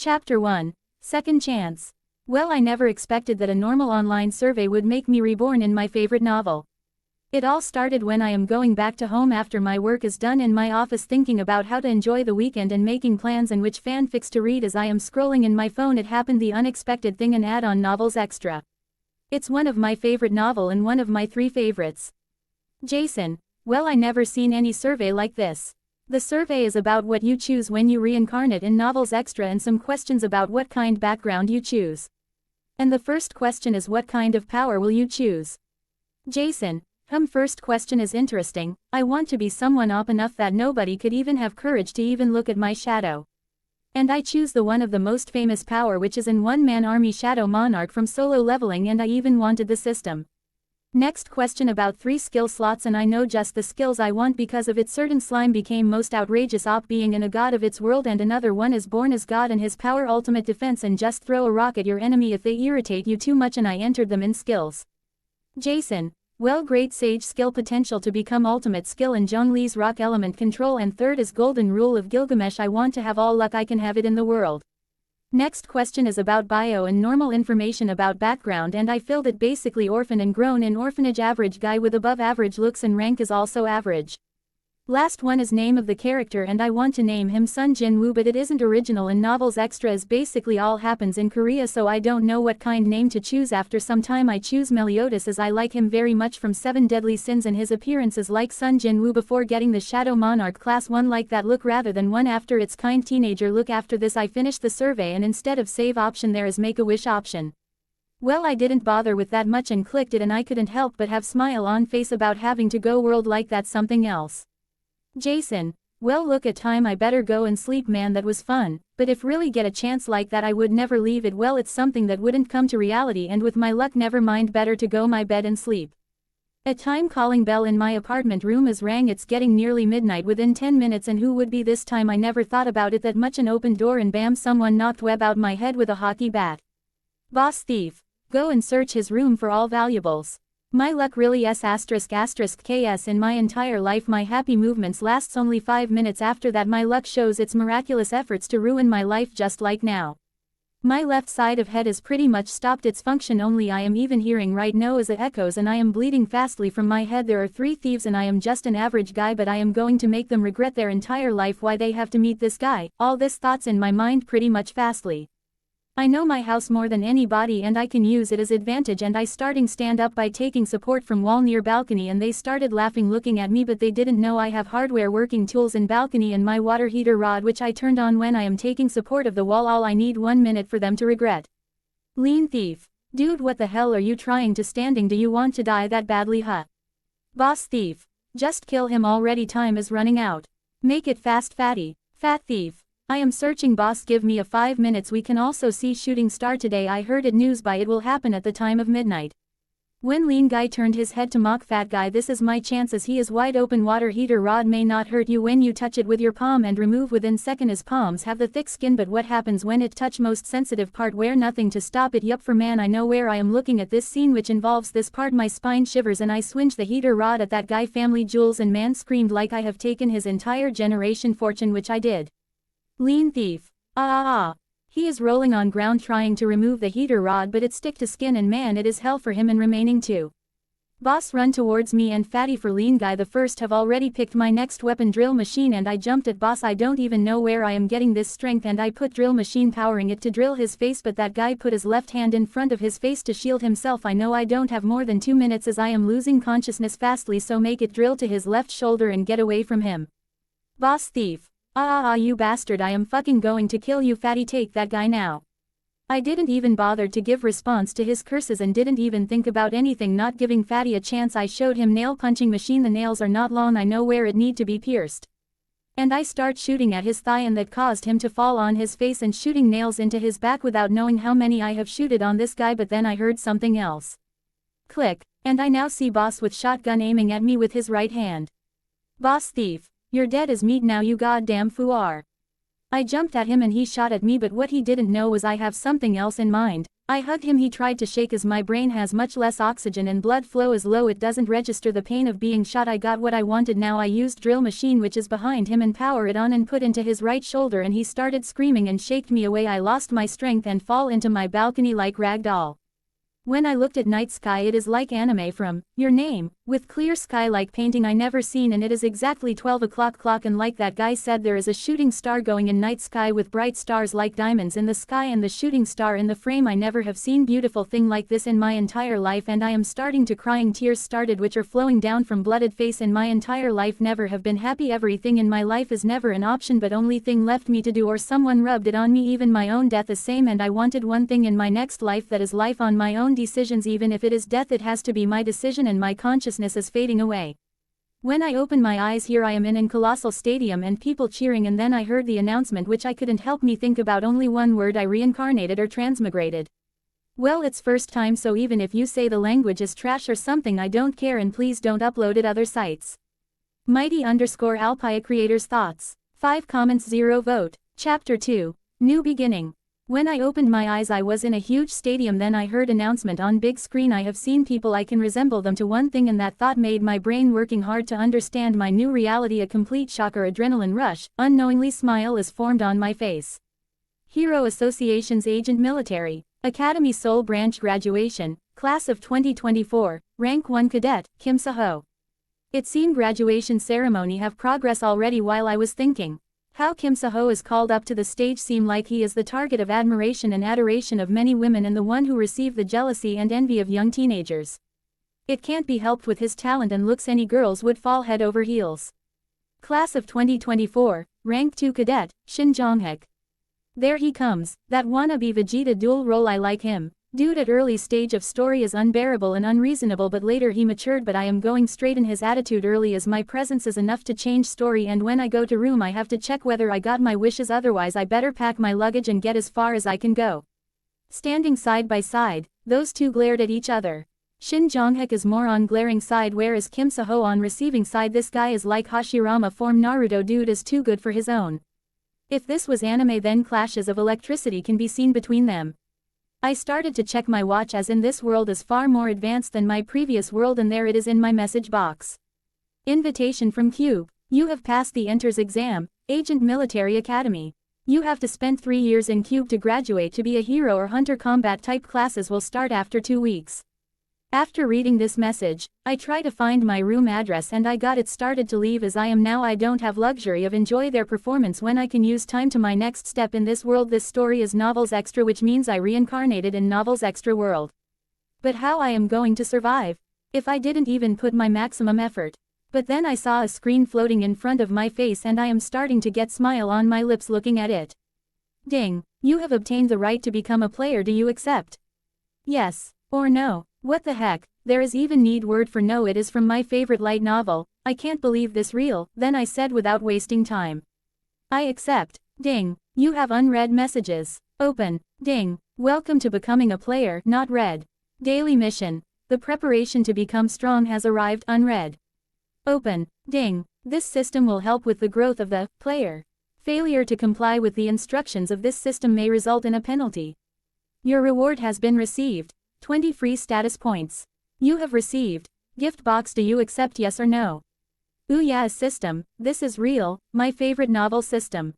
Chapter 1. Second Chance. Well, I never expected that a normal online survey would make me reborn in my favorite novel. It all started when I am going back to home after my work is done in my office, thinking about how to enjoy the weekend and making plans and which fanfics to read. As I am scrolling in my phone, it happened the unexpected thing: an ad on Novels Extra. It's one of my favorite novel and one of my 3 favorites. Jason. Well, I never seen any survey like this. The survey is about what you choose when you reincarnate in Novels Extra and some questions about what kind background you choose. And the first question is, what kind of power will you choose? Jason. First question is interesting. I want to be someone up enough that nobody could even have courage to even look at my shadow. And I choose the one of the most famous power, which is in one-man army shadow Monarch from solo leveling, and I even wanted the system. Next question about 3 skill slots, and I know just the skills I want because of it. Certain slime became most outrageous op being in a god of its world, and another one is born as god and his power ultimate defense and just throw a rock at your enemy if they irritate you too much, and I entered them in skills. Jason. Well, great sage skill potential to become ultimate skill in Zhongli's rock element control, and third is golden rule of Gilgamesh. I want to have all luck I can have it in the world. Next question is about bio and normal information about background, and I filled it basically orphan and grown in orphanage, average guy with above average looks, and rank is also average. Last one is name of the character, and I want to name him Sun Jin-woo, but it isn't original in Novels Extra as basically all happens in Korea, so I don't know what kind name to choose. After some time I choose Meliodas as I like him very much from 7 Deadly Sins, and his appearance is like Sun Jin-woo before getting the Shadow Monarch class 1, like that look rather than one after its kind teenager look. After this I finish the survey, and instead of save option there is make a wish option. Well, I didn't bother with that much and clicked it, and I couldn't help but have smile on face about having to go world like that something else. Jason. Well, look at time, I better go and sleep. Man, that was fun, but if really get a chance like that I would never leave it. Well, it's something that wouldn't come to reality, and with my luck never mind, better to go my bed and sleep. A time calling bell in my apartment room is rang. It's getting nearly midnight within 10 minutes, and who would be this time? I never thought about it that much. An open door and bam, someone knocked web out my head with a hockey bat. Boss thief. Go and search his room for all valuables. My luck really s******. KS in my entire life my happy movements lasts only 5 minutes. After that my luck shows its miraculous efforts to ruin my life, just like now. My left side of head is pretty much stopped its function, only I am even hearing right now as it echoes, and I am bleeding fastly from my head. There are 3 thieves and I am just an average guy, but I am going to make them regret their entire life why they have to meet this guy. All this thoughts in my mind pretty much fastly. I know my house more than anybody and I can use it as advantage, and I starting stand up by taking support from wall near balcony, and they started laughing looking at me, but they didn't know I have hardware working tools in balcony and my water heater rod which I turned on when I am taking support of the wall. All I need 1 minute for them to regret. Lean thief. Dude, what the hell are you trying to standing? Do you want to die that badly, huh? Boss thief. Just kill him already, time is running out. Make it fast, fatty. Fat thief. I am searching, boss, give me a 5 minutes. We can also see shooting star today. I heard it news by it will happen at the time of midnight. When lean guy turned his head to mock fat guy, this is my chance as he is wide open. Water heater rod may not hurt you when you touch it with your palm and remove within second, as palms have the thick skin, but what happens when it touch most sensitive part where nothing to stop it? Yup, for man, I know where I am looking at this scene which involves this part. My spine shivers and I swinge the heater rod at that guy. Family jewels, and man screamed like I have taken his entire generation fortune, which I did. Lean thief. He is rolling on ground trying to remove the heater rod, but it stick to skin, and man, it is hell for him and remaining too. Boss run towards me and fatty for lean guy the first have already picked my next weapon, drill machine, and I jumped at boss. I don't even know where I am getting this strength, and I put drill machine powering it to drill his face, but that guy put his left hand in front of his face to shield himself. I know I don't have more than 2 minutes as I am losing consciousness fastly, so make it drill to his left shoulder and get away from him. Boss thief. You bastard, I am fucking going to kill you, fatty, take that guy now. I didn't even bother to give response to his curses and didn't even think about anything, not giving fatty a chance. I showed him nail punching machine. The nails are not long, I know where it need to be pierced. And I start shooting at his thigh, and that caused him to fall on his face and shooting nails into his back without knowing how many I have shooted on this guy, but then I heard something else. Click, and I now see boss with shotgun aiming at me with his right hand. Boss thief. You're dead as meat now, you goddamn fooar. I jumped at him and he shot at me, but what he didn't know was I have something else in mind. I hugged him. He tried to shake as my brain has much less oxygen and blood flow is low. It doesn't register the pain of being shot. I got what I wanted now. I used drill machine which is behind him and power it on and put into his right shoulder and he started screaming and shaked me away. I lost my strength and fall into my balcony like rag doll. When I looked at night sky it is like anime from Your Name, with clear sky like painting I never seen and it is exactly 12 o'clock clock and like that guy said there is a shooting star going in night sky with bright stars like diamonds in the sky and the shooting star in the frame. I never have seen beautiful thing like this in my entire life and I am starting to crying. Tears started which are flowing down from blooded face. In my entire life never have been happy. Everything in my life is never an option but only thing left me to do or someone rubbed it on me. Even my own death is same and I wanted one thing in my next life that is life on my own decisions. Even if it is death it has to be my decision and my consciousness is fading away. When I open my eyes here I am in colossal stadium and people cheering and then I heard the announcement which I couldn't help me think about only one word. I reincarnated or transmigrated. Well it's first time so even if you say the language is trash or something I don't care and please don't upload it other sites. Mighty_Alpia creators thoughts. 5 comments 0 vote. Chapter 2. New beginning. When I opened my eyes I was in a huge stadium then I heard announcement on big screen. I have seen people I can resemble them to one thing and that thought made my brain working hard to understand my new reality. A complete shocker adrenaline rush, unknowingly smile is formed on my face. Hero Association's Agent Military. Academy Seoul Branch Graduation, Class of 2024, Rank 1 Cadet, Kim Saho. It seemed graduation ceremony have progress already while I was thinking. How Kim Saho is called up to the stage seem like he is the target of admiration and adoration of many women and the one who receive the jealousy and envy of young teenagers. It can't be helped with his talent and looks any girls would fall head over heels. Class of 2024, Rank 2 Cadet, Shin Jong-hyuk. There he comes, that wannabe Vegeta dual role. I like him. Dude at early stage of story is unbearable and unreasonable but later he matured but I am going straight in his attitude early as my presence is enough to change story and when I go to room I have to check whether I got my wishes otherwise I better pack my luggage and get as far as I can go. Standing side by side, those two glared at each other. Shin Jong-hyuk is more on glaring side whereas Kim Saho on receiving side. This guy is like Hashirama form Naruto. Dude is too good for his own. If this was anime then clashes of electricity can be seen between them. I started to check my watch as in this world is far more advanced than my previous world and there it is in my message box. Invitation from Cube. You have passed the Enters exam, Agent Military Academy. You have to spend 3 years in Cube to graduate to be a hero or hunter. Combat type classes will start after 2 weeks. After reading this message, I try to find my room address and I got it started to leave as I am now. I don't have luxury of enjoy their performance when I can use time to my next step in this world. This story is novels extra which means I reincarnated in novels extra world. But how I am going to survive? If I didn't even put my maximum effort. But then I saw a screen floating in front of my face and I am starting to get smile on my lips looking at it. Ding, you have obtained the right to become a player. Do you accept? Yes, or no? What the heck, there is even need word for no. It is from my favorite light novel. I can't believe this real, then I said without wasting time. I accept. Ding, you have unread messages. Open. Ding, welcome to becoming a player, not read. Daily mission. The preparation to become strong has arrived, unread. Open. Ding, this system will help with the growth of the player. Failure to comply with the instructions of this system may result in a penalty. Your reward has been received. 20 free status points. You have received. Gift box. Do you accept yes or no? Ooh yeah, system, this is real, my favorite novel system.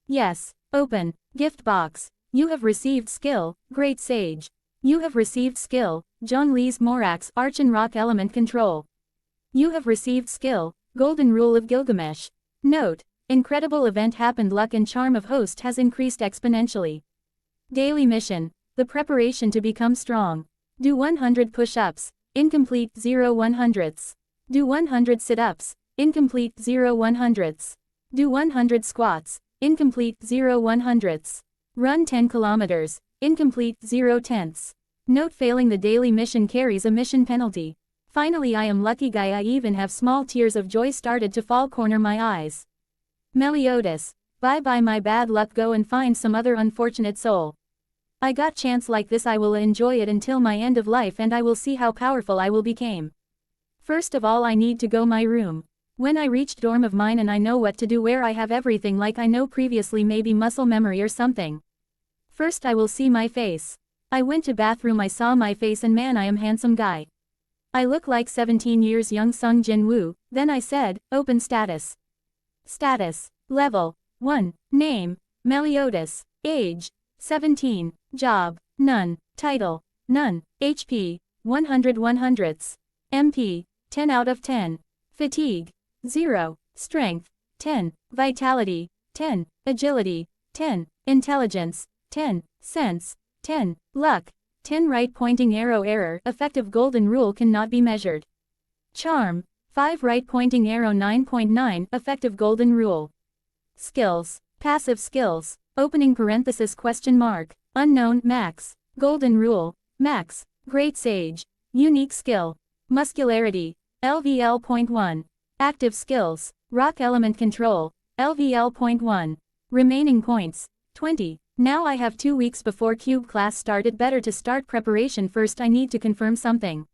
Yes. Open. Gift box. You have received skill, Great Sage. You have received skill, Zhongli's Morax Archon Rock Element Control. You have received skill, Golden Rule of Gilgamesh. Note, incredible event happened. Luck and charm of host has increased exponentially. Daily mission. The preparation to become strong. Do 100 push-ups. Incomplete 0 100ths. Do 100 sit-ups. Incomplete 0 100ths. Do 100 squats. Incomplete 0 100ths. Run 10 kilometers. Incomplete 0 tenths. Note, failing the daily mission carries a mission penalty. Finally I am lucky guy. I even have small tears of joy started to fall corner my eyes. Meliodas. Bye bye my bad luck. Go and find some other unfortunate soul. I got chance like this. I will enjoy it until my end of life and I will see how powerful I will become. First of all I need to go my room. When I reached dorm of mine and I know what to do where I have everything like I know previously, maybe muscle memory or something. First I will see my face. I went to bathroom, I saw my face, and man, I am handsome guy. I look like 17 years young Sung Jin Woo. Then I said, open status. Status. Level 1. Name, Meliodas. Age, 17. Job, none. Title, none. HP, 100 100ths. MP, 10 out of 10. Fatigue, 0. Strength, 10. Vitality, 10. Agility, 10. Intelligence, 10. Sense, 10. Luck, 10. Right pointing arrow error. Effective golden rule cannot be measured. Charm, 5. Right pointing arrow 9.9. Effective golden rule. Skills, passive skills. Opening parenthesis question mark. Unknown, max. Golden rule, max. Great sage. Unique skill. Muscularity, LVL.1. Active skills, rock element control, LVL.1. Remaining points, 20. Now I have 2 weeks before cube class started. Better to start preparation first. I need to confirm something.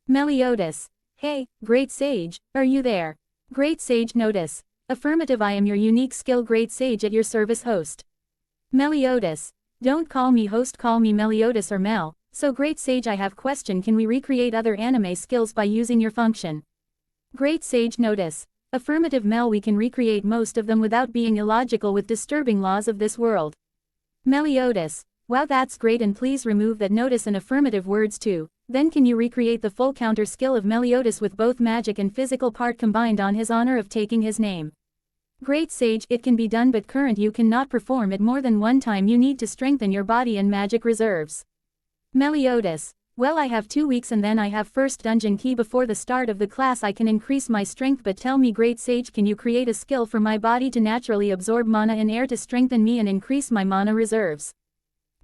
Meliodas. Hey, Great Sage, are you there? Great Sage notice. Affirmative, I am your unique skill Great Sage at your service host. Meliodas. Don't call me host, call me Meliodas or Mel. So Great Sage, I have question, can we recreate other anime skills by using your function? Great Sage notice. Affirmative Mel, we can recreate most of them without being illogical with disturbing laws of this world. Meliodas. Wow, that's great, and please remove that notice and affirmative words too. Then can you recreate the full counter skill of Meliodas with both magic and physical part combined on his honor of taking his name? Great Sage, it can be done, but current you cannot perform it more than one time. You need to strengthen your body and magic reserves. Meliodas. Well, I have 2 weeks and then I have first dungeon key before the start of the class. I can increase my strength, but tell me Great Sage, can you create a skill for my body to naturally absorb mana and air to strengthen me and increase my mana reserves?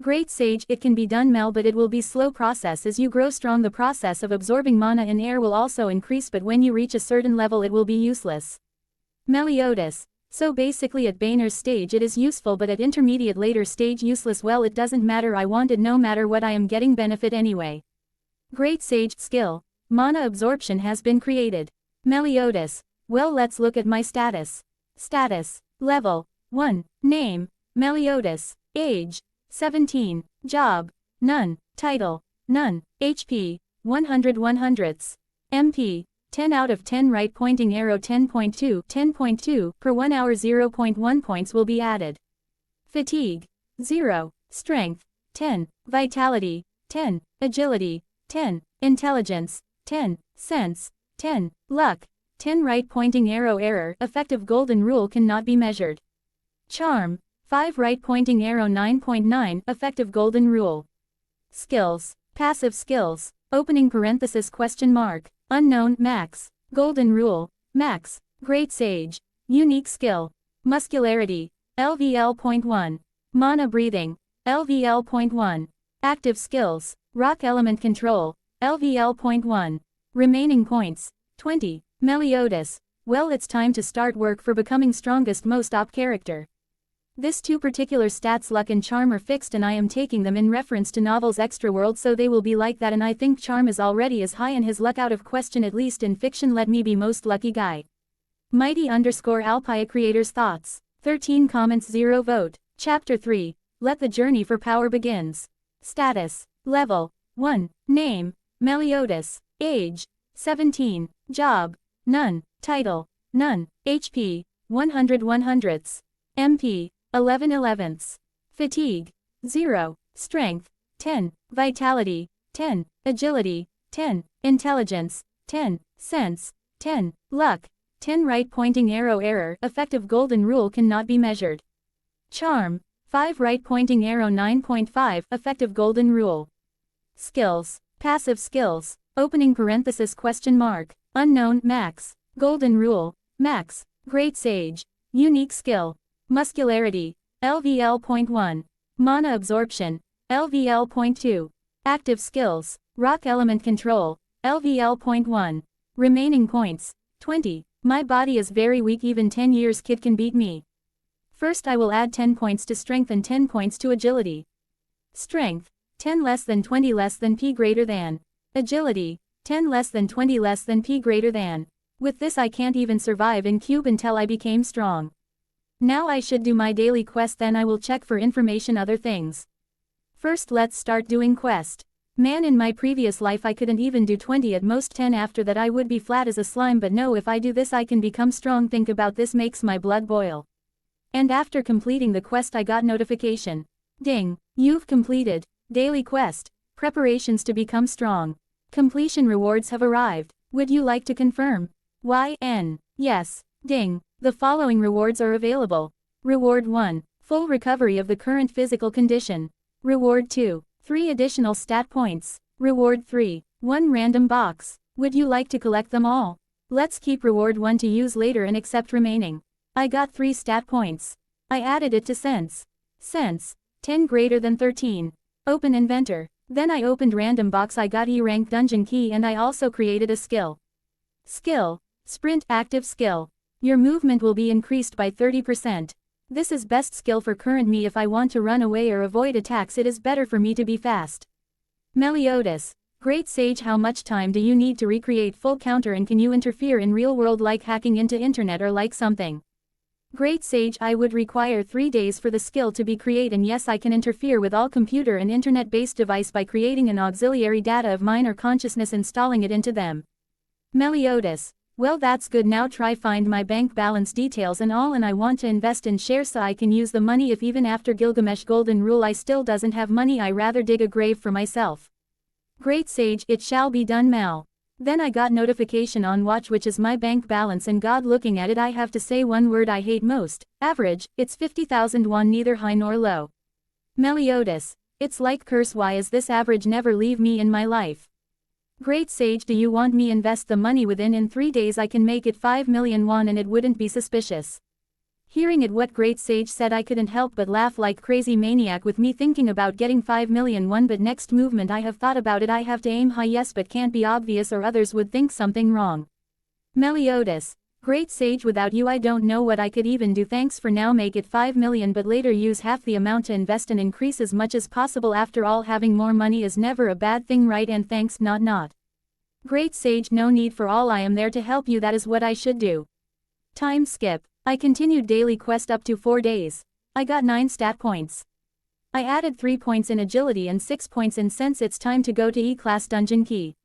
Great Sage, it can be done Mel, but it will be slow process. As you grow strong, the process of absorbing mana and air will also increase, but when you reach a certain level it will be useless. Meliodas. So basically at beginner's stage it is useful, but at intermediate later stage useless. Well, it doesn't matter, I want it no matter what, I am getting benefit anyway. Great Sage. Skill. Mana absorption has been created. Meliodas. Well, let's look at my status. Status. Level 1. Name, Meliodas. Age, 17. Job, none. Title, none. HP, 100 100ths. MP, 10 out of 10. Right pointing arrow 10.2. 10.2. Per 1 hour 0.1 points will be added. Fatigue, 0. Strength, 10. Vitality, 10. Agility, 10. Intelligence, 10. Sense, 10. Luck, 10. Right pointing arrow error. Effective golden rule cannot be measured. Charm, 5. Right pointing arrow 9.9. Effective golden rule. Skills, passive skills. Opening parenthesis question mark. Unknown, max. Golden rule, max. Great Sage. Unique skill. Muscularity, LVL.1. Mana breathing, LVL.1. Active skills, rock element control, LVL.1. Remaining points, 20. Meliodas. Well, it's time to start work for becoming strongest most op character. This 2 particular stats, luck and charm, are fixed, and I am taking them in reference to novels Extra World, so they will be like that, and I think charm is already as high and his luck out of question, at least in fiction. Let me be most lucky guy. Mighty_Alpia creators thoughts. 13 comments 0 vote. Chapter 3. Let the journey for power begins. Status. Level 1. Name, Meliodas. Age, 17. Job, none. Title, none. HP, 100 100ths. MP, 11 11ths. Fatigue, 0. Strength, 10. Vitality, 10. Agility, 10. Intelligence, 10. Sense, 10. Luck, 10. Right pointing arrow error. Effective golden rule cannot be measured. Charm, 5. Right pointing arrow 9.5. Effective golden rule. Skills, passive skills. Opening parenthesis question mark. Unknown, max. Golden rule, max. Great Sage. Unique skill. Muscularity, LVL.1. Mana absorption, LVL.2. Active skills, rock element control, LVL.1. Remaining points, 20. My body is very weak, even 10 years kid can beat me. First I will add 10 points to strength and 10 points to agility. Strength, 10 less than 20 less than P greater than. Agility, 10 less than 20 less than P greater than. With this I can't even survive in cube until I became strong. Now I should do my daily quest, then I will check for information other things. First let's start doing quest. Man, in my previous life I couldn't even do 20, at most 10. After that I would be flat as a slime, but no, if I do this I can become strong. Think about this, makes my blood boil. And after completing the quest I got notification. Ding, you've completed daily quest. Preparations to become strong. Completion rewards have arrived. Would you like to confirm? YN. Yes. Ding. The following rewards are available. Reward 1. Full recovery of the current physical condition. Reward 2. 3 additional stat points. Reward 3. 1 random box. Would you like to collect them all? Let's keep reward 1 to use later and accept remaining. I got 3 stat points. I added it to sense. Sense. 10 greater than 13. Open inventor. Then I opened random box. I got E rank dungeon key, and I also created a skill. Skill. Sprint active skill. Your movement will be increased by 30%. This is best skill for current me. If I want to run away or avoid attacks, it is better for me to be fast. Meliodas. Great Sage, how much time do you need to recreate full counter, and can you interfere in real world like hacking into internet or like something? Great Sage, I would require 3 days for the skill to be created, and yes, I can interfere with all computer and internet based device by creating an auxiliary data of mine or consciousness, installing it into them. Meliodas. Well, that's good. Now try find my bank balance details and all, and I want to invest in shares so I can use the money. If even after Gilgamesh golden rule I still doesn't have money, I rather dig a grave for myself. Great Sage, it shall be done, Mal. Then I got notification on watch, which is my bank balance, and God, looking at it I have to say one word I hate most. Average. It's 50,000 won, neither high nor low. Meliodas. It's like curse, why is this average never leave me in my life? Great Sage, do you want me invest the money within in 3 days? I can make it 5 million won and it wouldn't be suspicious. Hearing it what Great Sage said, I couldn't help but laugh like crazy maniac with me thinking about getting 5 million won, but next movement I have thought about it. I have to aim high, yes, but can't be obvious or others would think something wrong. Meliodas. Great Sage, without you I don't know what I could even do. Thanks for now, make it 5 million but later use half the amount to invest and increase as much as possible. After all, having more money is never a bad thing, right? And thanks, not. Great Sage, no need for all, I am there to help you, that is what I should do. Time skip. I continued daily quest up to 4 days. I got 9 stat points. I added 3 points in agility and 6 points in sense. It's time to go to E-class dungeon key.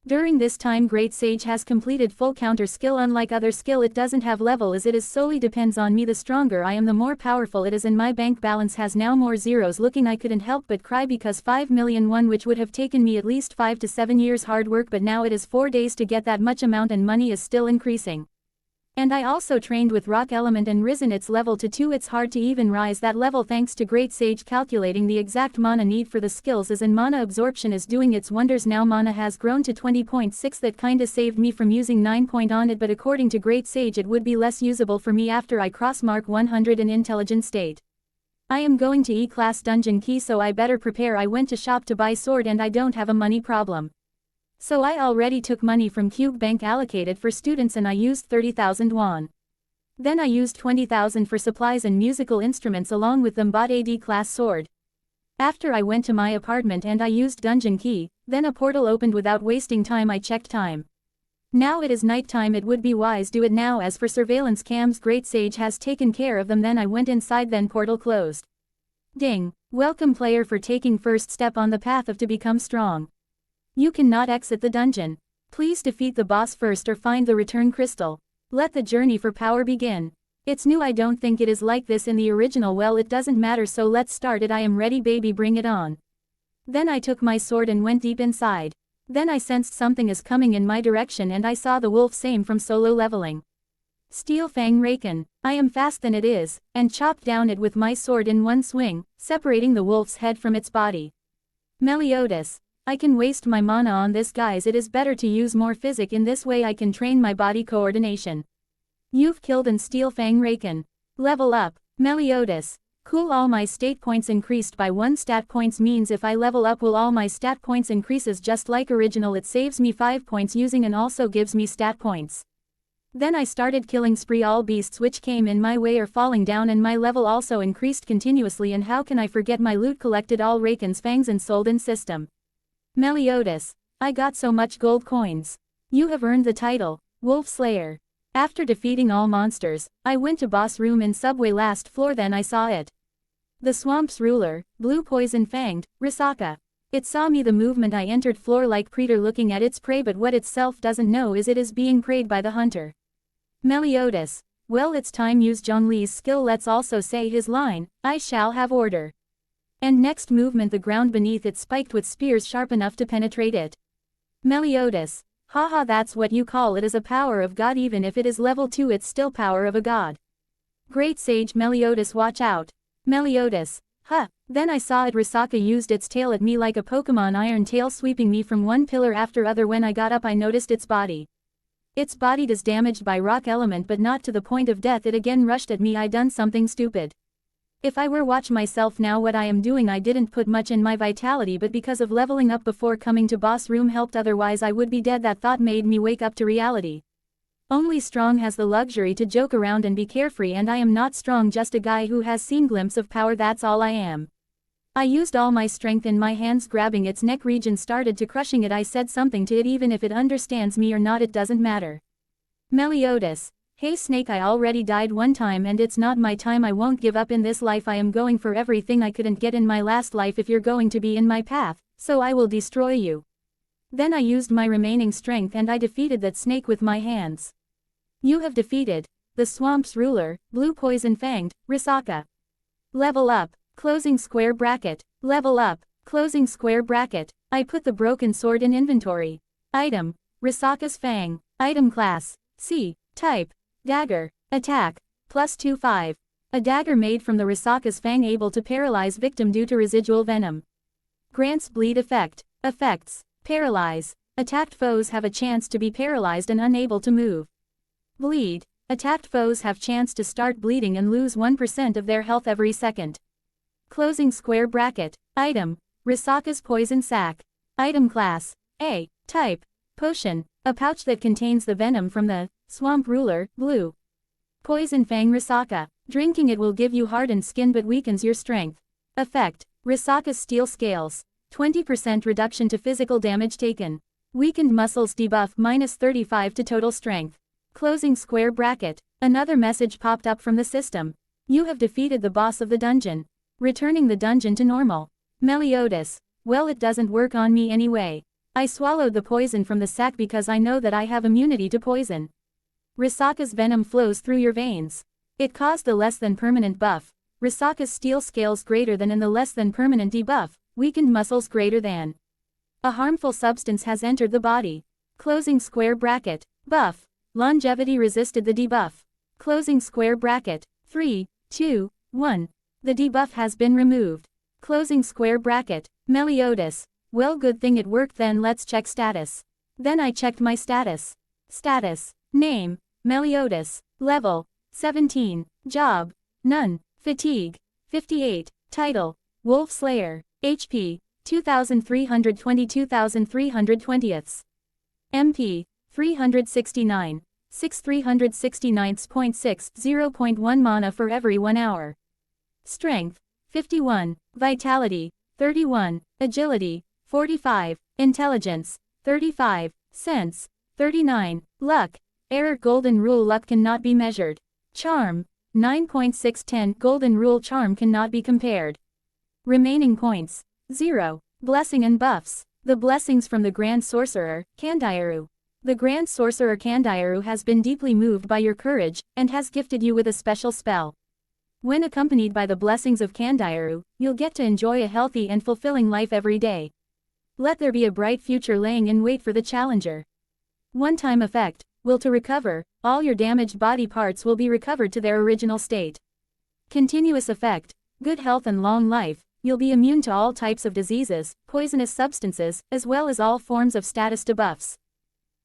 During this time Great Sage has completed full counter skill. Unlike other skill, it doesn't have level as it is solely depends on me. The stronger I am, the more powerful it is, and my bank balance has now more zeros. Looking, I couldn't help but cry because 5 million won, which would have taken me at least 5 to 7 years hard work, but now it is 4 days to get that much amount and money is still increasing. And I also trained with rock element and risen its level to 2. It's hard to even rise that level thanks to Great Sage calculating the exact mana need for the skills, as in mana absorption is doing its wonders. Now mana has grown to 20.6. That kinda saved me from using 9 point on it, but according to Great Sage it would be less usable for me after I cross mark 100 in intelligent state. I am going to E-class dungeon key, so I better prepare. I went to shop to buy sword and I don't have a money problem. So I already took money from Cube Bank allocated for students and I used 30,000 won. Then I used 20,000 for supplies and musical instruments, along with them bought a D-class sword. After I went to my apartment and I used dungeon key, then a portal opened. Without wasting time I checked time. Now it is night time, it would be wise do it now. As for surveillance cams, Great Sage has taken care of them. Then I went inside, then portal closed. Ding. Welcome player for taking first step on the path of to become strong. You cannot exit the dungeon. Please defeat the boss first or find the return crystal. Let the journey for power begin. It's new, I don't think it is like this in the original. Well, it doesn't matter, so let's start it. I am ready, baby, bring it on. Then I took my sword and went deep inside. Then I sensed something is coming in my direction and I saw the wolf, same from solo leveling. Steel Fang Raken. I am fast than it is, and chopped down it with my sword in one swing, separating the wolf's head from its body. Meliodas. I can waste my mana on this, guys. It is better to use more physic, in this way I can train my body coordination. You've killed an Steel Fang Raken. Level up. Meliodas. Cool, all my state points increased by 1 stat points, means if I level up will all my stat points increases just like original. It saves me 5 points using and also gives me stat points. Then I started killing spree all beasts which came in my way or falling down, and my level also increased continuously. And how can I forget my loot, collected all Raken's fangs and sold in system. Meliodas. I got so much gold coins. You have earned the title, Wolf Slayer. After defeating all monsters, I went to boss room in subway last floor, then I saw it. The swamp's ruler, blue poison-fanged, Risaka. It saw me the movement I entered floor like predator looking at its prey, but what itself doesn't know is it is being preyed by the hunter. Meliodas. Well, it's time use Zhongli's skill. Let's also say his line, I shall have order. And next movement the ground beneath it spiked with spears sharp enough to penetrate it. Meliodas. Haha, that's what you call it, as a power of God. Even if it is level 2 it's still power of a god. Great sage Meliodas, watch out. Meliodas. Huh. Then I saw it. Risaka used its tail at me like a Pokemon Iron Tail, sweeping me from one pillar after other. When I got up I noticed its body. Its body is damaged by rock element but not to the point of death. It again rushed at me. I done something stupid. If I were watch myself now what I am doing, I didn't put much in my vitality, but because of leveling up before coming to boss room helped, otherwise I would be dead. That thought made me wake up to reality. Only strong has the luxury to joke around and be carefree, and I am not strong, just a guy who has seen glimpse of power, that's all I am. I used all my strength in my hands, grabbing its neck region, started to crushing it. I said something to it. Even if it understands me or not, it doesn't matter. Meliodas. Hey Snake, I already died one time and it's not my time. I won't give up in this life. I am going for everything I couldn't get in my last life. If you're going to be in my path, so I will destroy you. Then I used my remaining strength and I defeated that snake with my hands. You have defeated the swamp's ruler, blue poison-fanged, Risaka. Level up. Closing square bracket. Level up. Closing square bracket. I put the broken sword in inventory. Item. Risaka's Fang. Item class. C. Type. Dagger. Attack. +2/5. A dagger made from the Risaka's Fang, able to paralyze victim due to residual venom. Grants bleed effect. Effects. Paralyze. Attacked foes have a chance to be paralyzed and unable to move. Bleed. Attacked foes have chance to start bleeding and lose 1% of their health every second. Closing square bracket. Item. Risaka's Poison Sac. Item class. A. Type. Potion. A pouch that contains the venom from the swamp ruler, blue poison fang Risaka. Drinking it will give you hardened skin but weakens your strength. Effect. Risaka's Steel Scales. 20% reduction to physical damage taken. Weakened muscles debuff -35 to total strength. Closing square bracket. Another message popped up from the system. You have defeated the boss of the dungeon. Returning the dungeon to normal. Meliodas. Well, it doesn't work on me anyway. I swallowed the poison from the sac because I know that I have immunity to poison. Risaka's venom flows through your veins. It caused the less than permanent buff. Risaka's Steel Scales greater than in the less than permanent debuff. Weakened muscles greater than. A harmful substance has entered the body. Closing square bracket. Buff. Longevity resisted the debuff. Closing square bracket. 3, 2, 1. The debuff has been removed. Closing square bracket. Meliodas. Well, good thing it worked then. Let's check status. Then I checked my status. Status. Name. Meliodas. Level. 17. Job. None. Fatigue. 58. Title. Wolf Slayer. HP. 2320 2320ths. MP. 369. 369.6 0.1 mana for every 1 hour. Strength. 51. Vitality. 31. Agility. 45. Intelligence. 35. Sense. 39. Luck. Error. Golden Rule. Luck cannot be measured. Charm. 9.610. Golden Rule. Charm cannot be compared. Remaining points. 0. Blessing and buffs. The blessings from the Grand Sorcerer, Kandairu. The Grand Sorcerer Kandairu has been deeply moved by your courage, and has gifted you with a special spell. When accompanied by the blessings of Kandairu, you'll get to enjoy a healthy and fulfilling life every day. Let there be a bright future laying in wait for the challenger. One-time effect. Will to recover, all your damaged body parts will be recovered to their original state. Continuous effect. Good health and long life. You'll be immune to all types of diseases, poisonous substances, as well as all forms of status debuffs.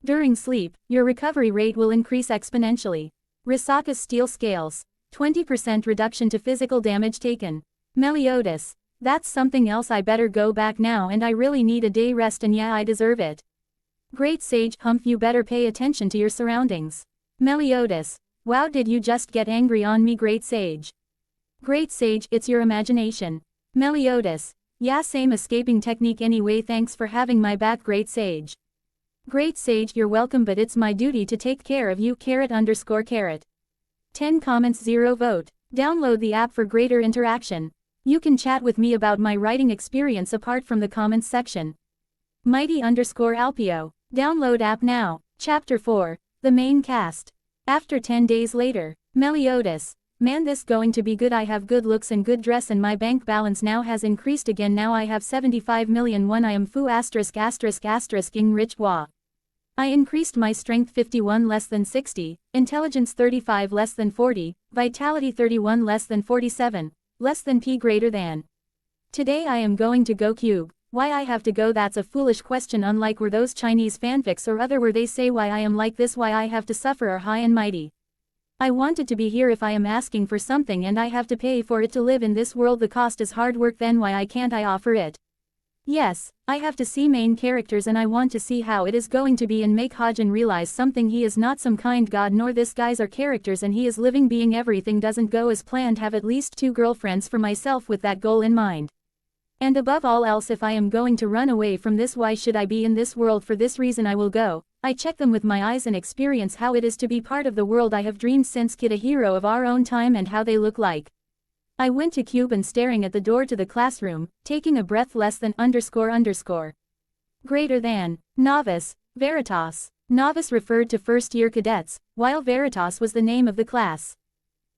During sleep, your recovery rate will increase exponentially. Risaka's Steel Scales. 20% reduction to physical damage taken. Meliodas. That's something else. I better go back now, and I really need a day rest, and yeah, I deserve it. Great Sage Humph, you better pay attention to your surroundings. Meliodas. Wow, did you just get angry on me, Great Sage? Great Sage, it's your imagination. Meliodas. Yeah, same escaping technique anyway. Thanks for having my back, Great Sage. Great Sage, you're welcome, but it's my duty to take care of you. __. 10 comments, 0 vote. Download the app for greater interaction. You can chat with me about my writing experience apart from the comments section. Mighty_Alpio. Download app now. Chapter 4. The main cast. After 10 days later. Meliodas. Man, this going to be good. I have good looks and good dress and my bank balance now has increased again. Now I have 75 million won. I am foo *****ing rich wa. I increased my strength 51 less than 60, intelligence 35 less than 40, vitality 31 less than 47, less than p greater than. Today I am going to go cube. Why I have to go? That's a foolish question. Unlike were those Chinese fanfics or other where they say why I am like this, why I have to suffer are high and mighty. I wanted to be here. If I am asking for something and I have to pay for it to live in this world, the cost is hard work, then why I can't I offer it? Yes, I have to see main characters and I want to see how it is going to be and make Hajin realize something. He is not some kind god, nor this guys are characters, and he is living being. Everything doesn't go as planned. Have at least 2 girlfriends for myself with that goal in mind. And above all else, if I am going to run away from this, why should I be in this world? For this reason I will go. I check them with my eyes and experience how it is to be part of the world I have dreamed since kid, a hero of our own time, and how they look like. I went to cube and staring at the door to the classroom, taking a breath. Less than __. Greater than. Novice. Veritas. Novice referred to first-year cadets, while Veritas was the name of the class.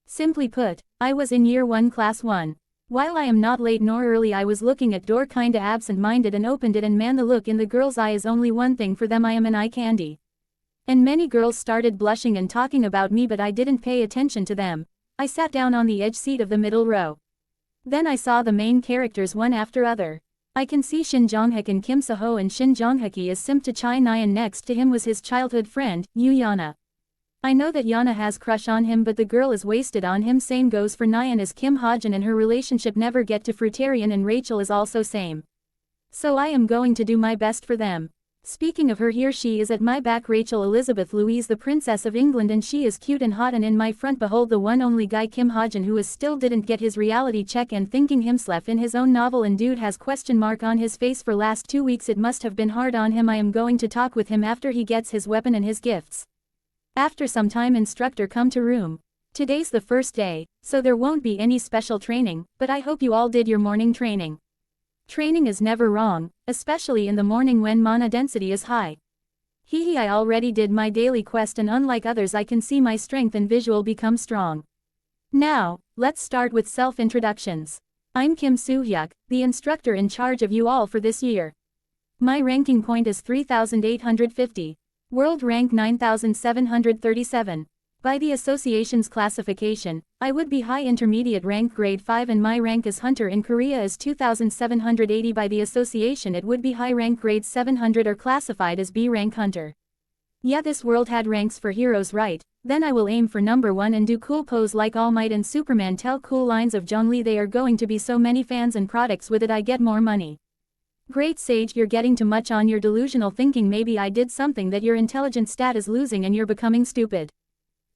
Simply put, I was in year 1 class 1. While I am not late nor early, I was looking at door kinda absent-minded and opened it, and man, the look in the girl's eye is only one thing for them. I am an eye candy. And many girls started blushing and talking about me, but I didn't pay attention to them. I sat down on the edge seat of the middle row. Then I saw the main characters one after other. I can see Shin Jonghyuk and Kim Seho, and Shin Jonghyuk is simp to Chai Nyan. Next to him was his childhood friend, Yu Yana. I know that Yana has crush on him, but the girl is wasted on him. Same goes for Nyan, as Kim Hajin and her relationship never get to fruitarian, and Rachel is also same. So I am going to do my best for them. Speaking of her, here she is at my back, Rachel Elizabeth Louise, the Princess of England, and she is cute and hot. And in my front behold the one only guy, Kim Hajin, who is still didn't get his reality check and thinking himself in his own novel, and dude has question mark on his face for last 2 weeks. It must have been hard on him. I am going to talk with him after he gets his weapon and his gifts. After some time, instructor come to room. Today's the first day, so there won't be any special training, but I hope you all did your morning training. Training is never wrong, especially in the morning when mana density is high. Hehe, I already did my daily quest, and unlike others I can see my strength and visual become strong. Now, let's start with self-introductions. I'm Kim Soo-hyuk, the instructor in charge of you all for this year. My ranking point is 3850. World rank 9737. By the association's classification, I would be high intermediate rank grade 5, and my rank as hunter in Korea is 2780. By the association it would be high rank grade 700 or classified as B rank hunter. Yeah, this world had ranks for heroes, right? Then I will aim for number 1 and do cool pose like All Might and Superman. Tell cool lines of Zhongli. They are going to be so many fans and products with it. I get more money. Great Sage, you're getting too much on your delusional thinking. Maybe I did something that your intelligence stat is losing and you're becoming stupid.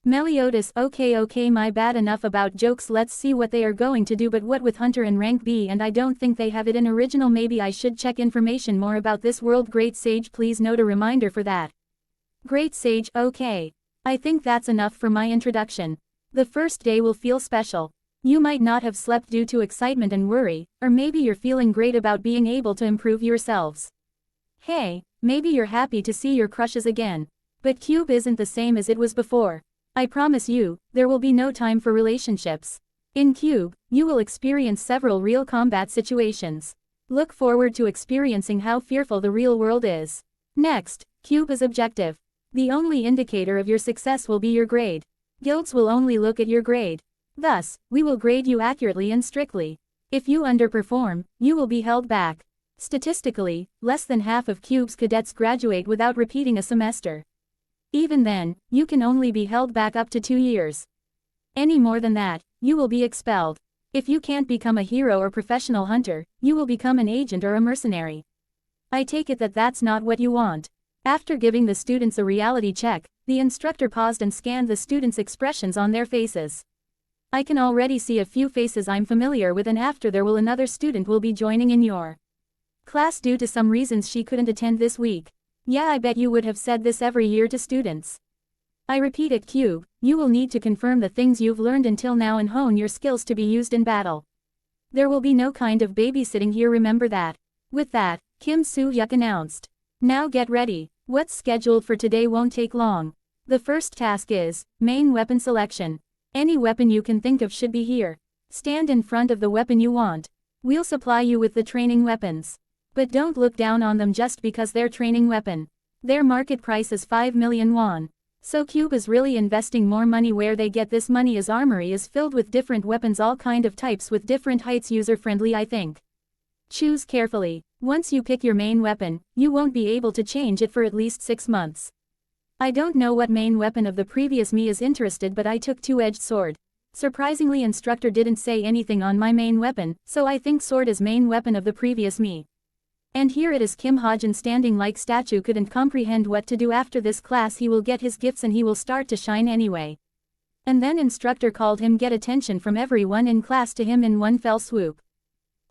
Meliodas, okay, my bad. Enough about jokes, let's see what they are going to do. But what with Hunter in rank B, and I don't think they have it in original. Maybe I should check information more about this world. Great Sage, please note a reminder for that. Great Sage, okay. I think that's enough for my introduction. The first day will feel special. You might not have slept due to excitement and worry, or maybe you're feeling great about being able to improve yourselves. Hey, maybe you're happy to see your crushes again. But Cube isn't the same as it was before. I promise you, there will be no time for relationships. In Cube, you will experience several real combat situations. Look forward to experiencing how fearful the real world is. Next, Cube is objective. The only indicator of your success will be your grade. Guilds will only look at your grade. Thus, we will grade you accurately and strictly. If you underperform, you will be held back. Statistically, less than half of Cube's cadets graduate without repeating a semester. Even then, you can only be held back up to 2 years. Any more than that, you will be expelled. If you can't become a hero or professional hunter, you will become an agent or a mercenary. I take it that that's not what you want. After giving the students a reality check, the instructor paused and scanned the students' expressions on their faces. I can already see a few faces I'm familiar with, and after there will another student will be joining in your class due to some reasons she couldn't attend this week. Yeah, I bet you would have said this every year to students. I repeat at Cube, you will need to confirm the things you've learned until now and hone your skills to be used in battle. There will be no kind of babysitting here, remember that. With that, Kim Soo-hyuk announced. Now get ready. What's scheduled for today won't take long. The first task is main weapon selection. Any weapon you can think of should be here. Stand in front of the weapon you want. We'll supply you with the training weapons. But don't look down on them just because they're training weapon. Their market price is 5 million won. So Cube is really investing more money. Where they get this money is armory is filled with different weapons, all kind of types with different heights, user friendly I think. Choose carefully. Once you pick your main weapon, you won't be able to change it for at least 6 months. I don't know what main weapon of the previous me is interested, but I took two-edged sword. Surprisingly, instructor didn't say anything on my main weapon, so I think sword is main weapon of the previous me. And here it is. Kim Hajin standing like statue, couldn't comprehend what to do. After this class he will get his gifts and he will start to shine anyway. And then instructor called him, get attention from everyone in class to him in one fell swoop.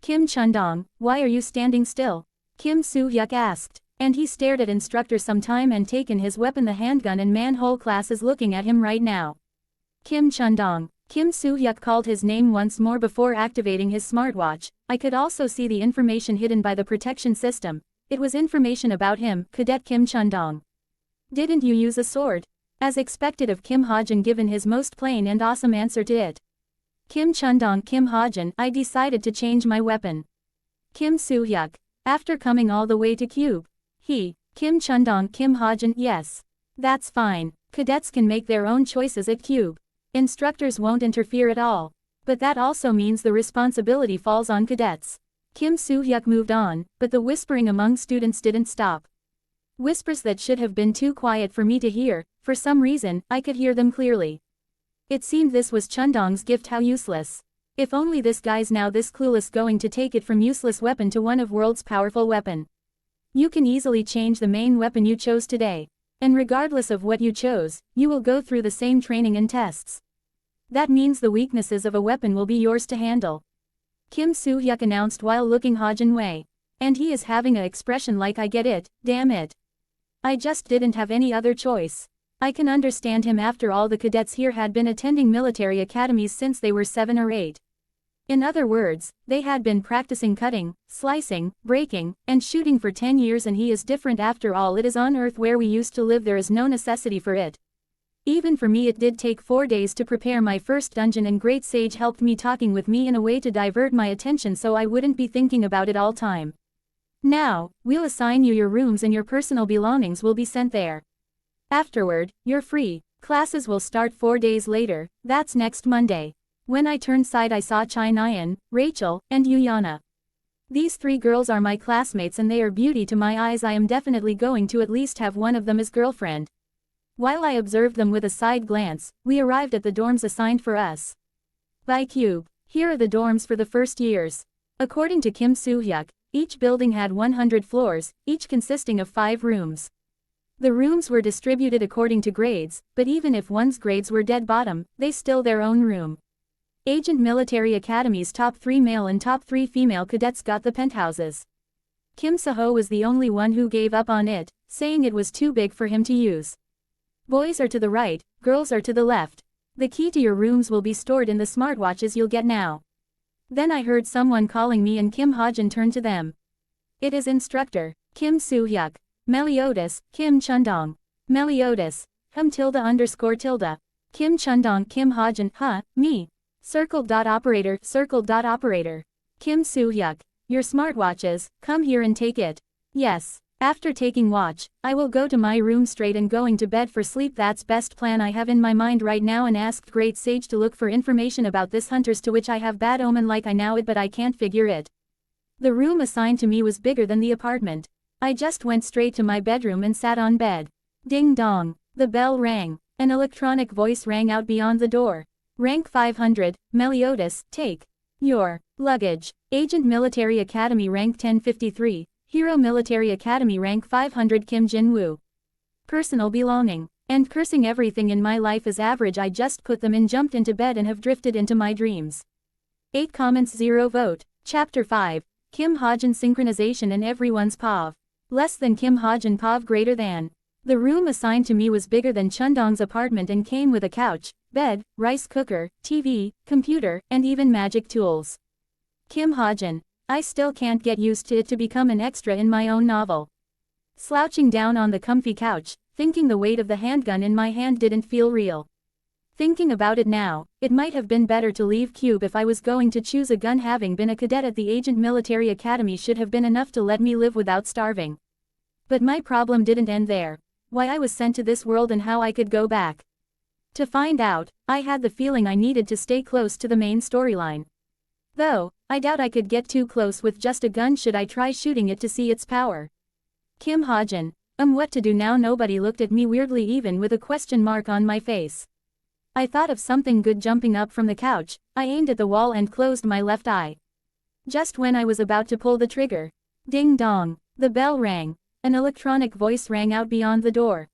Kim Chundong, why are you standing still? Kim Soo-hyuk asked. And he stared at instructor some time and taken his weapon, the handgun, and man, whole class is looking at him right now. Kim Chundong. Kim Soo-hyuk called his name once more before activating his smartwatch. I could also see the information hidden by the protection system. It was information about him, Cadet Kim Chundong. Didn't you use a sword? As expected of Kim Hajin, given his most plain and awesome answer to it. Kim Chundong. Kim Hajin, I decided to change my weapon. Kim Soo-hyuk. After coming all the way to Cube. Kim Chundong. Kim Hajin, yes. That's fine. Cadets can make their own choices at Cube. Instructors won't interfere at all. But that also means the responsibility falls on cadets. Kim Soo-hyuk moved on, but the whispering among students didn't stop. Whispers that should have been too quiet for me to hear, for some reason, I could hear them clearly. It seemed this was Chundong's gift. How useless. If only this guy's now this clueless, going to take it from useless weapon to one of world's powerful weapon. You can easily change the main weapon you chose today. And regardless of what you chose, you will go through the same training and tests. That means the weaknesses of a weapon will be yours to handle. Kim Soo-hyuk announced while looking Hajin way. And he is having a expression like, I get it, damn it. I just didn't have any other choice. I can understand him. After all, the cadets here had been attending military academies since they were 7 or 8. In other words, they had been practicing cutting, slicing, breaking, and shooting for 10 years, and he is different. After all, it is on Earth where we used to live. There is no necessity for it. Even for me it did take 4 days to prepare my first dungeon, and Great Sage helped me, talking with me in a way to divert my attention so I wouldn't be thinking about it all time. Now, we'll assign you your rooms and your personal belongings will be sent there. Afterward, you're free. Classes will start 4 days later, that's next Monday. When I turned side I saw Chai Nyan, Rachel, and Yuyana. These 3 girls are my classmates and they are beauty to my eyes. I am definitely going to at least have one of them as girlfriend. While I observed them with a side glance, we arrived at the dorms assigned for us by Cube. Here are the dorms for the first years. According to Kim Soo-hyuk, each building had 100 floors, each consisting of 5 rooms. The rooms were distributed according to grades, but even if one's grades were dead bottom, they still their own room. Agent Military Academy's top 3 male and top 3 female cadets got the penthouses. Kim Saho was the only one who gave up on it, saying it was too big for him to use. Boys are to the right, girls are to the left. The key to your rooms will be stored in the smartwatches you'll get now. Then I heard someone calling me and Kim Hajin turned to them. It is instructor, Kim Soo-hyuk. Meliodas, Kim Chundong. Meliodas, tilde_tilde. Kim Chundong. Kim Hajin, me. Circle.operator. Kim Soo-hyuk. Your smartwatches, come here and take it. Yes. After taking watch, I will go to my room straight and going to bed for sleep. That's best plan I have in my mind right now, and asked Great Sage to look for information about this hunters, to which I have bad omen like I know it but I can't figure it. The room assigned to me was bigger than the apartment. I just went straight to my bedroom and sat on bed. Ding dong. The bell rang. An electronic voice rang out beyond the door. Rank 500, Meliodas, take your luggage. Agent Military Academy rank 1053. Hero Military Academy rank 500 Kim Jin-woo. Personal belonging. And cursing, everything in my life is average. I just put them in, jumped into bed and have drifted into my dreams. 8 comments 0 vote. Chapter 5. Kim Hajin synchronization and everyone's POV. Less than Kim Hajin POV greater than. The room assigned to me was bigger than Chundong's apartment and came with a couch, bed, rice cooker, TV, computer, and even magic tools. Kim Hajin. I still can't get used to it to become an extra in my own novel. Slouching down on the comfy couch, thinking the weight of the handgun in my hand didn't feel real. Thinking about it now, it might have been better to leave Cube if I was going to choose a gun. Having been a cadet at the Agent Military Academy should have been enough to let me live without starving. But my problem didn't end there. Why I was sent to this world and how I could go back. To find out, I had the feeling I needed to stay close to the main storyline. Though, I doubt I could get too close with just a gun. Should I try shooting it to see its power? Kim Hajin. What to do now? Nobody looked at me weirdly, even with a question mark on my face. I thought of something good. Jumping up from the couch, I aimed at the wall and closed my left eye. Just when I was about to pull the trigger. Ding dong. The bell rang. An electronic voice rang out beyond the door.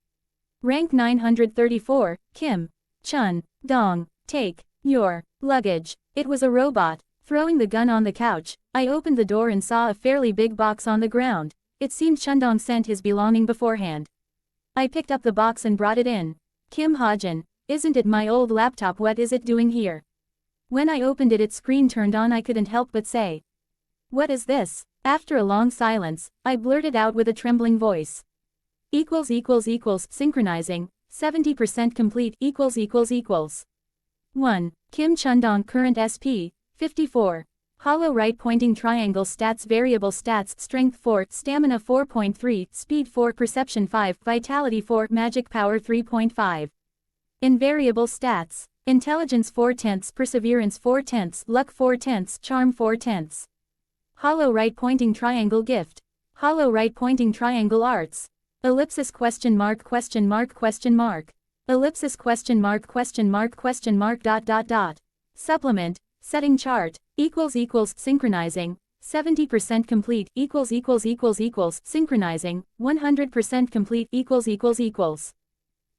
Rank 934, Kim. Chun. Dong. Take your luggage. It was a robot. Throwing the gun on the couch, I opened the door and saw a fairly big box on the ground. It seemed Chundong sent his belonging beforehand. I picked up the box and brought it in. Kim Hajin. Isn't it my old laptop? What is it doing here? When I opened it, its screen turned on. I couldn't help but say, "What is this?" After a long silence, I blurted out with a trembling voice. Synchronizing, 70% complete, 1. Kim Chundong, current SP, 54. Hollow right pointing triangle. Stats. Variable stats: strength 4, stamina 4.3, speed 4, perception 5, vitality 4, magic power 3.5. Invariable stats: intelligence 4/10, perseverance 4/10, luck 4/10, charm 4/10. Hollow right pointing triangle gift. Hollow right pointing triangle arts. Ellipsis ? Ellipsis ? Supplement, setting chart, synchronizing, 70% complete, synchronizing, 100% complete,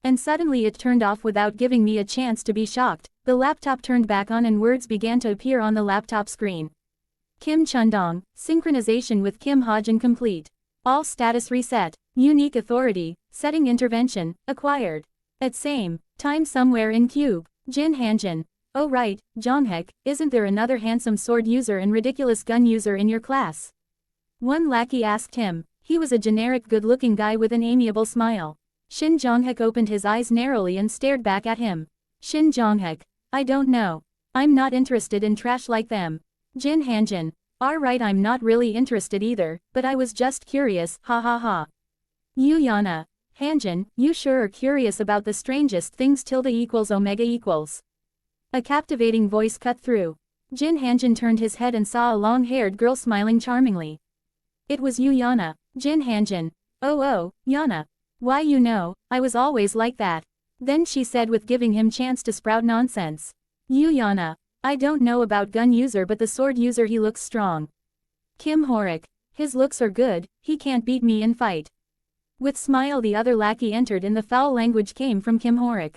And suddenly it turned off without giving me a chance to be shocked. The laptop turned back on and words began to appear on the laptop screen. Kim Chundong, synchronization with Kim Hajin complete. All status reset. Unique authority, setting intervention, acquired. At same time somewhere in Cube, Jin Hanjin. Oh right, Jonghek, isn't there another handsome sword user and ridiculous gun user in your class? One lackey asked him. He was a generic good-looking guy with an amiable smile. Shin Jonghek opened his eyes narrowly and stared back at him. Shin Jonghek. I don't know. I'm not interested in trash like them. Jin Hanjin. Alright, I'm not really interested either, but I was just curious, ha ha ha. Yu Yana. Hanjin, you sure are curious about the strangest things. Omega equals. A captivating voice cut through. Jin Hanjin turned his head and saw a long-haired girl smiling charmingly. It was Yu Yana. Jin Hanjin. Oh, Yana. Why, I was always like that. Then she said, with giving him chance to sprout nonsense. Yu Yana. I don't know about gun user, but the sword user, he looks strong. Kim Horik. His looks are good, he can't beat me in fight. With smile the other lackey entered and the foul language came from Kim Horik.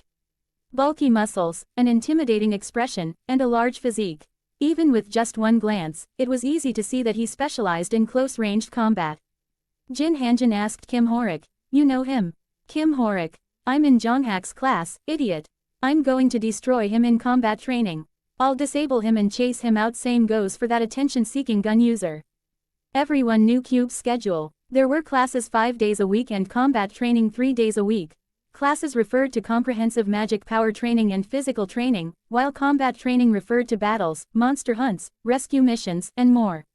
Bulky muscles, an intimidating expression, and a large physique. Even with just one glance, it was easy to see that he specialized in close-ranged combat. Jin Hanjin asked Kim Horik, you know him? Kim Horik. I'm in Jonghak's class, idiot. I'm going to destroy him in combat training. I'll disable him and chase him out. Same goes for that attention-seeking gun user. Everyone knew Cube's schedule. There were classes 5 days a week and combat training 3 days a week. Classes referred to comprehensive magic power training and physical training, while combat training referred to battles, monster hunts, rescue missions, and more.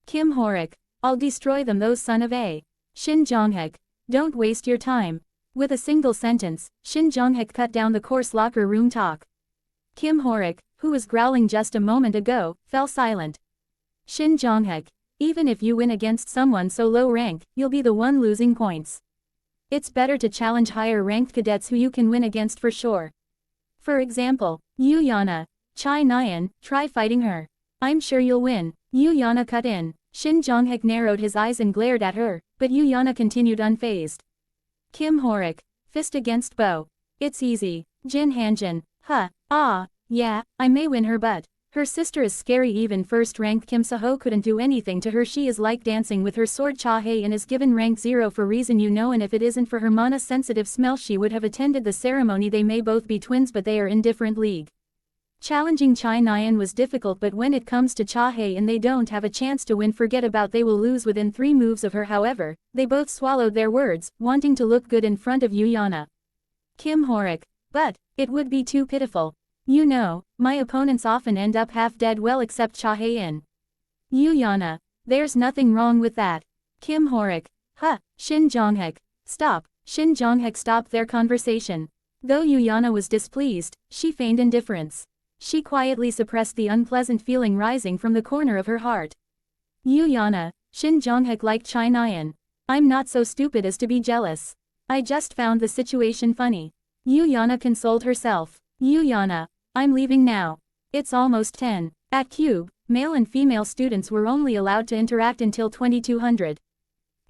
Kim Horik. I'll destroy them, those son of a. Shin Jonghek. Don't waste your time. With a single sentence, Shin Jonghek cut down the coarse locker room talk. Kim Horik, who was growling just a moment ago, fell silent. Shin Jonghek. Even if you win against someone so low rank, you'll be the one losing points. It's better to challenge higher-ranked cadets who you can win against for sure. For example, Yu Yana. Chai Nyan, try fighting her. I'm sure you'll win. Yu Yana cut in. Shin Jonghek narrowed his eyes and glared at her, but Yu Yana continued unfazed. Kim Horik. Fist against bow. It's easy. Jin Hanjin. Yeah, I may win her, but her sister is scary. Even first-ranked Kim Seho couldn't do anything to her. She is like dancing with her sword. Cha Hei and is given rank 0 for reason and if it isn't for her mana-sensitive smell she would have attended the ceremony. They may both be twins, but they are in different league. Challenging Chai Nyan was difficult, but when it comes to Cha Hae and they don't have a chance to win, forget about they will lose within 3 moves of her. However, they both swallowed their words, wanting to look good in front of Yana. Kim Horik. But, it would be too pitiful. You know, my opponents often end up half dead, well except Cha Hae-in. Yana. There's nothing wrong with that. Kim Horik. Huh, Shin Jonghak. Stop. Shin Jonghak stopped their conversation. Though Yana was displeased, she feigned indifference. She quietly suppressed the unpleasant feeling rising from the corner of her heart. Yana, Shin Jonghak liked Chai Nyan. I'm not so stupid as to be jealous. I just found the situation funny. Yana consoled herself. Yana, I'm leaving now. It's almost 10. At Cube, male and female students were only allowed to interact until 2200.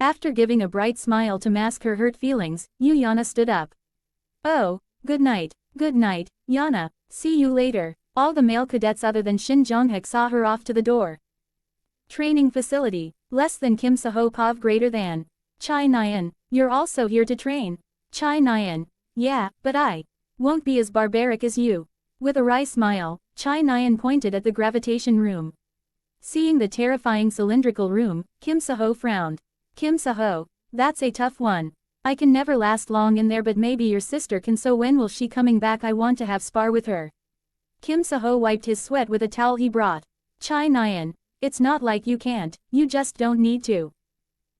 After giving a bright smile to mask her hurt feelings, Yana stood up. Oh, good night, Yana, see you later. All the male cadets other than Shin Jonghak saw her off to the door. Training facility, less than Kim Saho Pav greater than. Chai Nyan, you're also here to train. Chai Nyan, yeah, but I won't be as barbaric as you. With a wry smile, Chai Nyan pointed at the gravitation room. Seeing the terrifying cylindrical room, Kim Saho frowned. Kim Saho, that's a tough one. I can never last long in there, but maybe your sister can, so when will she coming back? I want to have spar with her. Kim Saho wiped his sweat with a towel he brought. Chai Nyan, it's not like you can't, you just don't need to.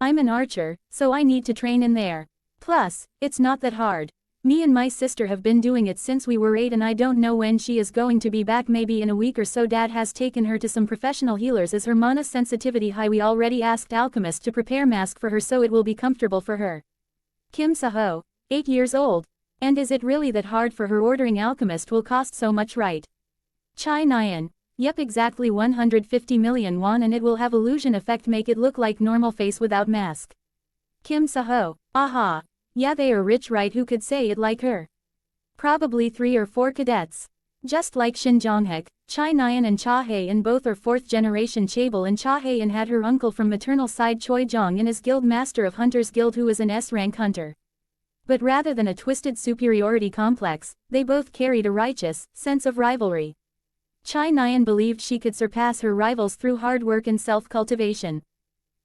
I'm an archer, so I need to train in there. Plus, it's not that hard. Me and my sister have been doing it since we were 8 and I don't know when she is going to be back, maybe in a week or so. Dad has taken her to some professional healers as her mana sensitivity high. We already asked alchemist to prepare mask for her so it will be comfortable for her. Kim Saho, 8 years old. And is it really that hard for her? Ordering alchemist will cost so much, right? Chai Nyan, yep, exactly 150 million won, and it will have illusion effect, make it look like normal face without mask. Kim Saho, aha. Yeah, they are rich, right? Who could say it like her? Probably 3 or 4 cadets. Just like Shin Jonghak, Chai Nyan and Cha Hae-in both are 4th generation Chable, and Cha Hae-in had her uncle from maternal side Choi Jong-in as guild master of Hunters Guild, who is an S-rank hunter. But rather than a twisted superiority complex, they both carried a righteous sense of rivalry. Chai Nyan believed she could surpass her rivals through hard work and self-cultivation.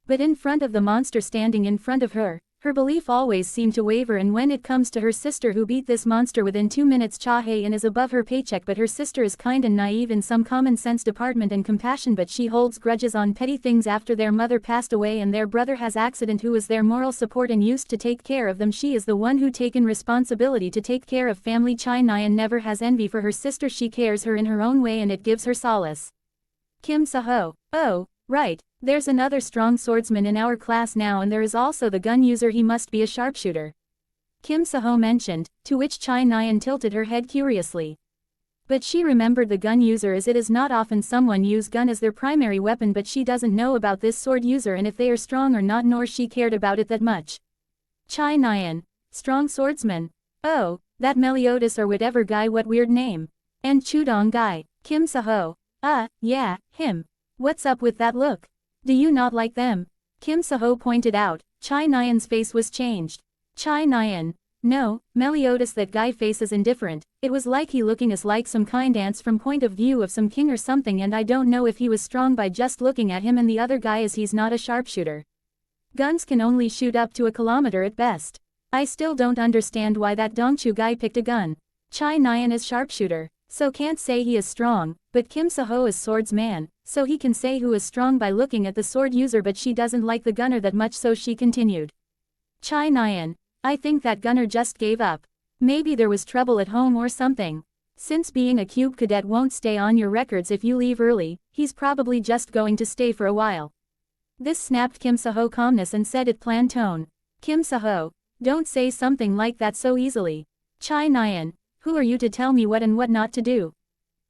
But in front of the monster standing in front of her, her belief always seemed to waver, and when it comes to her sister who beat this monster within 2 minutes, Cha Hae-in is above her paycheck, but her sister is kind and naive in some common sense department and compassion, but she holds grudges on petty things after their mother passed away and their brother has accident, who is their moral support and used to take care of them. She is the one who taken responsibility to take care of family. Chai Nyan never has envy for her sister, she cares her in her own way and it gives her solace. Kim Saho, oh, right. There's another strong swordsman in our class now, and there is also the gun user, he must be a sharpshooter. Kim Saho mentioned, to which Chai Nyan tilted her head curiously. But she remembered the gun user, as it is not often someone use gun as their primary weapon, but she doesn't know about this sword user and if they are strong or not, nor she cared about it that much. Chai Nyan, strong swordsman. Oh, that Meliodas or whatever guy, what weird name. And Chudong guy. Kim Saho, yeah, him. What's up with that look? Do you not like them? Kim Saho pointed out. Chai Nyan's face was changed. Chai Nyan, no, Meliodas, that guy face is indifferent. It was like he looking as like some kind ants from point of view of some king or something, and I don't know if he was strong by just looking at him, and the other guy is he's not a sharpshooter. Guns can only shoot up to a kilometer at best. I still don't understand why that Dongchu guy picked a gun. Chai Nyan is sharpshooter, so can't say he is strong, but Kim Saho is swordsman, so he can say who is strong by looking at the sword user, but she doesn't like the gunner that much, so she continued. Chai Nyan, I think that gunner just gave up. Maybe there was trouble at home or something. Since being a cube cadet won't stay on your records if you leave early, he's probably just going to stay for a while. This snapped Kim Saho calmness and said it planned tone. Kim Saho, don't say something like that so easily. Chai Nyan, who are you to tell me what and what not to do?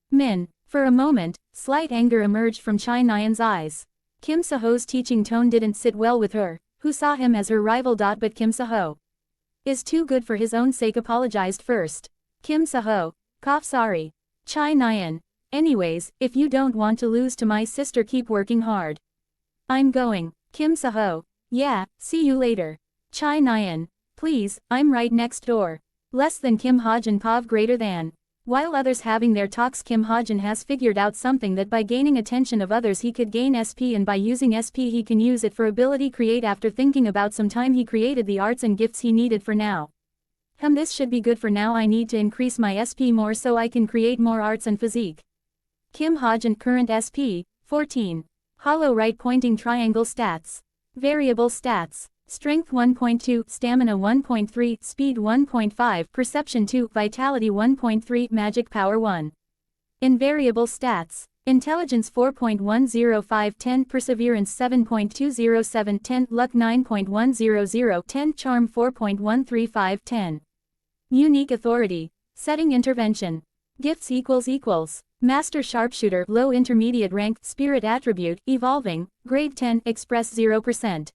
Min. For a moment, slight anger emerged from Chai Nyan's eyes. Kim Saho's teaching tone didn't sit well with her, who saw him as her rival. But Kim Saho is too good for his own sake, apologized first. Kim Saho, cough, sorry. Chai Nyan, anyways, if you don't want to lose to my sister, keep working hard. I'm going. Kim Saho, yeah, see you later. Chai Nyan, please, I'm right next door. Less than Kim Hajin Pav greater than. While others having their talks, Kim Hajin has figured out something that by gaining attention of others he could gain SP, and by using SP he can use it for ability create. After thinking about some time he created the arts and gifts he needed for now. This should be good for now. I need to increase my SP more so I can create more arts and physique. Kim Hajin current SP, 14. Hollow right pointing triangle stats. Variable stats. Strength 1.2, Stamina 1.3, Speed 1.5, Perception 2, Vitality 1.3, Magic Power 1. Invariable stats. Intelligence 4.105 10, Perseverance 7.207 10, Luck 9.100 10, Charm 4.135 10. Unique Authority. Setting Intervention. Gifts == Master Sharpshooter, Low Intermediate Rank, Spirit Attribute, Evolving, Grade 10, Express 0%.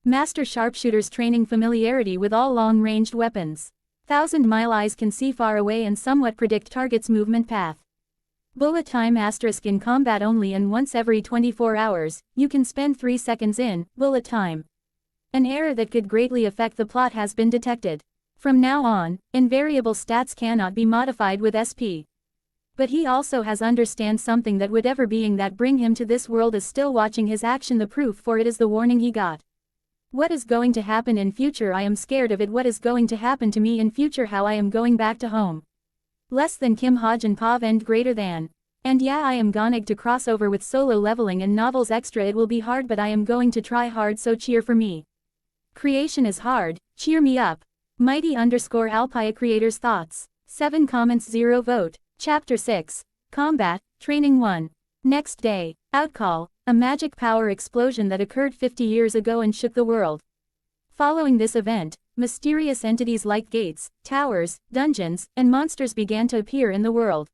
Master Sharpshooter's training familiarity with all long-ranged weapons. 1,000-mile eyes can see far away and somewhat predict target's movement path. Bullet time * in combat only, and once every 24 hours, you can spend 3 seconds in bullet time. An error that could greatly affect the plot has been detected. From now on, invariable stats cannot be modified with SP. But he also has understand something, that whatever being that bring him to this world is still watching his action. The proof for it is the warning he got. What is going to happen in future? I am scared of it. What is going to happen to me in future? How I am going back to home. Less than Kim Hajin Pav and greater than. And yeah, I am going to cross over with solo leveling and novels extra. It will be hard, but I am going to try hard, so cheer for me. Creation is hard, cheer me up. Mighty_Alpia creators thoughts. 7 comments 0 vote. Chapter 6. Combat, Training 1. Next day. Outcall, a magic power explosion that occurred 50 years ago and shook the world. Following this event, mysterious entities like gates, towers, dungeons, and monsters began to appear in the world.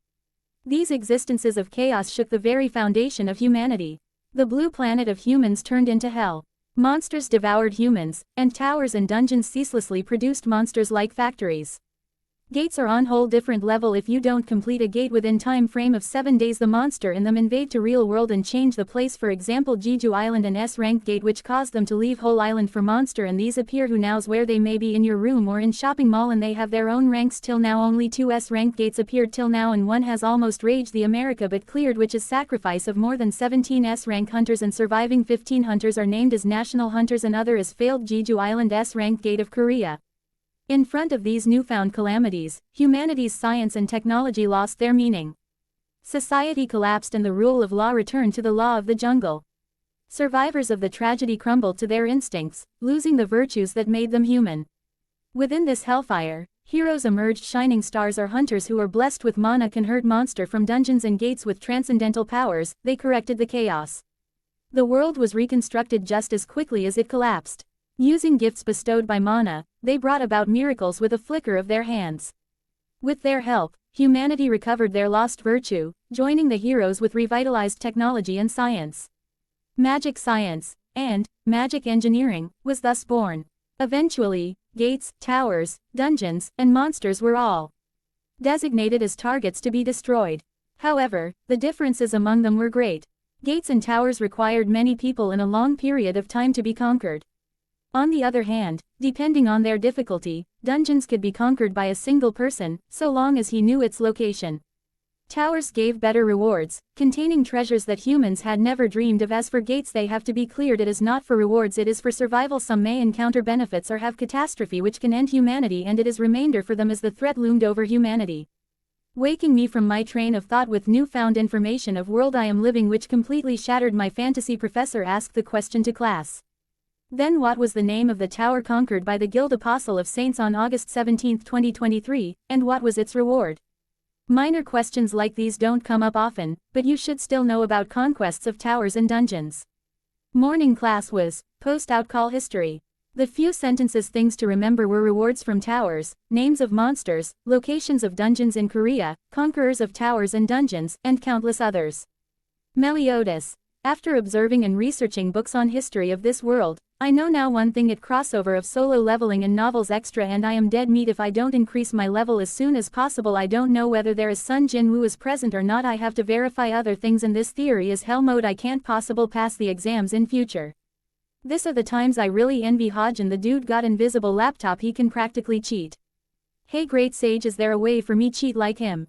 These existences of chaos shook the very foundation of humanity. The blue planet of humans turned into hell. Monsters devoured humans, and towers and dungeons ceaselessly produced monsters like factories. Gates are on whole different level. If you don't complete a gate within time frame of 7 days, the monster in them invade to real world and change the place. For example, Jeju Island and S-rank gate, which caused them to leave whole island for monster, and these appear who knows where. They may be in your room or in shopping mall, and they have their own ranks. Till now only 2 S-rank gates appeared till now, and one has almost raged the America but cleared, which is sacrifice of more than 17 S-rank hunters, and surviving 15 hunters are named as national hunters, and other is failed Jeju Island S-rank gate of Korea. In front of these newfound calamities, humanity's science and technology lost their meaning. Society collapsed and the rule of law returned to the law of the jungle. Survivors of the tragedy crumbled to their instincts, losing the virtues that made them human. Within this hellfire, heroes emerged. Shining stars are hunters who are blessed with mana, can hurt monster from dungeons and gates with transcendental powers. They corrected the chaos. The world was reconstructed just as quickly as it collapsed. Using gifts bestowed by mana, they brought about miracles with a flicker of their hands. With their help, humanity recovered their lost virtue, joining the heroes with revitalized technology and science. Magic science, and magic engineering, was thus born. Eventually, gates, towers, dungeons, and monsters were all designated as targets to be destroyed. However, the differences among them were great. Gates and towers required many people in a long period of time to be conquered. On the other hand, depending on their difficulty, dungeons could be conquered by a single person, so long as he knew its location. Towers gave better rewards, containing treasures that humans had never dreamed of. As for gates, they have to be cleared. It is not for rewards, it is for survival. Some may encounter benefits or have catastrophe which can end humanity, and it is remainder for them as the threat loomed over humanity. Waking me from my train of thought with newfound information of world I am living which completely shattered my fantasy. Professor asked the question to class. Then what was the name of the tower conquered by the Guild Apostle of Saints on August 17, 2023, and what was its reward? Minor questions like these don't come up often, but you should still know about conquests of towers and dungeons. Morning class was post-outcall history. The few sentences things to remember were rewards from towers, names of monsters, locations of dungeons in Korea, conquerors of towers and dungeons, and countless others. Meliodas. After observing and researching books on history of this world, I know now one thing: at crossover of solo leveling and novels extra, and I am dead meat if I don't increase my level as soon as possible. I don't know whether there is Sun Jin Woo is present or not. I have to verify other things, and this theory is hell mode. I can't possible pass the exams in future. This are the times I really envy Hajin. The dude got invisible laptop, he can practically cheat. Hey great sage, is there a way for me cheat like him?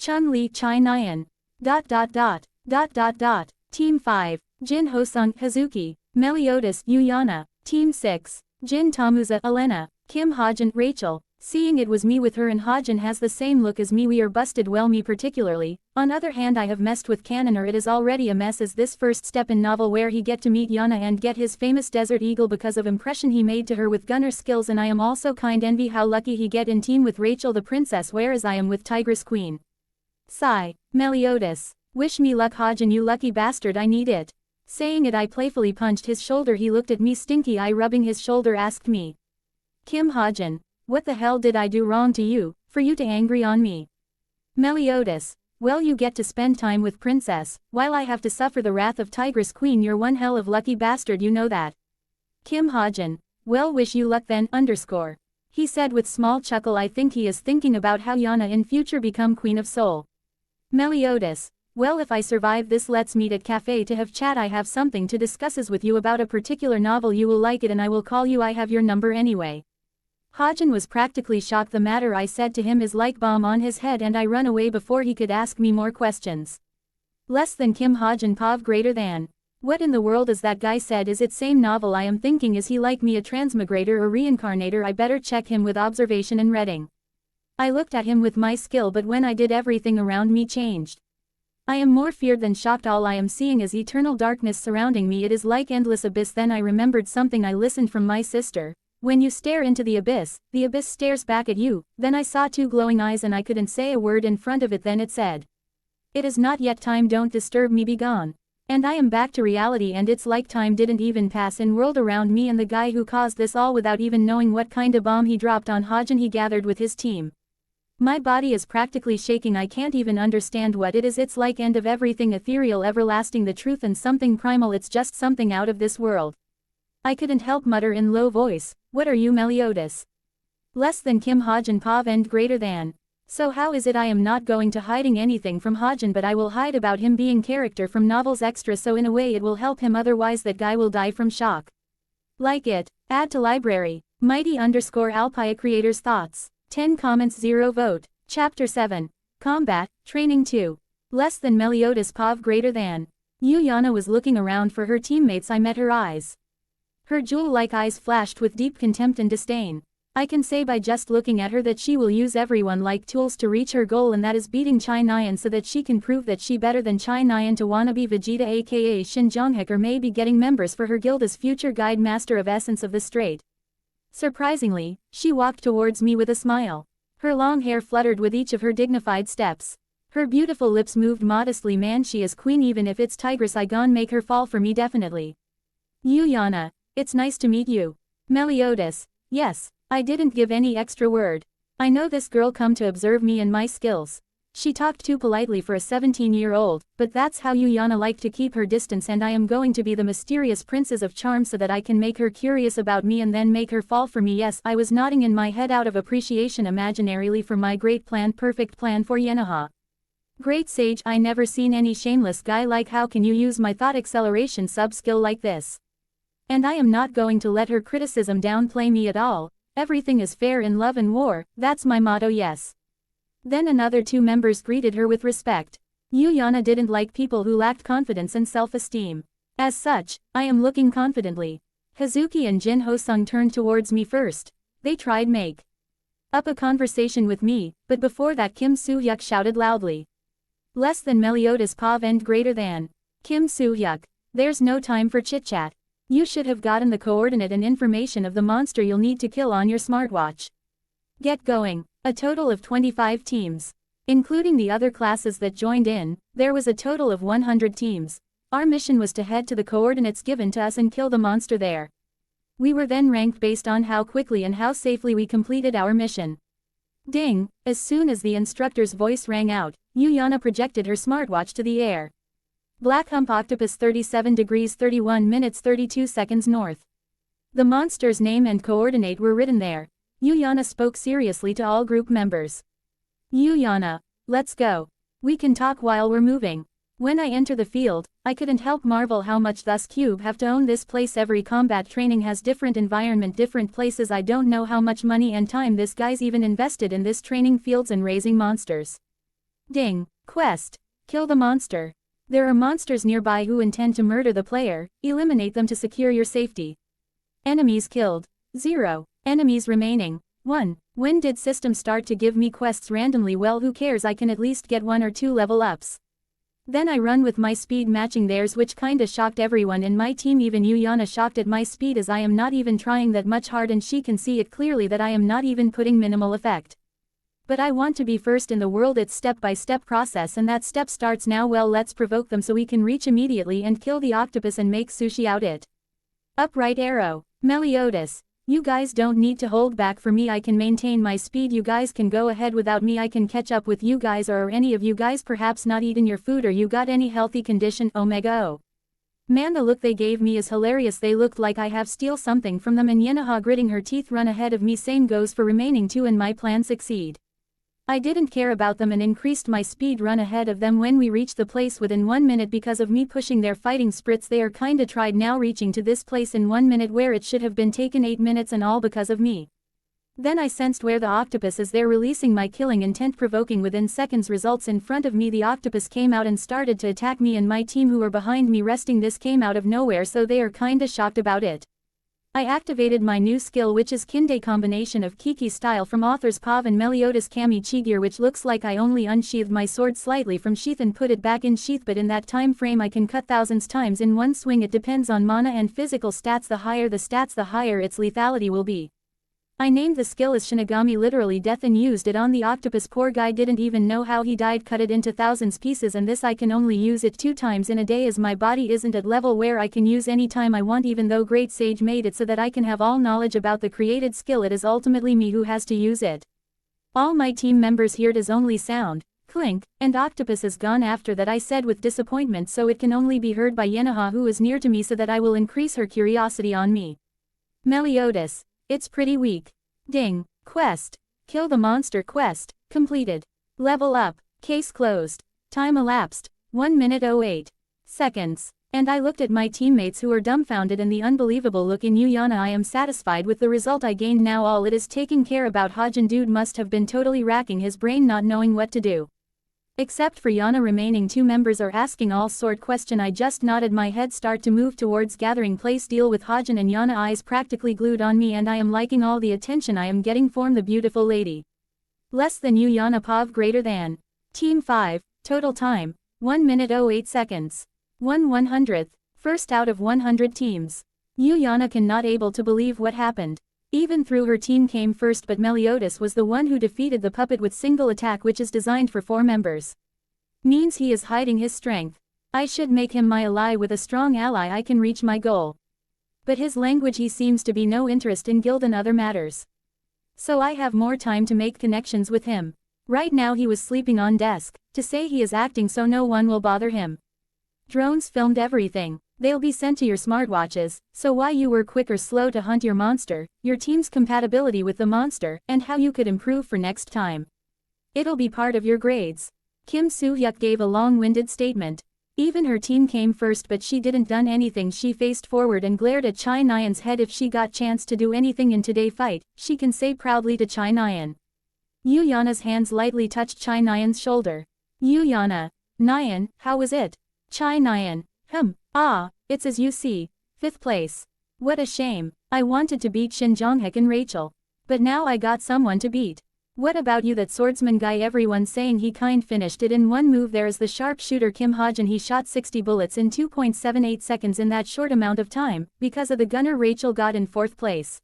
Chun-Li Chai Nyan. Team 5, Jin Hosung Hazuki, Meliodas Uyana. Team 6, Jin Tamuza Elena, Kim Hajin Rachel. Seeing it was me with her and Hajin has the same look as me, we are busted, well, me particularly. On other hand, I have messed with Canon, or it is already a mess, as this first step in novel where he get to meet Yana and get his famous desert eagle because of impression he made to her with gunner skills, and I am also kind envy how lucky he get in team with Rachel the princess, whereas I am with Tigress Queen. Sigh. Meliodas. Wish me luck, Hajin, you lucky bastard, I need it. Saying it, I playfully punched his shoulder. He looked at me, stinky eye rubbing his shoulder, asked me. Kim Hajin. What the hell did I do wrong to you, for you to angry on me? Meliodas. Well, you get to spend time with princess, while I have to suffer the wrath of Tigress Queen. You're one hell of lucky bastard, you know that. Kim Hajin. Well, wish you luck then, underscore. He said with small chuckle. I think he is thinking about how Yana in future become Queen of Soul. Meliodas. Well, if I survive this, let's meet at cafe to have chat. I have something to discusses with you about a particular novel, you will like it, and I will call you. I have your number anyway. Hajin was practically shocked. The matter I said to him is like bomb on his head, and I run away before he could ask me more questions. Less than Kim Hajin Pav greater than. What in the world is that guy said? Is it same novel I am thinking? Is he like me, a transmigrator or reincarnator? I better check him with observation and reading. I looked at him with my skill, but when I did, everything around me changed. I am more feared than shocked. All I am seeing is eternal darkness surrounding me. It is like endless abyss. Then I remembered something I listened from my sister. When you stare into the abyss stares back at you. Then I saw two glowing eyes and I couldn't say a word in front of it. Then it said, "It is not yet time, don't disturb me, be gone." And I am back to reality, and it's like time didn't even pass in world around me and the guy who caused this all without even knowing what kind of bomb he dropped on Hajin he gathered with his team. My body is practically shaking. I can't even understand what it is. It's like end of everything, ethereal, everlasting, the truth, and something primal. It's just something out of this world. I couldn't help mutter in low voice, "What are you, Meliodas?" Less than Kim Hajin Pav and greater than. So how is it I am not going to hiding anything from Hajin, but I will hide about him being character from novels extra, so in a way it will help him, otherwise that guy will die from shock. Like it. Add to library. Mighty_Alpia creators thoughts. 10 comments 0 vote. Chapter 7. Combat, Training 2. Less than Meliodas Pav greater than. Uyana was looking around for her teammates. I met her eyes. Her jewel-like eyes flashed with deep contempt and disdain. I can say by just looking at her that she will use everyone like tools to reach her goal, and that is beating Chai Nyan so that she can prove that she better than Chai Nyan to wannabe Vegeta aka Shin Jonghak, or maybe getting members for her guild as future guide master of Essence of the Strait. Surprisingly, she walked towards me with a smile. Her long hair fluttered with each of her dignified steps. Her beautiful lips moved modestly. Man, she is queen, even if it's Tigress I gon' make her fall for me definitely. Uyana. It's nice to meet you. Meliodas. Yes. I didn't give any extra word. I know this girl come to observe me and my skills. She talked too politely for a 17-year-old, but that's how Uyana like to keep her distance, and I am going to be the mysterious princess of charm so that I can make her curious about me and then make her fall for me. Yes, I was nodding in my head out of appreciation imaginarily for my great plan, perfect plan for Yenaha. Great sage, I never seen any shameless guy like. How can you use my thought acceleration sub-skill like this? And I am not going to let her criticism downplay me at all. Everything is fair in love and war, that's my motto, yes. Then another two members greeted her with respect. Uyana didn't like people who lacked confidence and self-esteem. As such, I am looking confidently. Hazuki and Jin Hosung turned towards me first. They tried make up a conversation with me, but before that Kim Soo-hyuk shouted loudly. Less than Meliodas Pav and greater than. Kim Soo-hyuk. There's no time for chit-chat. You should have gotten the coordinate and information of the monster you'll need to kill on your smartwatch. Get going. A total of 25 teams. Including the other classes that joined in, there was a total of 100 teams. Our mission was to head to the coordinates given to us and kill the monster there. We were then ranked based on how quickly and how safely we completed our mission. Ding! As soon as the instructor's voice rang out, Uyana projected her smartwatch to the air. Black Hump Octopus 37 degrees 31 minutes 32 seconds north. The monster's name and coordinate were written there. Uyana spoke seriously to all group members. Uyana, let's go. We can talk while we're moving. When I enter the field, I couldn't help marvel how much thus Cube have to own this place. Every combat training has different environment, different places. I don't know how much money and time this guy's even invested in this training fields and raising monsters. Ding. Quest. Kill the monster. There are monsters nearby who intend to murder the player, eliminate them to secure your safety. Enemies killed. 0. Enemies remaining. 1. When did system start to give me quests randomly? Well, who cares, I can at least get 1 or 2 level ups. Then I run with my speed matching theirs, which kinda shocked everyone in my team, even Yuliana shocked at my speed, as I am not even trying that much hard and she can see it clearly that I am not even putting minimal effect. But I want to be first in the world, it's step-by-step process, and that step starts now. Well, let's provoke them so we can reach immediately and kill the octopus and make sushi out it. Upright arrow. Meliodas. You guys don't need to hold back for me, I can maintain my speed, you guys can go ahead without me, I can catch up with you guys. Or are any of you guys perhaps not eaten your food, or you got any healthy condition? Omega O. Man, the look they gave me is hilarious, they looked like I have steal something from them, and Yenaha gritting her teeth, run ahead of me, same goes for remaining 2 and my plan succeed. I didn't care about them and increased my speed, run ahead of them when we reached the place within 1 minute because of me pushing their fighting spritz. They are kinda tried now reaching to this place in 1 minute where it should have been taken 8 minutes, and all because of me. Then I sensed where the octopus is, there releasing my killing intent, provoking within seconds results in front of me. The octopus came out and started to attack me and my team who were behind me resting. This came out of nowhere, so they are kinda shocked about it. I activated my new skill, which is Kinde, combination of Kiki style from authors Pav and Meliodas Kami Chigir, which looks like I only unsheathed my sword slightly from sheath and put it back in sheath, but in that time frame I can cut thousands times in one swing. It depends on mana and physical stats, the higher the stats the higher its lethality will be. I named the skill as Shinigami, literally death, and used it on the octopus. Poor guy didn't even know how he died, cut it into thousands pieces, and this I can only use it 2 times in a day as my body isn't at level where I can use any time I want, even though Great Sage made it so that I can have all knowledge about the created skill. It is ultimately me who has to use it. All my team members heard is only sound, clink, and octopus is gone after that, I said with disappointment, so it can only be heard by Yenaha who is near to me, so that I will increase her curiosity on me. Meliodas. It's pretty weak. Ding. Quest. Kill the monster. Quest completed. Level up. Case closed. Time elapsed. 1 minute 08 seconds. And I looked at my teammates who were dumbfounded, and the unbelievable look in Yuliana. I am satisfied with the result I gained now. All it is taking care about Hajin. Dude must have been totally racking his brain not knowing what to do. Except for Yana, remaining 2 members are asking all sort question. I just nodded my head, start to move towards gathering place, deal with Hajin and Yana, eyes practically glued on me, and I am liking all the attention I am getting from the beautiful lady. Less than you Yana Pav, greater than. Team 5, total time, 1 minute 08 seconds. 1/100th, first out of 100 teams. Yana cannot able to believe what happened. Even through her team came first, but Meliodas was the one who defeated the puppet with single attack, which is designed for 4 members. Means he is hiding his strength. I should make him my ally. With a strong ally I can reach my goal. But his language, he seems to be no interest in guild and other matters. So I have more time to make connections with him. Right now he was sleeping on desk, to say he is acting so no one will bother him. Drones filmed everything. They'll be sent to your smartwatches, so why you were quick or slow to hunt your monster, your team's compatibility with the monster, and how you could improve for next time. It'll be part of your grades. Kim Soo-hyuk gave a long-winded statement. Even her team came first, but she didn't done anything. She faced forward and glared at Chai Nyan's head. If she got chance to do anything in today fight, she can say proudly to Chai Nyan. Yana's hands lightly touched Chai Nyan's shoulder. Yana. Nyan, how was it? Chai Nyan. It's as you see. 5th place. What a shame. I wanted to beat Shin Jonghyuk and Rachel. But now I got someone to beat. What about you, that swordsman guy? Everyone's saying he finished it in 1 move. There is the sharpshooter Kim Hajin. He shot 60 bullets in 2.78 seconds in that short amount of time. Because of the gunner, Rachel got in 4th place.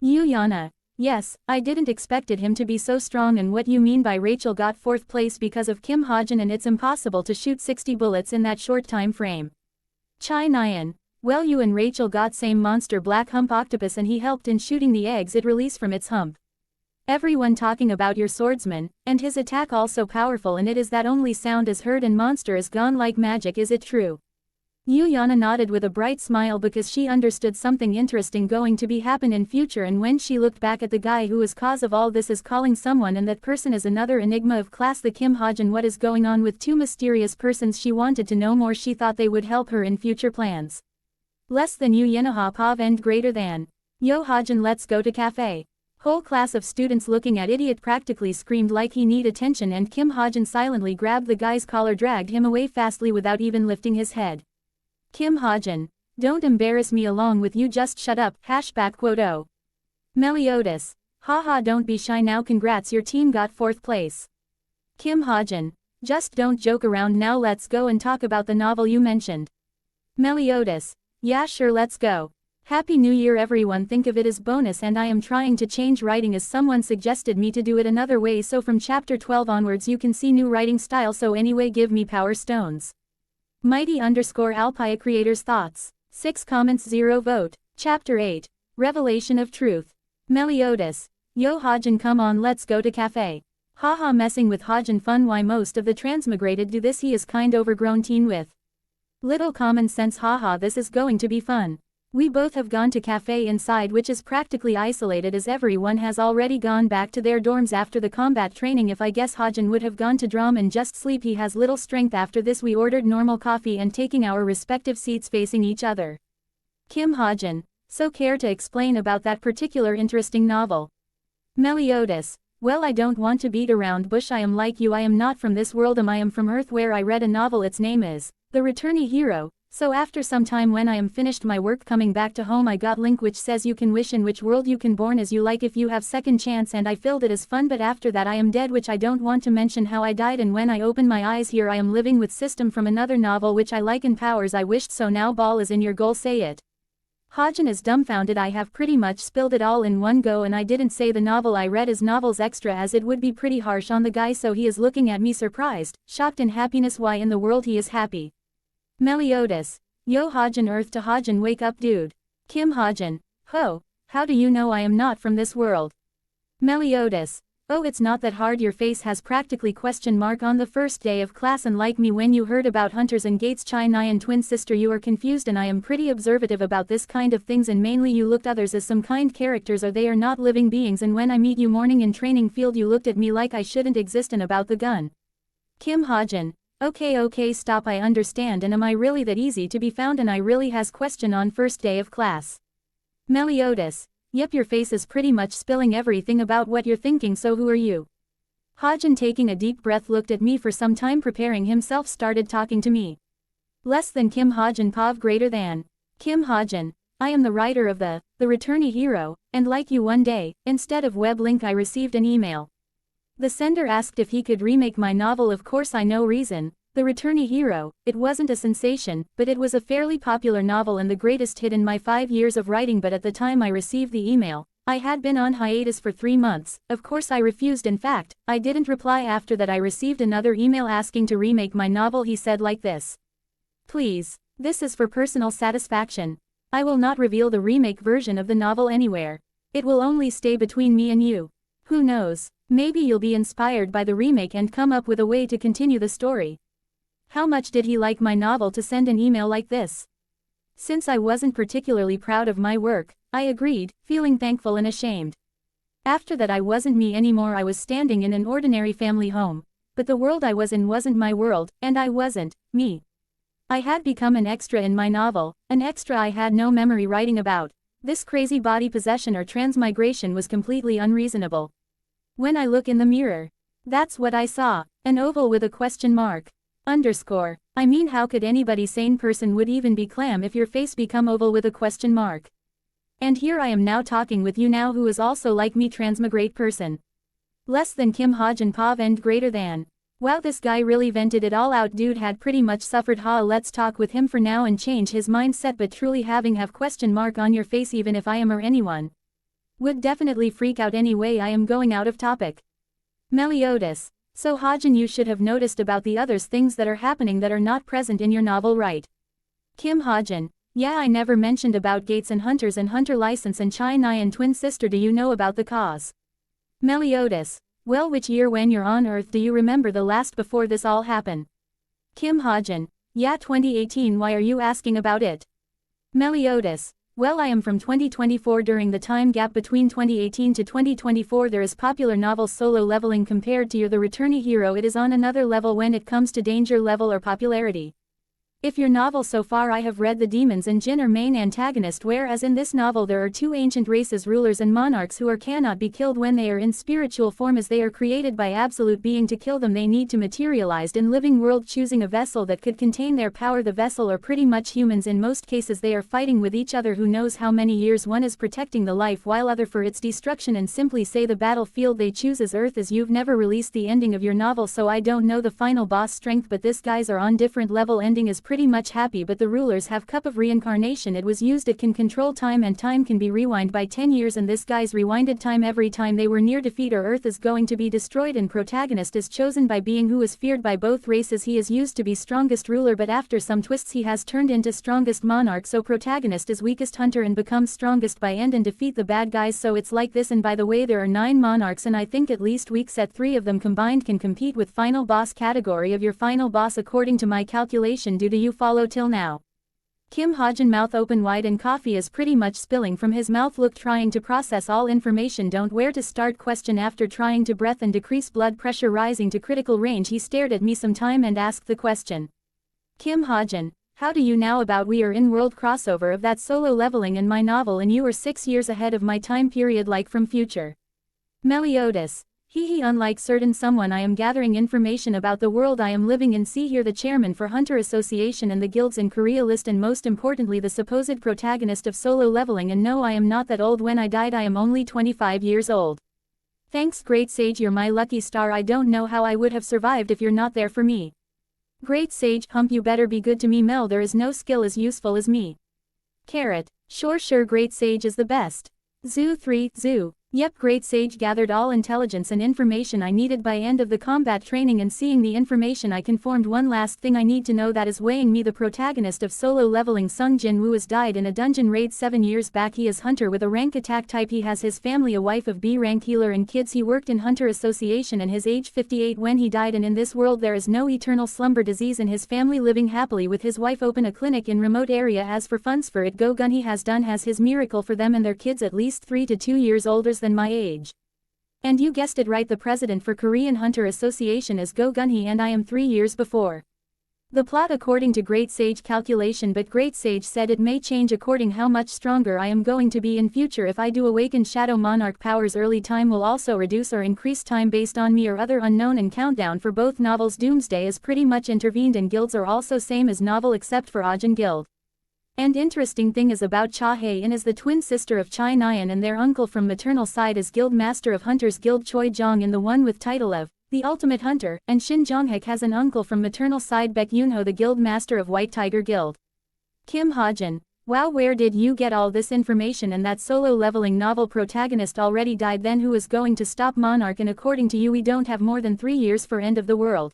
Yana. Yes, I didn't expected him to be so strong. And what you mean by Rachel got 4th place because of Kim Hajin, and it's impossible to shoot 60 bullets in that short time frame. Chai Nyan. Well, you and Rachel got same monster, black hump octopus, and he helped in shooting the eggs it released from its hump. Everyone talking about your swordsman, and his attack also powerful, and it is that only sound is heard and monster is gone like magic. Is it true? Yana nodded with a bright smile because she understood something interesting going to be happen in future, and when she looked back at the guy who is cause of all this is calling someone, and that person is another enigma of class, the Kim Hajin. What is going on with 2 mysterious persons? She wanted to know more. She thought they would help her in future plans. Less than you Yenaha Pav, and greater than. Yo Hajin, let's go to cafe. Whole class of students looking at idiot practically screamed like he need attention, and Kim Hajin silently grabbed the guy's collar, dragged him away fastly without even lifting his head. Kim Hajin, don't embarrass me along with you, just shut up. #quote. Meliodas, haha, don't be shy now, congrats, your team got 4th place. Kim Hajin, just don't joke around now, let's go and talk about the novel you mentioned. Meliodas, yeah sure, let's go. Happy New Year everyone, think of it as bonus, and I am trying to change writing as someone suggested me to do it another way, so from chapter 12 onwards you can see new writing style, so anyway give me power stones. Mighty_Alpia creators thoughts. 6 comments 0 vote. Chapter 8. Revelation of Truth. Meliodas, yo Hajin, come on, let's go to cafe. Haha, messing with Hajin fun, why most of the transmigrated do this, he is kind overgrown teen with little common sense, haha, this is going to be fun. We both have gone to cafe inside, which is practically isolated as everyone has already gone back to their dorms after the combat training. If I guess Hajin would have gone to drum and just sleep, he has little strength. After this we ordered normal coffee and taking our respective seats facing each other. Kim Hajin, so care to explain about that particular interesting novel? Meliodas, well, I don't want to beat around bush, I am like you, I am not from this world, I am from Earth, where I read a novel, its name is The Returnee Hero. So after some time when I am finished my work coming back to home, I got link which says you can wish in which world you can born as you like if you have second chance, and I filled it as fun, but after that I am dead, which I don't want to mention how I died, and when I open my eyes here I am living with system from another novel which I like and powers I wished, so now ball is in your goal, say it. Hajin is dumbfounded, I have pretty much spilled it all in one go, and I didn't say the novel I read is novels extra as it would be pretty harsh on the guy, so he is looking at me surprised, shocked and happiness, why in the world he is happy. Meliodas, yo Hajin, Earth to Hajin, wake up dude. Kim Hajin, ho, how do you know I am not from this world? Meliodas, oh, it's not that hard, your face has practically question mark on the first day of class, and like me when you heard about hunters and gates Chai Nyan twin sister you are confused, and I am pretty observative about this kind of things, and mainly you looked others as some kind characters or they are not living beings, and when I meet you morning in training field you looked at me like I shouldn't exist, and about the gun. Kim Hajin, okay stop, I understand, and am I really that easy to be found, and I really has question on first day of class? Meliodas, yep, your face is pretty much spilling everything about what you're thinking, so who are you? Hajin, taking a deep breath, looked at me for some time, preparing himself, started talking to me. Less than Kim Hajin, Pav greater than. Kim Hajin, I am the writer of the Returnee Hero, and like you one day, instead of web link I received an email. The sender asked if he could remake my novel, of course I know reason. The Returnee Hero, it wasn't a sensation, but it was a fairly popular novel and the greatest hit in my 5 years of writing, but at the time I received the email, I had been on hiatus for 3 months, of course I refused, in fact, I didn't reply. After that I received another email asking to remake my novel, he said like this. Please, this is for personal satisfaction. I will not reveal the remake version of the novel anywhere. It will only stay between me and you. Who knows, maybe you'll be inspired by the remake and come up with a way to continue the story. How much did he like my novel to send an email like this? Since I wasn't particularly proud of my work, I agreed, feeling thankful and ashamed. After that I wasn't me anymore, I was standing in an ordinary family home, but the world I was in wasn't my world, and I wasn't me. I had become an extra in my novel, an extra I had no memory writing about. This crazy body possession or transmigration was completely unreasonable. When I look in the mirror, that's what I saw, an oval with a question mark. Underscore. I mean, how could anybody sane person would even be clam if your face become oval with a question mark? And here I am now talking with you now, who is also like me, transmigrate person. Less than Kim Hajin, Pav and greater than. Wow, this guy really vented it all out, dude had pretty much suffered. Let's talk with him for now and change his mindset, but truly having have question mark on your face, even if I am or anyone would definitely freak out. Anyway, I am going out of topic. Meliodas. So Hajin, you should have noticed about the others things that are happening that are not present in your novel, right? Kim Hajin, yeah, I never mentioned about gates and hunters and hunter license and Chai Nyan twin sister. Do you know about the cause? Meliodas, well, which year when you're on Earth do you remember the last before this all happened? Kim Hajin, yeah, 2018. Why are you asking about it? Meliodas, well, I am from 2024. During the time gap between 2018 to 2024 there is popular novel solo leveling compared to The Returnee Hero. It is on another level when it comes to danger level or popularity. If your novel so far I have read the demons and jinn are main antagonist, whereas in this novel there are two ancient races, rulers and monarchs, who cannot be killed when they are in spiritual form, as they are created by absolute being. To kill them they need to materialized in living world, choosing a vessel that could contain their power. The vessel are pretty much humans in most cases. They are fighting with each other, who knows how many years. One is protecting the life while other for its destruction, and simply say the battlefield they choose is Earth. As you've never released the ending of your novel, so I don't know the final boss strength, but this guys are on different level. Ending is pretty much happy, but the rulers have cup of reincarnation. It was used, it can control time, and time can be rewind by 10 years, and this guy's rewinded time every time they were near defeat or Earth is going to be destroyed. And protagonist is chosen by being who is feared by both races. He is used to be strongest ruler, but after some twists he has turned into strongest monarch, so protagonist is weakest hunter and becomes strongest by end and defeat the bad guys. So it's like this. And by the way, there are 9 monarchs, and I think at least weak set 3 of them combined can compete with final boss category of your final boss according to my calculation. Do you follow till now? Kim Hajin, mouth open wide and coffee is pretty much spilling from his mouth, look trying to process all information, don't where to start. Question after trying to breath and decrease blood pressure rising to critical range, he stared at me some time and asked the question. Kim Hajin, how do you now about we are in world crossover of that solo leveling in my novel, and you are 6 years ahead of my time period, like from future. Meliodas. He unlike certain someone I am gathering information about the world I am living in. See here the chairman for Hunter Association and the guilds in Korea list, and most importantly the supposed protagonist of solo leveling. And no, I am not that old. When I died I am only 25 years old. Thanks great sage, you're my lucky star. I don't know how I would have survived if you're not there for me. Great sage, hump, you better be good to me. Mel, there is no skill as useful as me. Carrot. Sure great sage is the best. Zoo 3, Zoo. Yep, great sage gathered all intelligence and information I needed by end of the combat training, and seeing the information I conformed one last thing I need to know that is weighing me. The protagonist of solo leveling, Sung Jin Woo, has died in a dungeon raid 7 years back. He is hunter with a rank attack type. He has his family, a wife of B rank healer and kids. He worked in Hunter Association and his age 58 when he died, and in this world there is no eternal slumber disease in his family, living happily with his wife, open a clinic in remote area. As for funds for it, Go Gun he has his miracle for them and their kids, at least 3 to 2 years older than my age. And you guessed it right, the president for Korean Hunter Association is Go Gun-hee, and I am 3 years before the plot according to Great Sage calculation, but Great Sage said it may change according how much stronger I am going to be in future if I do awaken Shadow Monarch powers. Early time will also reduce or increase time based on me or other unknown, and countdown for both novels. Doomsday is pretty much intervened, and guilds are also same as novel except for Hajin guild. And interesting thing is about Cha Hae-in is the twin sister of Chai Nyan, and their uncle from maternal side is guild master of Hunters Guild Choi Jong in the one with title of the Ultimate Hunter, and Shin Jong-hak has an uncle from maternal side, Baek Yoon-ho, the guild master of White Tiger Guild. Kim Hajin. Wow, where did you get all this information? And that solo leveling novel protagonist already died, then who is going to stop Monarch? And according to you we don't have more than 3 years for end of the world.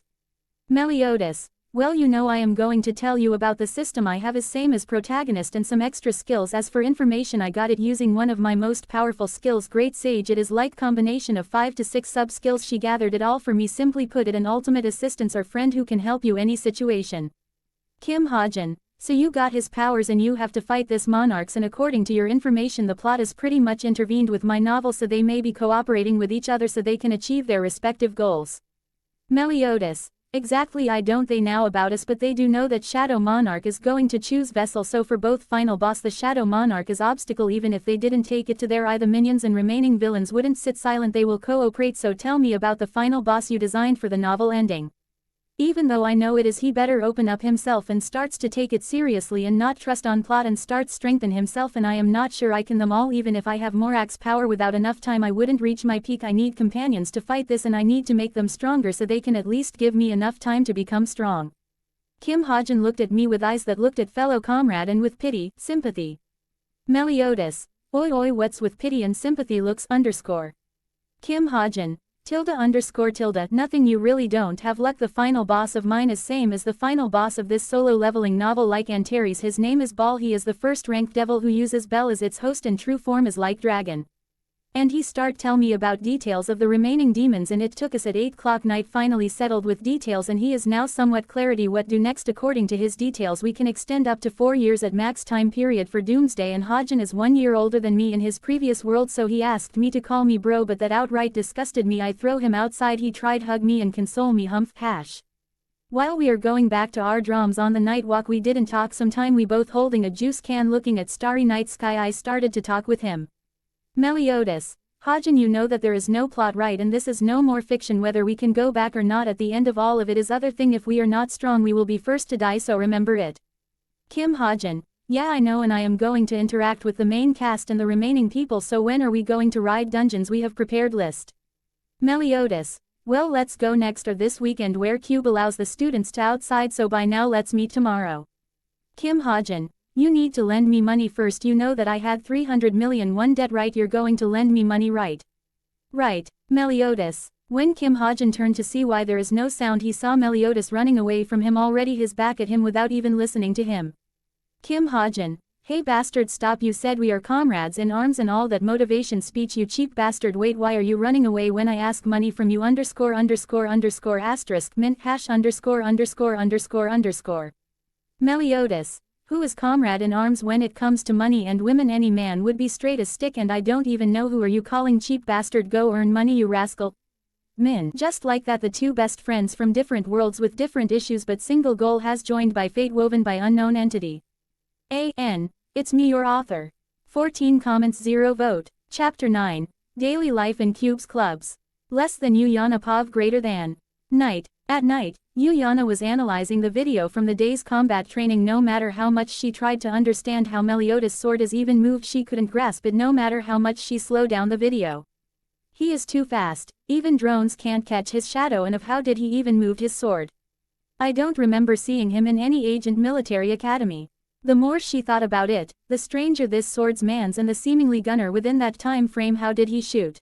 Meliodas. Well, you know, I am going to tell you about the system I have is same as protagonist and some extra skills. As for information, I got it using one of my most powerful skills, Great Sage. It is like combination of 5 to 6 sub skills. She gathered it all for me. Simply put, it an ultimate assistance or friend who can help you any situation. Kim Hajin. So you got his powers and you have to fight this monarchs, and according to your information the plot is pretty much intervened with my novel, so they may be cooperating with each other so they can achieve their respective goals. Meliodas. Exactly, I don't they now about us, but they do know that Shadow Monarch is going to choose vessel, so for both final boss the Shadow Monarch is obstacle. Even if they didn't take it to their eye, the minions and remaining villains wouldn't sit silent, they will cooperate. So tell me about the final boss you designed for the novel ending. Even though I know it is he better open up himself and starts to take it seriously and not trust on plot and starts strengthen himself, and I am not sure I can them all. Even if I have more axe power, without enough time I wouldn't reach my peak. I need companions to fight this, and I need to make them stronger so they can at least give me enough time to become strong. Kim Hajin looked at me with eyes that looked at fellow comrade and with pity, sympathy. Meliodas. Oi what's with pity and sympathy looks underscore. Kim Hajin. __ nothing, you really don't have luck. The final boss of mine is same as the final boss of this solo leveling novel, like Antares. His name is Baal. He is the first rank devil who uses Bel as its host, and true form is like dragon. And he start tell me about details of the remaining demons, and it took us at 8 o'clock night finally settled with details, and he is now somewhat clarity what do next. According to his details we can extend up to 4 years at max time period for Doomsday, and Hajin is 1 year older than me in his previous world, so he asked me to call me bro, but that outright disgusted me. I throw him outside. He tried hug me and console me, humph hash. While we are going back to our drums on the night walk we didn't talk sometime we both holding a juice can looking at starry night sky I started to talk with him. Meliodas. Hajin, you know that there is no plot, right, and this is no more fiction. Whether we can go back or not at the end of all of it is other thing. If we are not strong we will be first to die, so remember it. Kim. Hajin. Yeah, I know, and I am going to interact with the main cast and the remaining people, so when are we going to ride dungeons? We have prepared list. Meliodas. Well, let's go next or this weekend where Cube allows the students to outside, so by now let's meet tomorrow. Kim. Hajin. You need to lend me money first. You know that I had 300 million won debt, right? You're going to lend me money, right? Right. Meliodas. When Kim Hajin turned to see why there is no sound, he saw Meliodas running away from him, already his back at him without even listening to him. Kim Hajin. Hey bastard, stop, you said we are comrades in arms and all that motivation speech, you cheap bastard. Wait, why are you running away when I ask money from you? Underscore underscore underscore asterisk mint hash underscore underscore underscore underscore. Meliodas. Who is comrade in arms when it comes to money and women? Any man would be straight as stick, and I don't even know who are you calling cheap bastard. Go earn money, you rascal. Min. Just like that, the two best friends from different worlds with different issues but single goal has joined by fate woven by unknown entity. A.N. It's me, your author. 14 comments, 0 vote. Chapter 9. Daily life in Cube's clubs. Less than Yuliana Pov greater than. Night. At night, Yuliana was analyzing the video from the day's combat training. No matter how much she tried to understand how Meliodas' sword is even moved, she couldn't grasp it no matter how much she slowed down the video. He is too fast, even drones can't catch his shadow, and of how did he even move his sword? I don't remember seeing him in any agent military academy. The more she thought about it, the stranger this swordsman's and the seemingly gunner within that time frame. How did he shoot?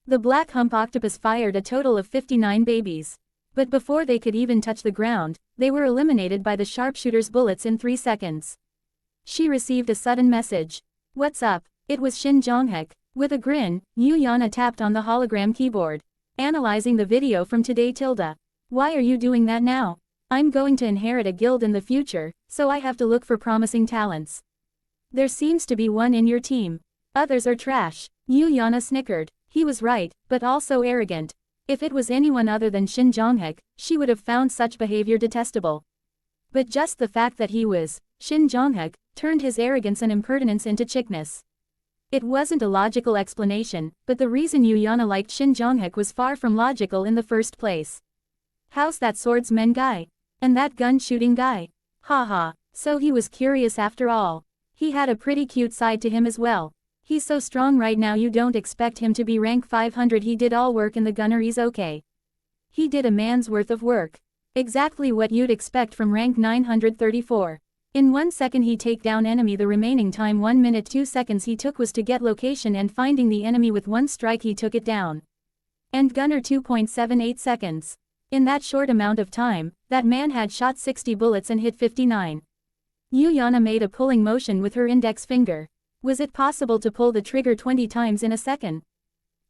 The black hump octopus fired a total of 59 babies. But before they could even touch the ground, they were eliminated by the sharpshooter's bullets in 3 seconds. She received a sudden message. What's up? It was Shin Jonghek. With a grin, Yuliana tapped on the hologram keyboard. Analyzing the video from today. Tilda. Why are you doing that now? I'm going to inherit a guild in the future, so I have to look for promising talents. There seems to be one in your team. Others are trash. Yuliana snickered. He was right, but also arrogant. If it was anyone other than Shin Jonghek, she would have found such behavior detestable. But just the fact that he was Shin Jonghek turned his arrogance and impertinence into chickness. It wasn't a logical explanation, but the reason Yuliana liked Shin Jonghek was far from logical in the first place. How's that swordsman guy? And that gun-shooting guy? Haha, so he was curious after all. He had a pretty cute side to him as well. He's so strong right now, you don't expect him to be rank 500. He did all work in the gunneries, okay. He did a man's worth of work. Exactly what you'd expect from rank 934. In 1 second he take down enemy. The remaining time 1 minute 2 seconds he took was to get location and finding the enemy. With one strike he took it down. And gunner 2.78 seconds. In that short amount of time, that man had shot 60 bullets and hit 59. Yuliana made a pulling motion with her index finger. Was it possible to pull the trigger 20 times in a second?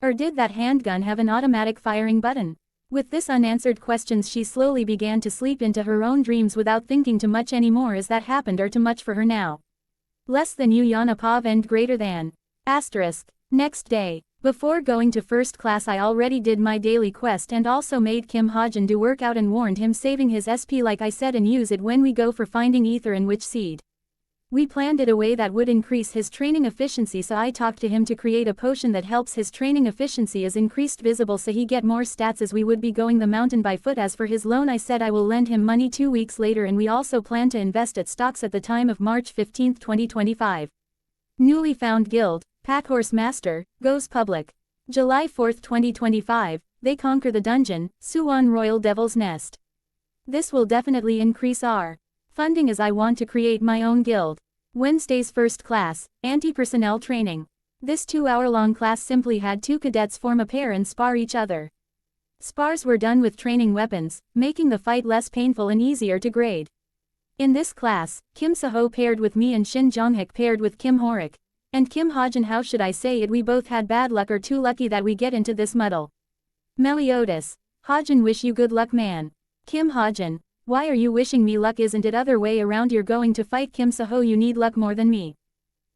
Or did that handgun have an automatic firing button? With this unanswered questions she slowly began to sleep into her own dreams without thinking too much anymore. Is that happened or too much for her now? Less than Yuliana Pov and greater than. Asterisk. Next day. Before going to first class I already did my daily quest and also made Kim Hajin do workout and warned him saving his SP like I said and use it when we go for finding ether and witch seed. We planned it a way that would increase his training efficiency, so I talked to him to create a potion that helps his training efficiency is increased visible so he get more stats as we would be going the mountain by foot. As for his loan I said I will lend him money 2 weeks later, and we also plan to invest at stocks at the time of March 15, 2025. Newly found guild, Packhorse Master, goes public. July 4, 2025, they conquer the dungeon, Suwon Royal Devil's Nest. This will definitely increase our funding as I want to create my own guild. Wednesday's first class, anti-personnel training. This 2-hour-long class simply had 2 cadets form a pair and spar each other. Spars were done with training weapons, making the fight less painful and easier to grade. In this class, Kim Seho paired with me and Shin Jonghek paired with Kim Horik. And Kim Hajin, how should I say it, we both had bad luck or too lucky that we get into this muddle. Meliodas. Hajin, wish you good luck, man. Kim Hajin. Why are you wishing me luck? Isn't it other way around? You're going to fight Kim Seho, you need luck more than me.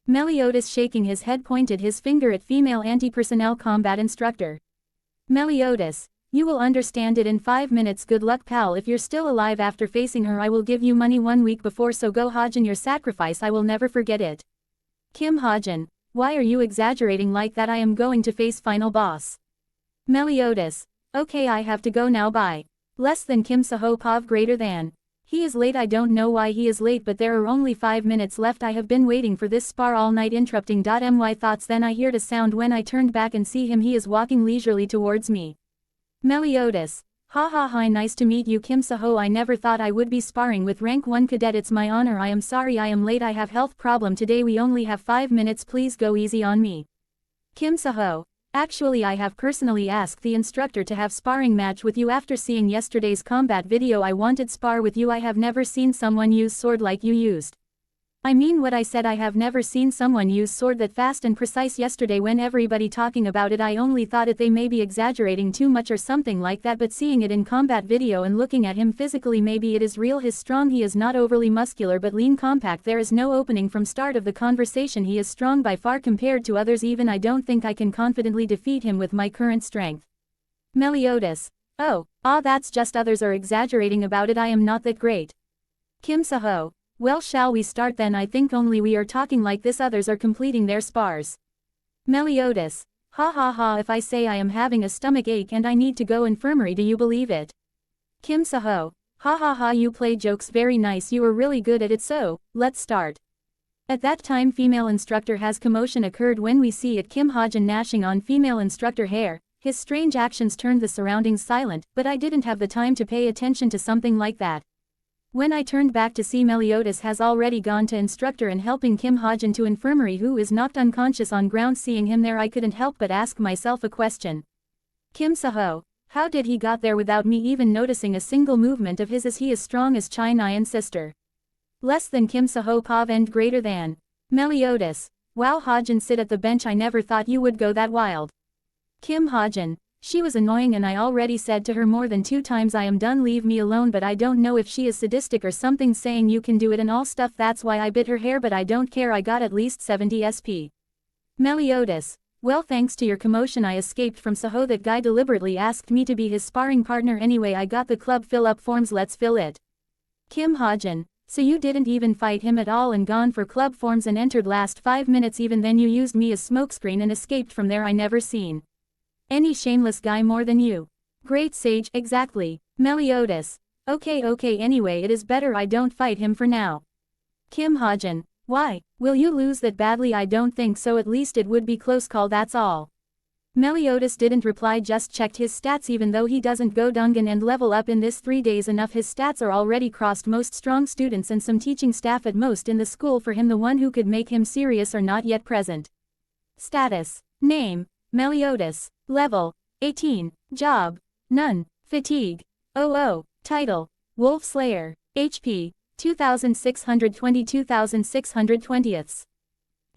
Meliodas shaking his head pointed his finger at female anti-personnel combat instructor. Meliodas. You will understand it in 5 minutes. Good luck pal. If you're still alive after facing her, I will give you money 1 week before, so go Hajin, your sacrifice, I will never forget it. Kim Hajin. Why are you exaggerating like that? I am going to face final boss. Meliodas. Okay, I have to go now, bye. Less than Kim Saho Pav greater than. He is late. I don't know why he is late, but there are only 5 minutes left. I have been waiting for this spar all night. Interrupting. My thoughts. Then I heard a sound. When I turned back and see him, he is walking leisurely towards me. Meliodas. Ha ha hi, nice to meet you Kim Saho. I never thought I would be sparring with rank 1 cadet. It's my honor. I am sorry I am late. I have health problem today. We only have 5 minutes. Please go easy on me. Kim Saho. Actually, I have personally asked the instructor to have sparring match with you after seeing yesterday's combat video. I wanted spar with you. I have never seen someone use sword like you used. I mean what I said. I have never seen someone use sword that fast and precise. Yesterday when everybody talking about it, I only thought it they may be exaggerating too much or something like that, but seeing it in combat video and looking at him physically, maybe it is real. He's strong. He is not overly muscular but lean, compact. There is no opening from start of the conversation. He is strong by far compared to others. Even I don't think I can confidently defeat him with my current strength. Meliodas. Oh, that's just others are exaggerating about it. I am not that great. Kim Saho. Well, shall we start then? I think only we are talking like this, others are completing their spars. Meliodas. Ha ha ha, if I say I am having a stomach ache and I need to go infirmary, do you believe it? Kim Saho. Ha ha ha, you play jokes very nice, you are really good at it, so, let's start. At that time female instructor has commotion occurred when we see it Kim Hajin gnashing on female instructor hair. His strange actions turned the surroundings silent, but I didn't have the time to pay attention to something like that. When I turned back to see Meliodas has already gone to instructor and helping Kim Hajin to infirmary, who is knocked unconscious on ground. Seeing him there, I couldn't help but ask myself a question. Kim Saho. How did he got there without me even noticing a single movement of his, as he is strong as Chai Nyan's sister? Less than Kim Saho Pav and greater than. Meliodas. Wow Hajin, sit at the bench. I never thought you would go that wild. Kim Hajin. She was annoying and I already said to her more than 2 times I am done, leave me alone, but I don't know if she is sadistic or something, saying you can do it and all stuff. That's why I bit her hair, but I don't care. I got at least 70 SP. Meliodas. Well, thanks to your commotion I escaped from Saho. That guy deliberately asked me to be his sparring partner anyway. I got the club fill up forms, let's fill it. Kim Hajin. So you didn't even fight him at all and gone for club forms and entered last 5 minutes. Even then you used me as smokescreen and escaped from there. I never seen any shameless guy more than you. Great sage, exactly. Meliodas. Okay, anyway it is better I don't fight him for now. Kim Hajin. Why? Will you lose that badly? I don't think so, at least it would be close call, that's all. Meliodas didn't reply, just checked his stats. Even though he doesn't go Dungan and level up in this 3 days enough, his stats are already crossed most strong students and some teaching staff at most in the school. For him, the one who could make him serious are not yet present. Status. Name. Meliodas. Level. 18. Job. None. Fatigue. 00. Title. Wolf Slayer. HP. 2620 2620ths.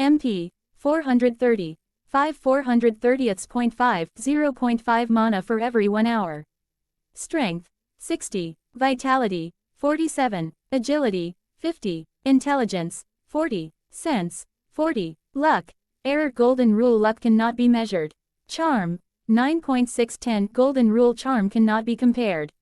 MP. 430. 430ths.5, 0.5 mana for every 1 hour. Strength. 60. Vitality. 47. Agility. 50. Intelligence. 40. Sense. 40. Luck. Error. Golden Rule. Luck cannot be measured. Charm. 9.610. Golden Rule. Charm cannot be compared.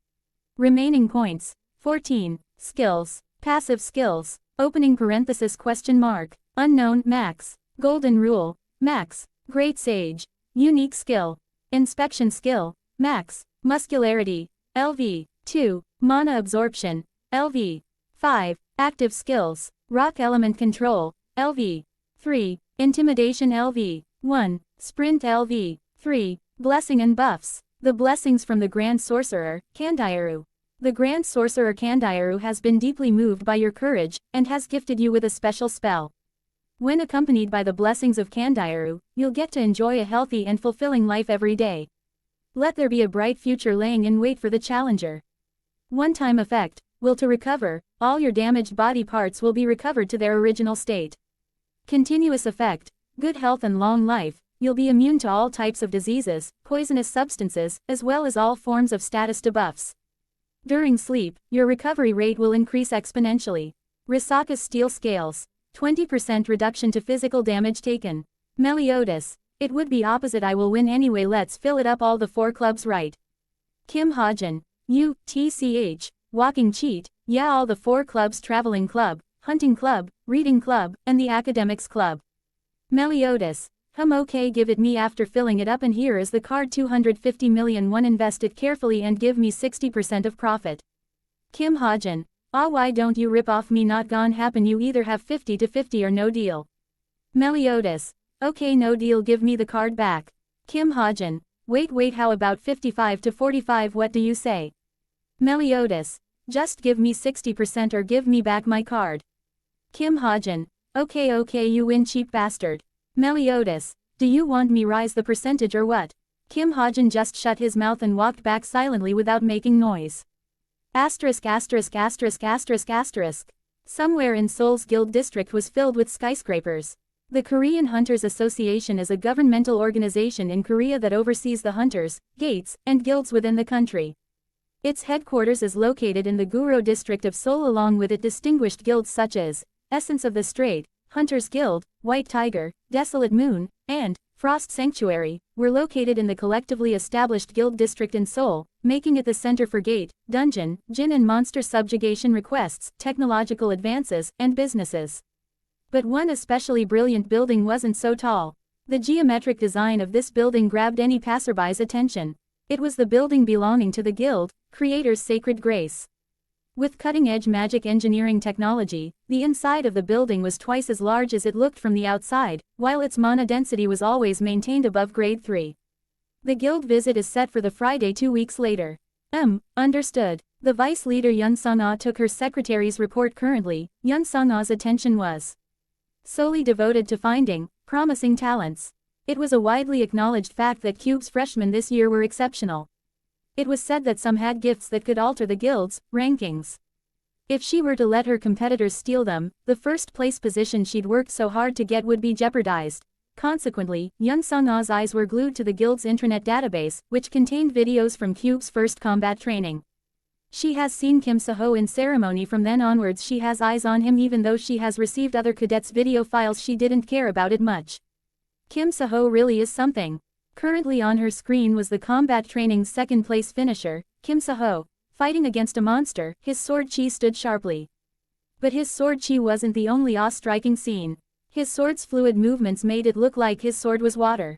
Remaining points. 14. Skills. Passive skills. Opening parenthesis question mark. Unknown. Max. Golden Rule. Max. Great Sage. Unique skill. Inspection skill. Max. Muscularity. LV. 2. Mana absorption. LV. 5. Active skills. Rock element control. LV. 3. Intimidation. LV. 1. Sprint. LV. 3. Blessing and buffs. The blessings from the Grand Sorcerer, Kandairu. The Grand Sorcerer Kandairu has been deeply moved by your courage, and has gifted you with a special spell. When accompanied by the blessings of Kandairu, you'll get to enjoy a healthy and fulfilling life every day. Let there be a bright future laying in wait for the challenger. One-time effect. Will to recover, all your damaged body parts will be recovered to their original state. Continuous effect. Good health and long life. You'll be immune to all types of diseases, poisonous substances, as well as all forms of status debuffs. During sleep, your recovery rate will increase exponentially. Risaka's Steel Scales. 20% reduction to physical damage taken. Meliodas. It would be opposite. I will win anyway. Let's fill it up. All the 4 clubs right. Kim Hajin. UTCH. Walking cheat. Yeah, all the 4 clubs: traveling club, hunting club, reading club, and the academics club. Meliodas. Okay, give it me after filling it up, and here is the card. 250 million. Invest it carefully and give me 60% of profit. Kim Hajin. Why don't you rip off me? Not gonna happen. You either have 50-50 or no deal. Meliodas. Okay, no deal, give me the card back. Kim Hajin. Wait, how about 55-45? What do you say? Meliodas. Just give me 60% or give me back my card. Kim Hajin. Okay, you win, cheap bastard. Meliodas. Do you want me rise the percentage or what? Kim Hajin just shut his mouth and walked back silently without making noise. Asterisk. Somewhere in Seoul's Guild District was filled with skyscrapers. The Korean Hunters Association is a governmental organization in Korea that oversees the hunters, gates, and guilds within the country. Its headquarters is located in the Guro district of Seoul. Along with it, distinguished guilds such as Essence of the Strait, Hunters Guild, White Tiger, Desolate Moon, and Frost Sanctuary were located in the collectively established Guild District in Seoul, making it the center for gate, dungeon, djinn and monster subjugation requests, technological advances, and businesses. But one especially brilliant building wasn't so tall. The geometric design of this building grabbed any passerby's attention. It was the building belonging to the Guild, Creator's Sacred Grace. With cutting-edge magic engineering technology, the inside of the building was twice as large as it looked from the outside, while its mana density was always maintained above grade 3. The guild visit is set for the Friday 2 weeks later. Understood. The vice leader Yun Sung-ah took her secretary's report. Currently, Yun Sung-ah's attention was solely devoted to finding promising talents. It was a widely acknowledged fact that CUBE's freshmen this year were exceptional. It was said that some had gifts that could alter the guild's rankings. If she were to let her competitors steal them, the first place position she'd worked so hard to get would be jeopardized. Consequently, Yun Sung-ah's eyes were glued to the guild's intranet database, which contained videos from CUBE's first combat training. She has seen Kim Seho in ceremony. From then onwards she has eyes on him. Even though she has received other cadets' video files, she didn't care about it much. Kim Seho really is something. Currently on her screen was the combat training's second-place finisher, Kim Seho, fighting against a monster. His sword chi stood sharply. But his sword chi wasn't the only awe-striking scene. His sword's fluid movements made it look like his sword was water.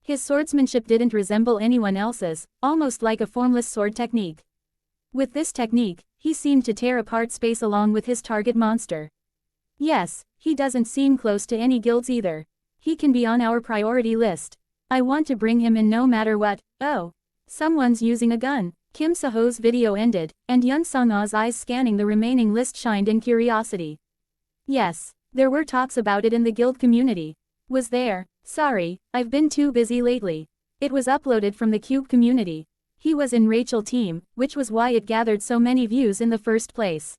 His swordsmanship didn't resemble anyone else's, almost like a formless sword technique. With this technique, he seemed to tear apart space along with his target monster. Yes, he doesn't seem close to any guilds either. He can be on our priority list. I want to bring him in no matter what. Oh, someone's using a gun. Kim Seho's video ended, and Yun Sung-ah's eyes scanning the remaining list shined in curiosity. Yes, there were talks about it in the guild community. Was there? Sorry, I've been too busy lately. It was uploaded from the CUBE community. He was in Rachel's team, which was why it gathered so many views in the first place.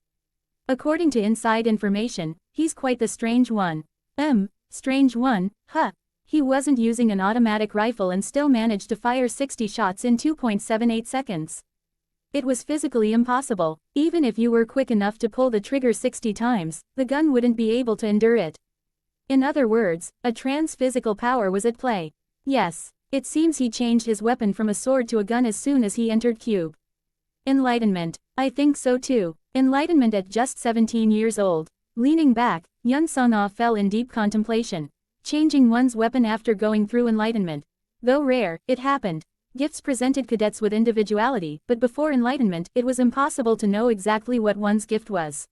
According to inside information, he's quite the strange one. Strange one, huh? He wasn't using an automatic rifle and still managed to fire 60 shots in 2.78 seconds. It was physically impossible. Even if you were quick enough to pull the trigger 60 times, the gun wouldn't be able to endure it. In other words, a trans-physical power was at play. Yes, it seems he changed his weapon from a sword to a gun as soon as he entered CUBE. Enlightenment. I think so too. Enlightenment at just 17 years old. Leaning back, Yun Sung-ah fell in deep contemplation. Changing one's weapon after going through enlightenment. Though rare, it happened. Gifts presented cadets with individuality, but before enlightenment, it was impossible to know exactly what one's gift was.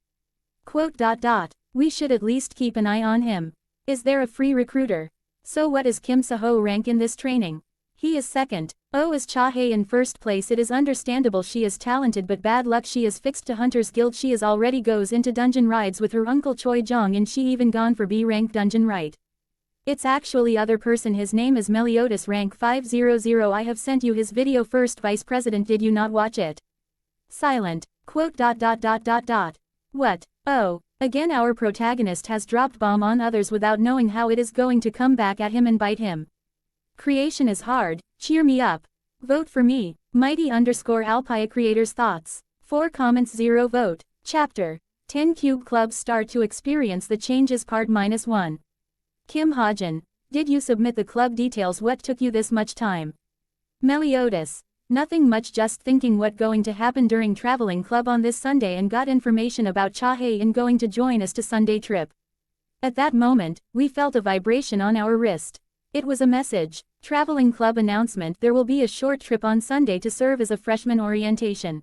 We should at least keep an eye on him. Is there a free recruiter? So what is Kim Seho rank in this training? He is second. Is Cha-hae in first place? It is understandable she is talented, but bad luck she is fixed to Hunter's Guild. She is already goes into dungeon rides with her uncle Choi Jong, and she even gone for B-rank dungeon ride. It's actually other person. His name is Meliodas, rank 500. I have sent you his video first, Vice President. Did you not watch it? Silent. What? Oh, again our protagonist has dropped bomb on others without knowing how it is going to come back at him and bite him. Creation is hard. Cheer me up. Vote for me. Mighty_Alpia creators thoughts. 4 comments 0 vote. Chapter 10 CUBE clubs start to experience the changes part -1. Kim Hajin. Did you submit the club details? What took you this much time? Meliodas. Nothing much, just thinking what going to happen during traveling club on this Sunday and got information about Hajin going to join us to Sunday trip. At that moment, we felt a vibration on our wrist. It was a message. Traveling club announcement: there will be a short trip on Sunday to serve as a freshman orientation.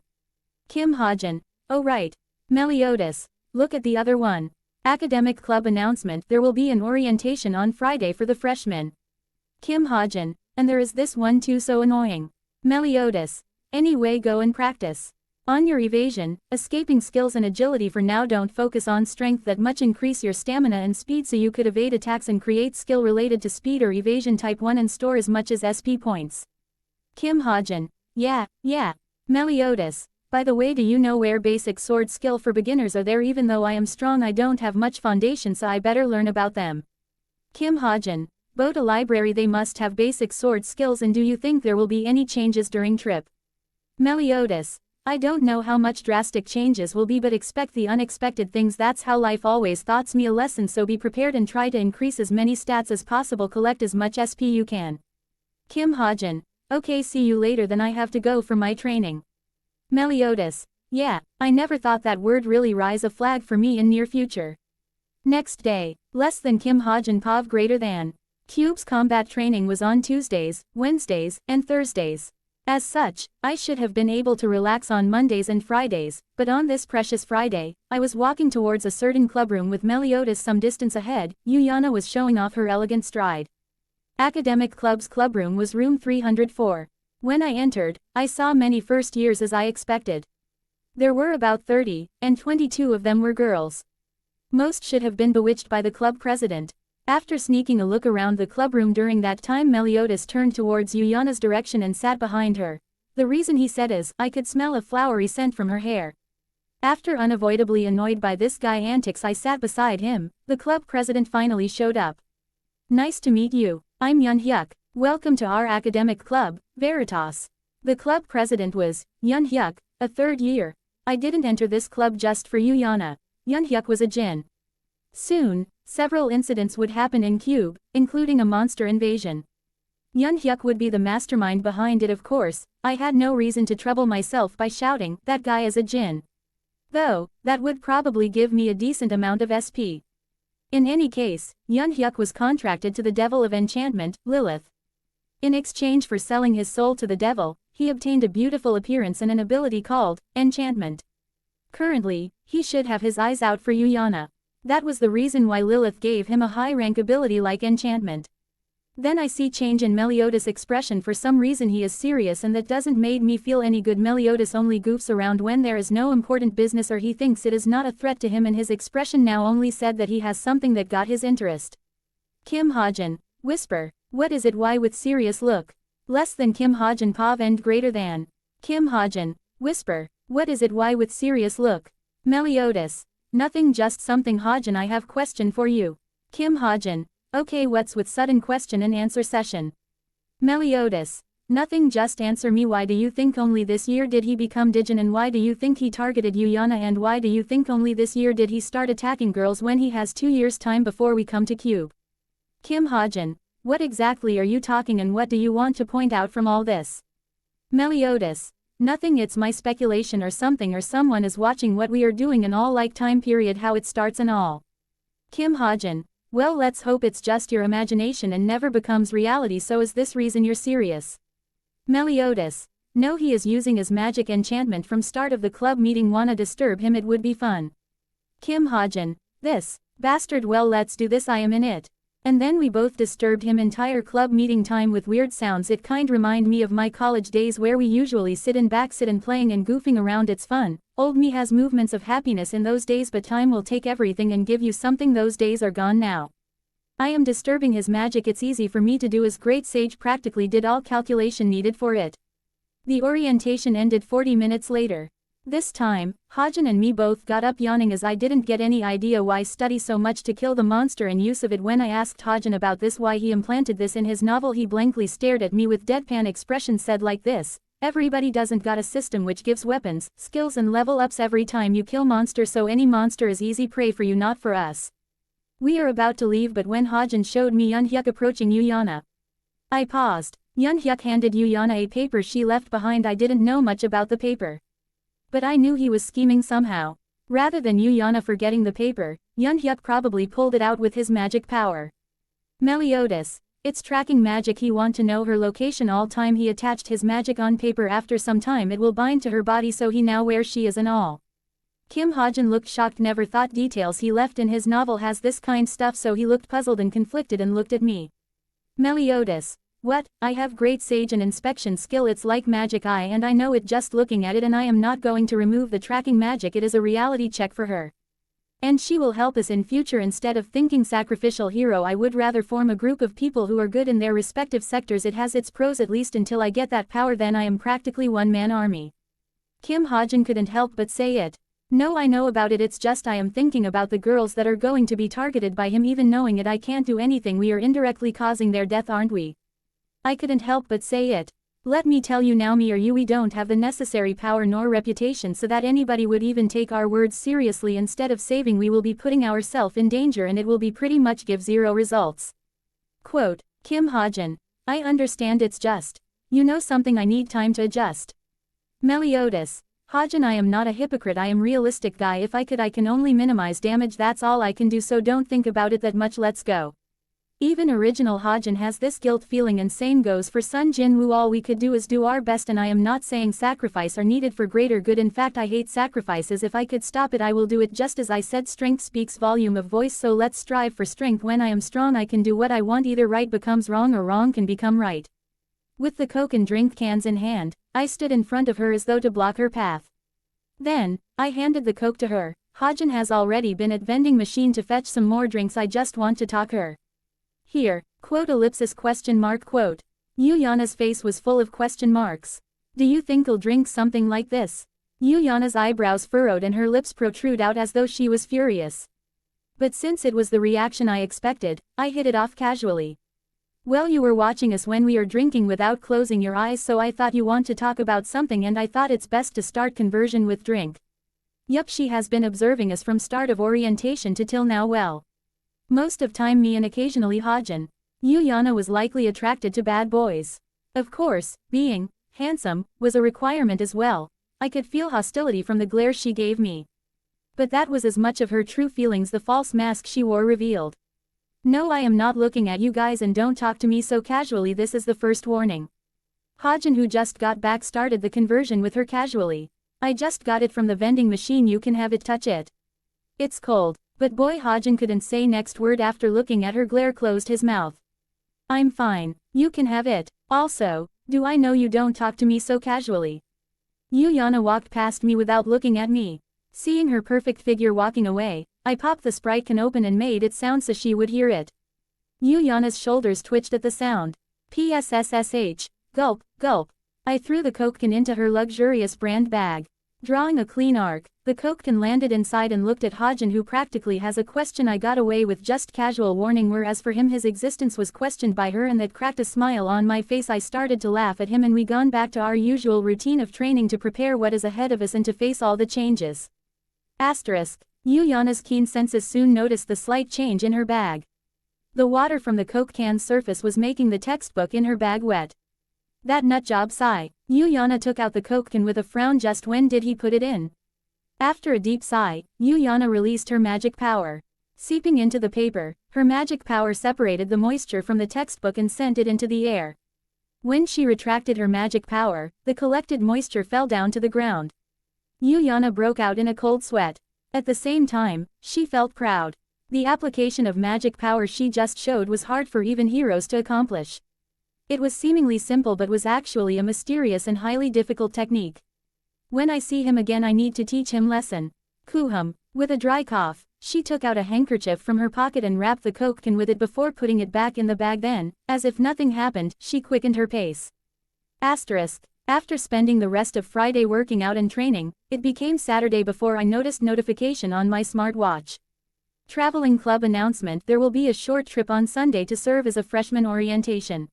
Kim Hajin. Oh right. Meliodas. Look at the other one. Academic club announcement: there will be an orientation on Friday for the freshmen. Kim Hajin. And there is this one too, so annoying. Meliodas. Anyway, go and practice on your evasion, escaping skills and agility for now. Don't focus on strength that much, increase your stamina and speed so you could evade attacks and create skill related to speed or evasion type 1 and store as much as SP points. Kim Hajin. Yeah. Meliodas. By the way, do you know where basic sword skill for beginners are there? Even though I am strong, I don't have much foundation, so I better learn about them. Kim Hajin. Go to library, they must have basic sword skills. And do you think there will be any changes during trip? Meliodas. I don't know how much drastic changes will be, but expect the unexpected things. That's how life always taught me a lesson, so be prepared and try to increase as many stats as possible, collect as much SP you can. Kim Hajin. Okay, see you later, then I have to go for my training. Meliodas. Yeah, I never thought that would really rise a flag for me in near future. Next day. Less than Kim Hajin Pav greater than. Cube's combat training was on Tuesdays, Wednesdays, and Thursdays. As such, I should have been able to relax on Mondays and Fridays, but on this precious Friday, I was walking towards a certain clubroom with Meliodas some distance ahead. Yuliana was showing off her elegant stride. Academic club's clubroom was room 304. When I entered, I saw many first years as I expected. There were about 30, and 22 of them were girls. Most should have been bewitched by the club president. After sneaking a look around the clubroom during that time, Meliodas turned towards Yuliana's direction and sat behind her. The reason he said is, I could smell a flowery scent from her hair. After unavoidably annoyed by this guy's antics, I sat beside him. The club president finally showed up. Nice to meet you. I'm Yunhyuk. Welcome to our academic club, Veritas. The club president was Yunhyuk, a third year. I didn't enter this club just for Yuliana. Yunhyuk was a djinn. Soon, several incidents would happen in Cube, including a monster invasion. Yunhyuk would be the mastermind behind it, of course. I had no reason to trouble myself by shouting, that guy is a djinn. Though, that would probably give me a decent amount of SP. In any case, Yunhyuk was contracted to the devil of enchantment, Lilith. In exchange for selling his soul to the devil, he obtained a beautiful appearance and an ability called enchantment. Currently, he should have his eyes out for Yuliana. That was the reason why Lilith gave him a high-rank ability like enchantment. Then I see change in Meliodas' expression. For some reason he is serious, and that doesn't make me feel any good. Meliodas only goofs around when there is no important business or he thinks it is not a threat to him, and his expression now only said that he has something that got his interest. Kim Hajin. Whisper. What is it? Why with serious look? Less than Kim Hajin Pav and greater than. Kim Hajin. Whisper. What is it? Why with serious look? Meliodas. Nothing, just something. Hajin, I have question for you. Kim Hajin. Okay, what's with sudden question and answer session? Meliodas. Nothing, just answer me. Why do you think only this year did he become Djinn, and why do you think he targeted Yuliana, and why do you think only this year did he start attacking girls when he has 2 years time before we come to Cube? Kim Hajin. What exactly are you talking, and what do you want to point out from all this? Meliodas. Nothing, it's my speculation, or something, or someone is watching what we are doing and all, like time period, how it starts and all. Kim Hajin. Well, let's hope it's just your imagination and never becomes reality. So is this reason you're serious? Meliodas. No, he is using his magic enchantment from start of the club meeting. Wanna disturb him? It would be fun. Kim Hajin. This bastard. Well, let's do this, I am in it. And then we both disturbed him entire club meeting time with weird sounds. It kind remind me of my college days where we usually sit and playing and goofing around. It's fun. Old me has movements of happiness in those days, but time will take everything and give you something. Those days are gone now. I am disturbing his magic. It's easy for me to do, as great sage practically did all calculation needed for it. The orientation ended 40 minutes later. This time, Hajin and me both got up yawning, as I didn't get any idea why study so much to kill the monster and use of it. When I asked Hajin about this, why he implanted this in his novel, he blankly stared at me with deadpan expression, said like this: everybody doesn't got a system which gives weapons, skills and level ups every time you kill monster, so any monster is easy prey for you, not for us. We are about to leave, but when Hajin showed me Yunhyuk approaching Yuliana, I paused. Hyuk handed Yana a paper she left behind. I didn't know much about the paper, but I knew he was scheming somehow. Rather than Yana forgetting the paper, Hyuk probably pulled it out with his magic power. Meliodas. It's tracking magic. He want to know her location all time. He attached his magic on paper. After some time it will bind to her body, so he know where she is and all. Kim Hajin looked shocked. Never thought details he left in his novel has this kind stuff, so he looked puzzled and conflicted and looked at me. Meliodas. What? I have great sage and inspection skill. It's like magic eye and I know it just looking at it, and I am not going to remove the tracking magic. It is a reality check for her. And she will help us in future. Instead of thinking sacrificial hero, I would rather form a group of people who are good in their respective sectors. It has its pros, at least until I get that power. Then I am practically one-man army. Kim Hajin couldn't help but say it. No, I know about it. It's just I am thinking about the girls that are going to be targeted by him. Even knowing it, I can't do anything. We are indirectly causing their death, aren't we? I couldn't help but say it. Let me tell you now, me or you, we don't have the necessary power nor reputation so that anybody would even take our words seriously. Instead of saving, we will be putting ourselves in danger, and it will be pretty much give zero results. Quote, Kim Hajin. I understand, it's just, you know something, I need time to adjust. Meliodas. Hajin, I am not a hypocrite. I am realistic guy. If I could, I can only minimize damage. That's all I can do, so don't think about it that much. Let's go. Even original Hajin has this guilt feeling, and same goes for Sun Jinwoo. All we could do is do our best, and I am not saying sacrifice are needed for greater good. In fact, I hate sacrifices. If I could stop it, I will do it. Just as I said, strength speaks volume of voice, so let's strive for strength. When I am strong, I can do what I want. Either right becomes wrong or wrong can become right. With the Coke and drink cans in hand, I stood in front of her as though to block her path. Then, I handed the Coke to her. Hajin has already been at vending machine to fetch some more drinks. I just want to talk her. Here, quote ellipsis question mark quote. Yana's face was full of question marks. Do you think I'll drink something like this? Yana's eyebrows furrowed and her lips protrude out as though she was furious. But since it was the reaction I expected, I hit it off casually. Well, you were watching us when we are drinking without closing your eyes, so I thought you want to talk about something, and I thought it's best to start conversion with drink. Yup, she has been observing us from start of orientation to till now. Well, most of time me and occasionally Hajin. Yana was likely attracted to bad boys. Of course, being handsome was a requirement as well. I could feel hostility from the glare she gave me. But that was as much of her true feelings the false mask she wore revealed. No, I am not looking at you guys, and don't talk to me so casually. This is the first warning. Hajin, who just got back, started the conversion with her casually. I just got it from the vending machine. You can have it. Touch it. It's cold. But boy, Hajin couldn't say next word. After looking at her glare, closed his mouth. I'm fine. You can have it. Also, do I know you don't talk to me so casually. Yana walked past me without looking at me. Seeing her perfect figure walking away, I popped the Sprite can open and made it sound so she would hear it. Yana's shoulders twitched at the sound. PSSSH. Gulp, gulp. I threw the Coke can into her luxurious brand bag. Drawing a clean arc, the Coke can landed inside and looked at Hajin, who practically has a question. I got away with just casual warning, whereas for him his existence was questioned by her, and that cracked a smile on my face. I started to laugh at him, and we gone back to our usual routine of training to prepare what is ahead of us and to face all the changes. Asterisk. Yana's keen senses soon noticed the slight change in her bag. The water from the Coke can's surface was making the textbook in her bag wet. That nutjob sigh. Yana took out the Coke can with a frown. Just when did he put it in? After a deep sigh, Yana released her magic power. Seeping into the paper, her magic power separated the moisture from the textbook and sent it into the air. When she retracted her magic power, the collected moisture fell down to the ground. Yana broke out in a cold sweat. At the same time, she felt proud. The application of magic power she just showed was hard for even heroes to accomplish. It was seemingly simple, but was actually a mysterious and highly difficult technique. When I see him again, I need to teach him lesson. Kuhum. With a dry cough, she took out a handkerchief from her pocket and wrapped the Coke can with it before putting it back in the bag. Then, as if nothing happened, she quickened her pace. Asterisk. After spending the rest of Friday working out and training, it became Saturday before I noticed notification on my smartwatch. Traveling club announcement: there will be a short trip on Sunday to serve as a freshman orientation.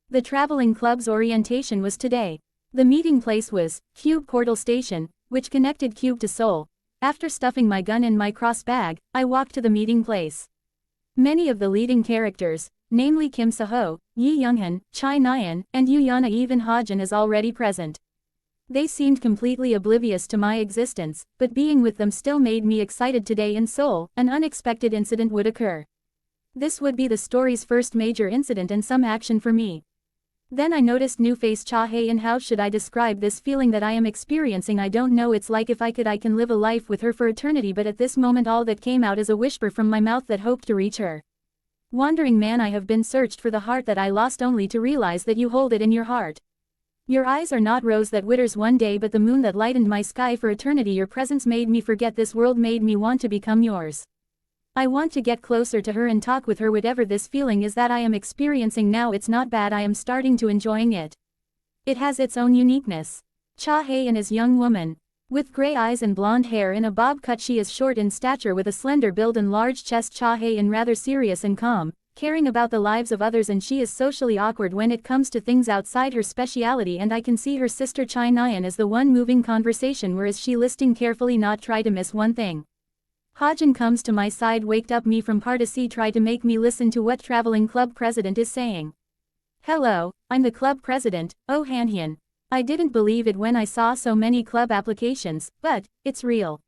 The traveling club's orientation was today. The meeting place was Cube Portal Station, which connected Cube to Seoul. After stuffing my gun in my cross bag, I walked to the meeting place. Many of the leading characters, namely Kim Seho, Yi Younghan, Chai Nyan, and Yana even Hajin is already present. They seemed completely oblivious to my existence, but being with them still made me excited. Today in Seoul, an unexpected incident would occur. This would be the story's first major incident and some action for me. Then I noticed new face Cha Hae, and how should I describe this feeling that I am experiencing? I don't know, it's like if I can live a life with her for eternity, but at this moment all that came out is a whisper from my mouth that hoped to reach her. Wandering man, I have been searched for the heart that I lost, only to realize that you hold it in your heart. Your eyes are not rose that withers one day, but the moon that lightened my sky for eternity. Your presence made me forget this world, made me want to become yours. I want to get closer to her and talk with her. Whatever this feeling is that I am experiencing now, it's not bad. I am starting to enjoying it. It has its own uniqueness. Cha Hae-in is young woman. With gray eyes and blonde hair in a bob cut. She is short in stature with a slender build and large chest. Cha Hae-in rather serious and calm, caring about the lives of others, and she is socially awkward when it comes to things outside her speciality, and I can see her sister Chai Nyan as the one moving conversation, whereas she listening carefully, not try to miss one thing. Hajin comes to my side, waked up me from party, try to make me listen to what traveling club president is saying. Hello, I'm the club president, oh Hanhyun. I didn't believe it when I saw so many club applications, but it's real.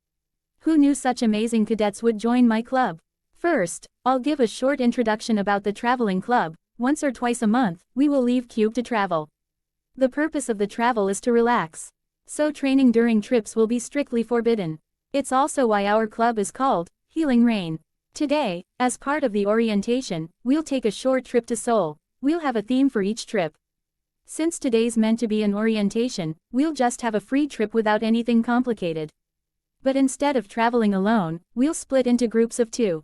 Who knew such amazing cadets would join my club? First, I'll give a short introduction about the traveling club. Once or twice a month, we will leave Cube to travel. The purpose of the travel is to relax. So training during trips will be strictly forbidden. It's also why our club is called Healing Rain. Today, as part of the orientation, we'll take a short trip to Seoul. We'll have a theme for each trip. Since today's meant to be an orientation, we'll just have a free trip without anything complicated. But instead of traveling alone, we'll split into groups of 2.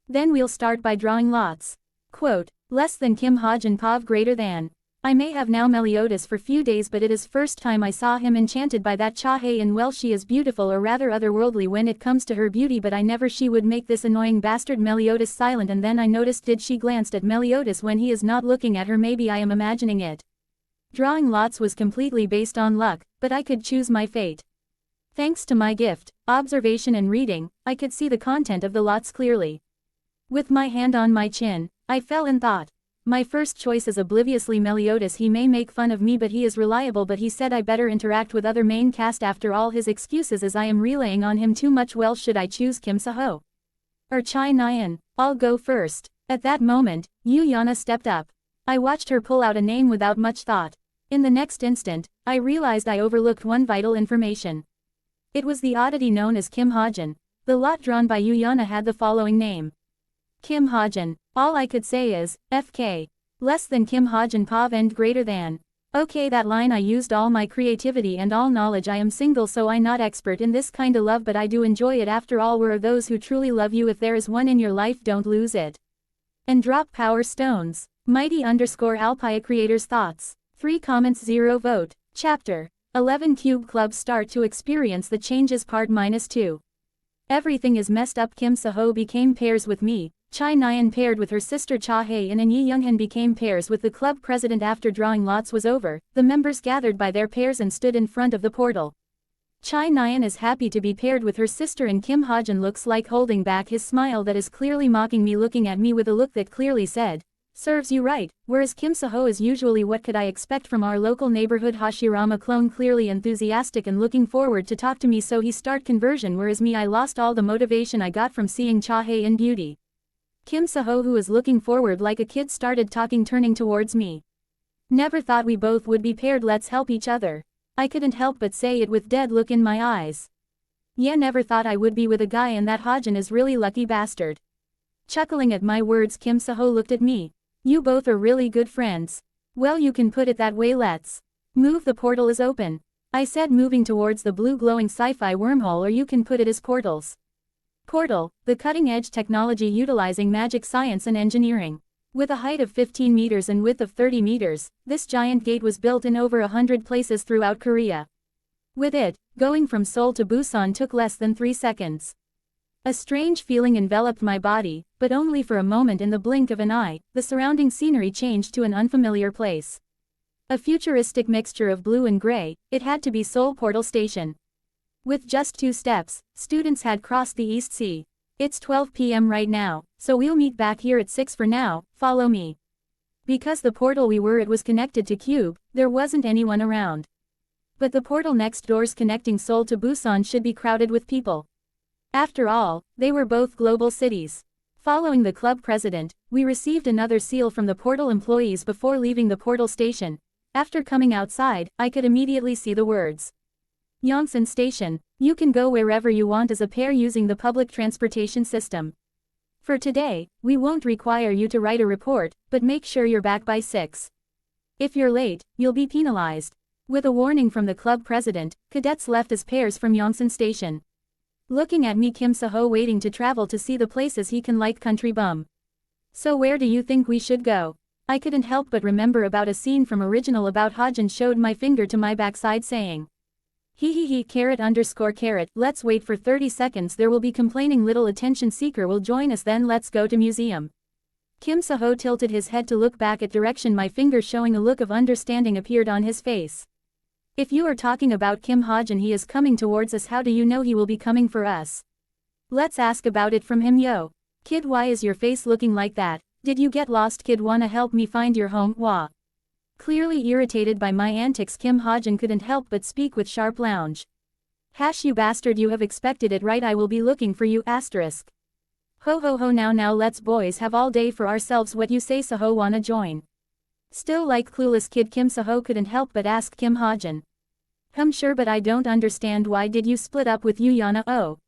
Then we'll start by drawing lots. Quote, less than Kim Hajin Pav greater than. I may have now Meliodas for few days, but it is first time I saw him enchanted by that Cha Hae-in. Well, she is beautiful, or rather otherworldly when it comes to her beauty, but I never she would make this annoying bastard Meliodas silent. And then I noticed did she glanced at Meliodas when he is not looking at her. Maybe I am imagining it. Drawing lots was completely based on luck, but I could choose my fate. Thanks to my gift, observation and reading, I could see the content of the lots clearly. With my hand on my chin, I fell in thought. My first choice is obliviously Meliodas. He may make fun of me, but he is reliable, but he said I better interact with other main cast. After all his excuses, as I am relaying on him too much. Well, should I choose Kim Seho or Chai Nyan? I'll go first. At that moment, Yana stepped up. I watched her pull out a name without much thought. In the next instant, I realized I overlooked one vital information. It was the oddity known as Kim Hajin. The lot drawn by Yana had the following name: Kim Hajin. All I could say is, FK. Less than Kim Hajin Pav and greater than. Okay, that line I used all my creativity and all knowledge. I am single, so I not expert in this kinda love, but I do enjoy it. After all, where are those who truly love you? If there is one in your life, don't lose it. And drop power stones. Mighty_Alpia creators thoughts. 3 comments 0 vote. Chapter 11 Cube Club start to experience the changes part -2. Everything is messed up. Kim Seho became pairs with me. Chai Nyan paired with her sister Cha Hae-in, and Yi Younghan became pairs with the club president. After drawing lots was over, the members gathered by their pairs and stood in front of the portal. Chai Nyan is happy to be paired with her sister, and Kim Hajin looks like holding back his smile that is clearly mocking me, looking at me with a look that clearly said, serves you right, whereas Kim Seho is usually what could I expect from our local neighborhood Hashirama clone, clearly enthusiastic and looking forward to talk to me, so he start conversion, whereas me, I lost all the motivation I got from seeing Cha Hae-in beauty. Kim Seho, who was looking forward like a kid, started talking, turning towards me. Never thought we both would be paired, let's help each other. I couldn't help but say it with dead look in my eyes. Yeah, never thought I would be with a guy, and that Hajin is really lucky bastard. Chuckling at my words, Kim Seho looked at me. You both are really good friends. Well, you can put it that way. Let's move. The portal is open, I said, moving towards the blue glowing sci-fi wormhole, or you can put it as portals. Portal, the cutting-edge technology utilizing magic, science and engineering. With a height of 15 meters and width of 30 meters, this giant gate was built in over 100 places throughout Korea. With it, going from Seoul to Busan took less than 3 seconds. A strange feeling enveloped my body, but only for a moment. In the blink of an eye, the surrounding scenery changed to an unfamiliar place. A futuristic mixture of blue and gray, it had to be Seoul Portal Station. With just 2 steps, students had crossed the East Sea. It's 12 p.m. right now, so we'll meet back here at 6 for now, follow me. Because the portal we were at was connected to Cube, there wasn't anyone around. But the portal next door's connecting Seoul to Busan should be crowded with people. After all, they were both global cities. Following the club president, we received another seal from the portal employees before leaving the portal station. After coming outside, I could immediately see the words. Yongsan Station, you can go wherever you want as a pair using the public transportation system. For today, we won't require you to write a report, but make sure you're back by 6. If you're late, you'll be penalized. With a warning from the club president, cadets left as pairs from Yongsan Station. Looking at me, Kim Seho waiting to travel to see the places he can like country bum. So where do you think we should go? I couldn't help but remember about a scene from original about Hajin showed my finger to my backside saying. __, let's wait for 30 seconds, there will be complaining little attention seeker will join us, then let's go to museum. Kim Seho tilted his head to look back at direction my finger showing a look of understanding appeared on his face. If you are talking about Kim Hajin, he is coming towards us. How do you know he will be coming for us? Let's ask about it from him. Yo. Kid, why is your face looking like that? Did you get lost? Kid, wanna help me find your home? Wah. Clearly irritated by my antics, Kim Hajin couldn't help but speak with sharp lounge. You bastard, you have expected it right, I will be looking for you, asterisk. Ho ho ho, now let's boys have all day for ourselves, what you say? Seho wanna join? Still like clueless kid, Kim Seho couldn't help but ask Kim Hajin. Sure, but I don't understand, why did you split up with Yana? Oh.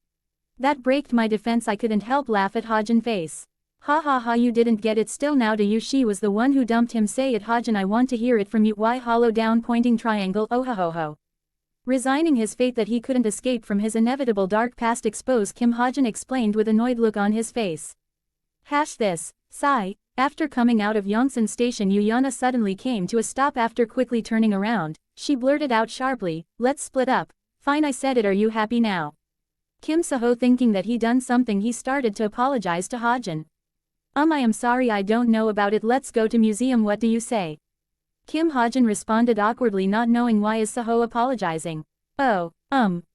That braked my defense. I couldn't help laugh at Hajin face. Ha ha ha, you didn't get it still now do you? She was the one who dumped him. Say it Hajin, I want to hear it from you. Why? Hollow down pointing triangle. Oh ho ho ho. Resigning his fate that he couldn't escape from his inevitable dark past exposed, Kim Hajin explained with annoyed look on his face. This. Sigh. After coming out of Yongsan Station, Yana suddenly came to a stop. After quickly turning around, she blurted out sharply, let's split up. Fine, I said it, are you happy now? Kim Seho, thinking that he done something, he started to apologize to Hajin. I am sorry, I don't know about it, let's go to museum, what do you say? Kim Hajin responded awkwardly, not knowing why is Seho apologizing. Oh,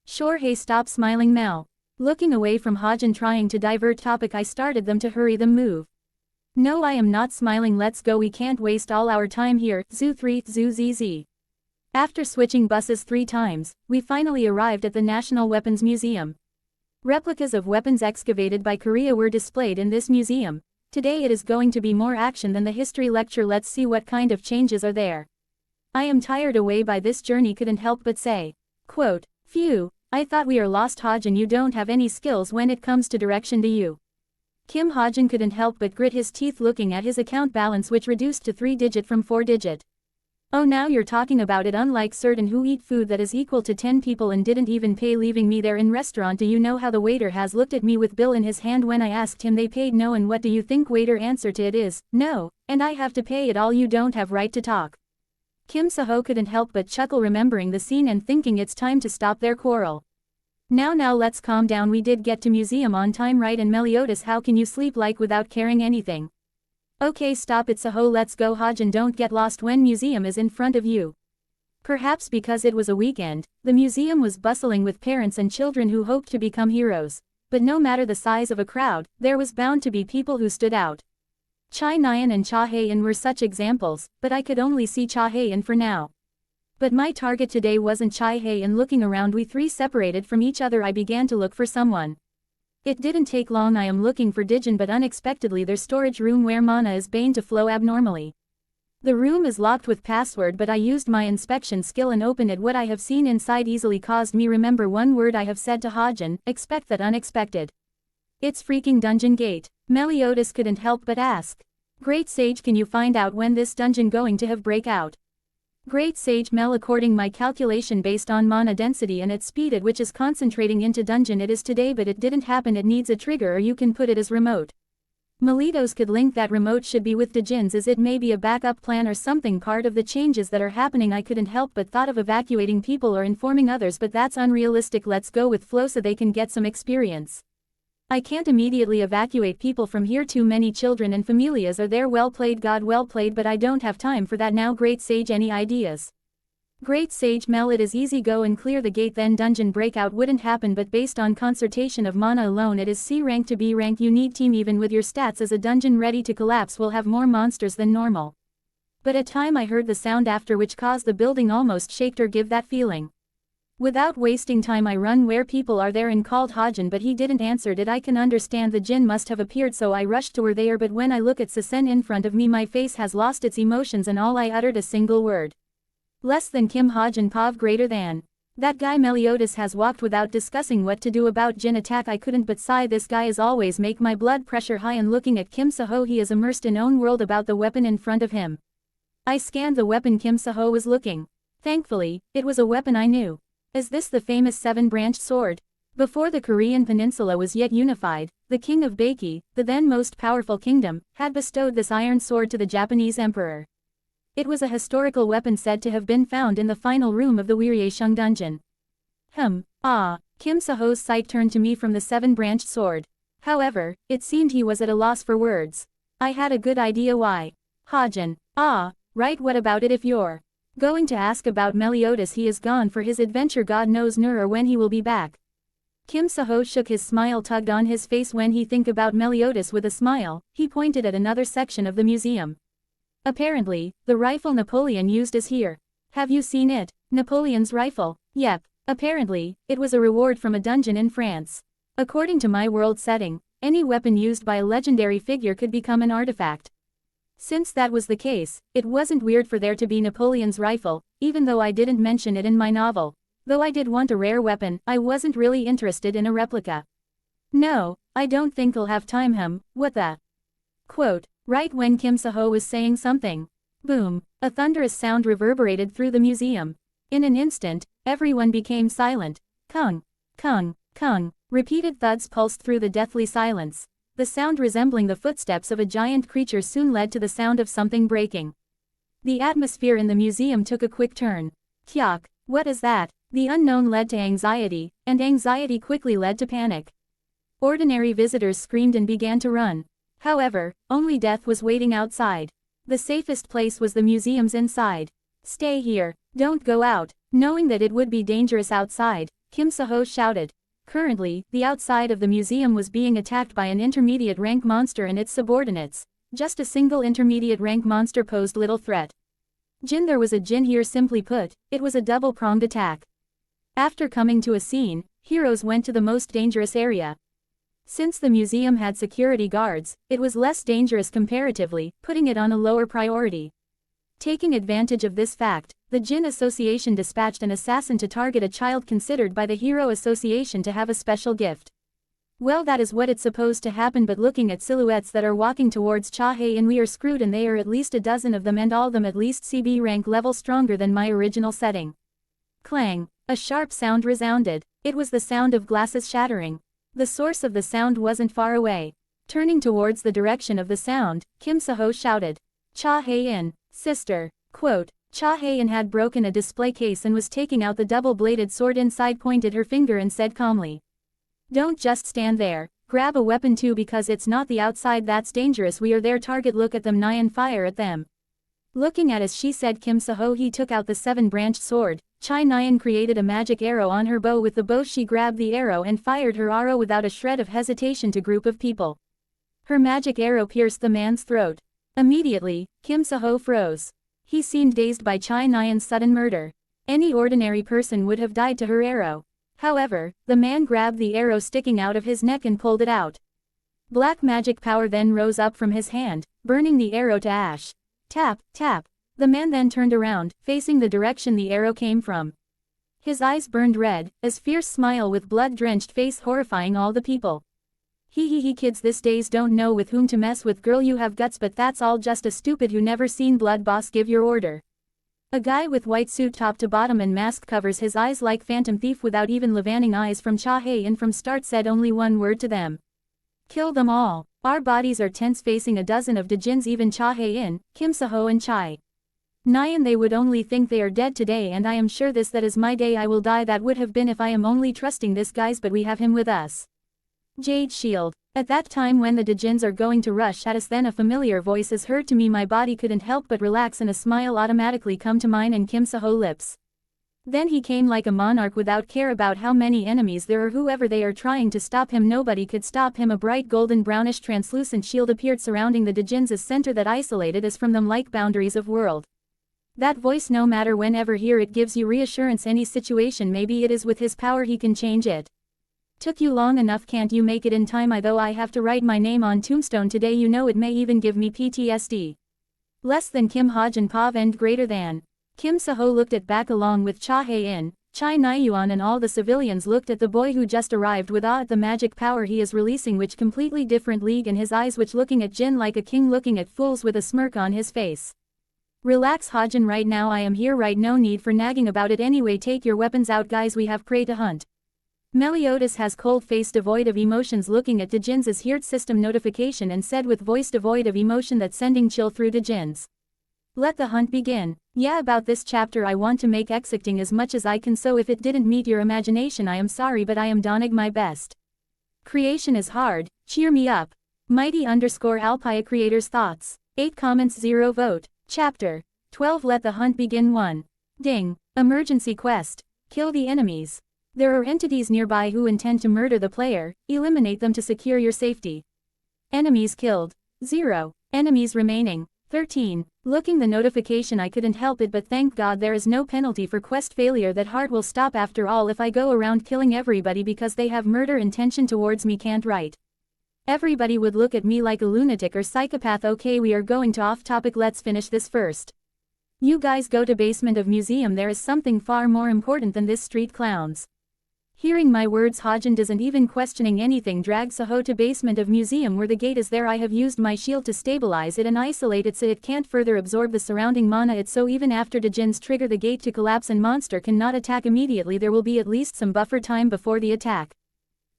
sure, hey stop smiling Mel. Looking away from Hajin trying to divert topic, I started them to hurry them move. No, I am not smiling, let's go, we can't waste all our time here. Zoo 3, Zoo ZZ. After switching buses 3 times, we finally arrived at the National Weapons Museum. Replicas of weapons excavated by Korea were displayed in this museum. Today it is going to be more action than the history lecture, let's see what kind of changes are there. I am tired away by this journey, couldn't help but say. Quote, phew, I thought we are lost Hajin, you don't have any skills when it comes to direction, do you? Kim Hajin couldn't help but grit his teeth looking at his account balance, which reduced to 3-digit from 4-digit. Oh, now you're talking about it, unlike certain who eat food that is equal to 10 people and didn't even pay, leaving me there in restaurant. Do you know how the waiter has looked at me with bill in his hand when I asked him? They paid no, and what do you think waiter answer to it is? No, and I have to pay it all, you don't have right to talk. Kim Seho couldn't help but chuckle remembering the scene and thinking it's time to stop their quarrel. Now let's calm down, we did get to museum on time right? And Meliodas, how can you sleep like without carrying anything? Okay, stop it Seho, let's go Hajin, don't get lost when museum is in front of you. Perhaps because it was a weekend, the museum was bustling with parents and children who hoped to become heroes. But no matter the size of a crowd, there was bound to be people who stood out. Chai Nyan and Cha Hae-in were such examples, but I could only see Cha Hae-in for now. But my target today wasn't Chai Hae-in. Looking around, we 3 separated from each other. I began to look for someone. It didn't take long, I am looking for Dijin, but unexpectedly their storage room where mana is bane to flow abnormally. The room is locked with password, but I used my inspection skill and opened it. What I have seen inside easily caused me remember one word I have said to Hajin, expect that unexpected. It's freaking dungeon gate. Meliodas couldn't help but ask. Great Sage, can you find out when this dungeon going to have break out? Great Sage Mel, according my calculation based on mana density and its speed at which is concentrating into dungeon, it is today, but it didn't happen. It needs a trigger, or you can put it as remote. Melitos could link that remote should be with Dijin's, as it may be a backup plan or something, part of the changes that are happening. I couldn't help but thought of evacuating people or informing others, but that's unrealistic. Let's go with flow so they can get some experience. I can't immediately evacuate people from here, too many children and familias are there. Well played God, well played, but I don't have time for that now. Great Sage, any ideas? Great Sage Mel, it is easy, go and clear the gate, then dungeon breakout wouldn't happen, but based on concertation of mana alone it is C rank to B rank. You need team, even with your stats as a dungeon ready to collapse will have more monsters than normal. But at time I heard the sound after which caused the building almost shake or give that feeling. Without wasting time I run where people are there and called Hajin, but he didn't answer. Did I can understand the jinn must have appeared, so I rushed to where they are, but when I look at Sasen in front of me my face has lost its emotions and all I uttered a single word. Less than Kim Hajin Pav greater than. That guy Meliodas has walked without discussing what to do about jinn attack. I couldn't but sigh. This guy is always make my blood pressure high, and looking at Kim Saho he is immersed in own world about the weapon in front of him. I scanned the weapon Kim Saho was looking. Thankfully, it was a weapon I knew. Is this the famous 7-branched sword? Before the Korean peninsula was yet unified, the king of Baekje, the then most powerful kingdom, had bestowed this iron sword to the Japanese emperor. It was a historical weapon said to have been found in the final room of the Wiryeisheng dungeon. Kim Saho's sight turned to me from the 7-branched sword. However, it seemed he was at a loss for words. I had a good idea why. Hajin. Right, what about it? If you're going to ask about Meliodas, he is gone for his adventure, God knows nor or when he will be back. Kim Saho shook his smile tugged on his face. When he think about Meliodas with a smile, he pointed at another section of the museum. Apparently, the rifle Napoleon used is here. Have you seen it? Napoleon's rifle? Yep. Apparently, it was a reward from a dungeon in France. According to my world setting, any weapon used by a legendary figure could become an artifact. Since that was the case, it wasn't weird for there to be Napoleon's rifle, even though I didn't mention it in my novel. Though I did want a rare weapon, I wasn't really interested in a replica. No, I don't think I'll have time. What the? Quote. Right when Kim Saho was saying something. Boom, a thunderous sound reverberated through the museum. In an instant, everyone became silent. Kung, kung, kung. Repeated thuds pulsed through the deathly silence. The sound resembling the footsteps of a giant creature soon led to the sound of something breaking. The atmosphere in the museum took a quick turn. Kyok, what is that? The unknown led to anxiety, and anxiety quickly led to panic. Ordinary visitors screamed and began to run. However, only death was waiting outside. The safest place was the museum's inside. Stay here, don't go out. Knowing that it would be dangerous outside, Kim Saho shouted. Currently, the outside of the museum was being attacked by an intermediate rank monster and its subordinates. Just a single intermediate rank monster posed little threat. There was a jinn here. Simply put, it was a double-pronged attack. After coming to a scene, heroes went to the most dangerous area. Since the museum had security guards, it was less dangerous comparatively, putting it on a lower priority. Taking advantage of this fact, the Jinn Association dispatched an assassin to target a child considered by the Hero Association to have a special gift. Well, that is what it's supposed to happen, but looking at silhouettes that are walking towards Chahe and we are screwed, and they are at least a dozen of them and all of them at least CB rank level stronger than my original setting. Clang! A sharp sound resounded. It was the sound of glasses shattering. The source of the sound wasn't far away. Turning towards the direction of the sound, Kim Saho shouted. Chahe-in, sister. Quote. Chahe-in had broken a display case and was taking out the double-bladed sword inside, pointed her finger and said calmly. Don't just stand there, grab a weapon too, because it's not the outside that's dangerous, we are their target. Look at them, Nyan, fire at them. Looking at as she said Kim Saho, he took out the 7-branched sword. Chai Nyan created a magic arrow on her bow. With the bow she grabbed the arrow and fired her arrow without a shred of hesitation to group of people. Her magic arrow pierced the man's throat. Immediately, Kim Saho froze. He seemed dazed by Chai Nyan's sudden murder. Any ordinary person would have died to her arrow. However, the man grabbed the arrow sticking out of his neck and pulled it out. Black magic power then rose up from his hand, burning the arrow to ash. Tap, tap. The man then turned around, facing the direction the arrow came from. His eyes burned red, as fierce smile with blood-drenched face horrifying all the people. He kids this days don't know with whom to mess with. Girl, you have guts, but that's all just a stupid who never seen blood. Boss, give your order. A guy with white suit top to bottom and mask covers his eyes like phantom thief without even levaning eyes from Chahe, and from start said only one word to them. Kill them all. Our bodies are tense facing a dozen of Djinns, even Chahe-in, Kim Saho and Chai Nyan. They would only think they are dead today, and I am sure that is my day. I will die. That would have been if I am only trusting this guys, but we have him with us. Jade Shield. At that time when the Djinns are going to rush at us, then a familiar voice is heard to me. My body couldn't help but relax and a smile automatically come to mine and Kim Saho lips. Then he came like a monarch without care about how many enemies there are, whoever they are trying to stop him. Nobody could stop him. A bright golden brownish translucent shield appeared surrounding the Djinns' center that isolated us from them like boundaries of world. That voice, no matter whenever hear it, gives you reassurance. Any situation, maybe it is with his power he can change it. Took you long enough, can't you make it in time? Though I have to write my name on tombstone today, you know it may even give me PTSD. Less than Kim Hajin Pav and greater than. Kim Seho looked at back along with Cha Hae-in, Chai Nayuan, and all the civilians looked at the boy who just arrived with awe at the magic power he is releasing, which completely different league in his eyes, which looking at Jin like a king looking at fools with a smirk on his face. Relax Hajin, right now I am here, right? No need for nagging about it anyway. Take your weapons out guys, we have prey to hunt. Meliodas has cold face devoid of emotions looking at Djinns' heard system notification and said with voice devoid of emotion that sending chill through Djinns. Let the hunt begin. Yeah, about this chapter I want to make exciting as much as I can, so if it didn't meet your imagination I am sorry, but I am doing my best. Creation is hard, cheer me up. Mighty_Alpia creators thoughts. 8 comments 0 vote. Chapter 12 Let the hunt begin 1. Ding. Emergency quest. Kill the enemies. There are entities nearby who intend to murder the player, eliminate them to secure your safety. Enemies killed. 0. Enemies remaining. 13. Looking the notification I couldn't help it but thank God there is no penalty for quest failure. That heart will stop after all if I go around killing everybody because they have murder intention towards me. Can't write. Everybody would look at me like a lunatic or psychopath. Okay, we are going to off topic, let's finish this first. You guys go to basement of museum, there is something far more important than this street clowns. Hearing my words, Hajin doesn't even questioning anything drag Seho to basement of museum where the gate is there. I have used my shield to stabilize it and isolate it so it can't further absorb the surrounding mana. It's so even after Djinns trigger the gate to collapse and monster cannot attack immediately, there will be at least some buffer time before the attack.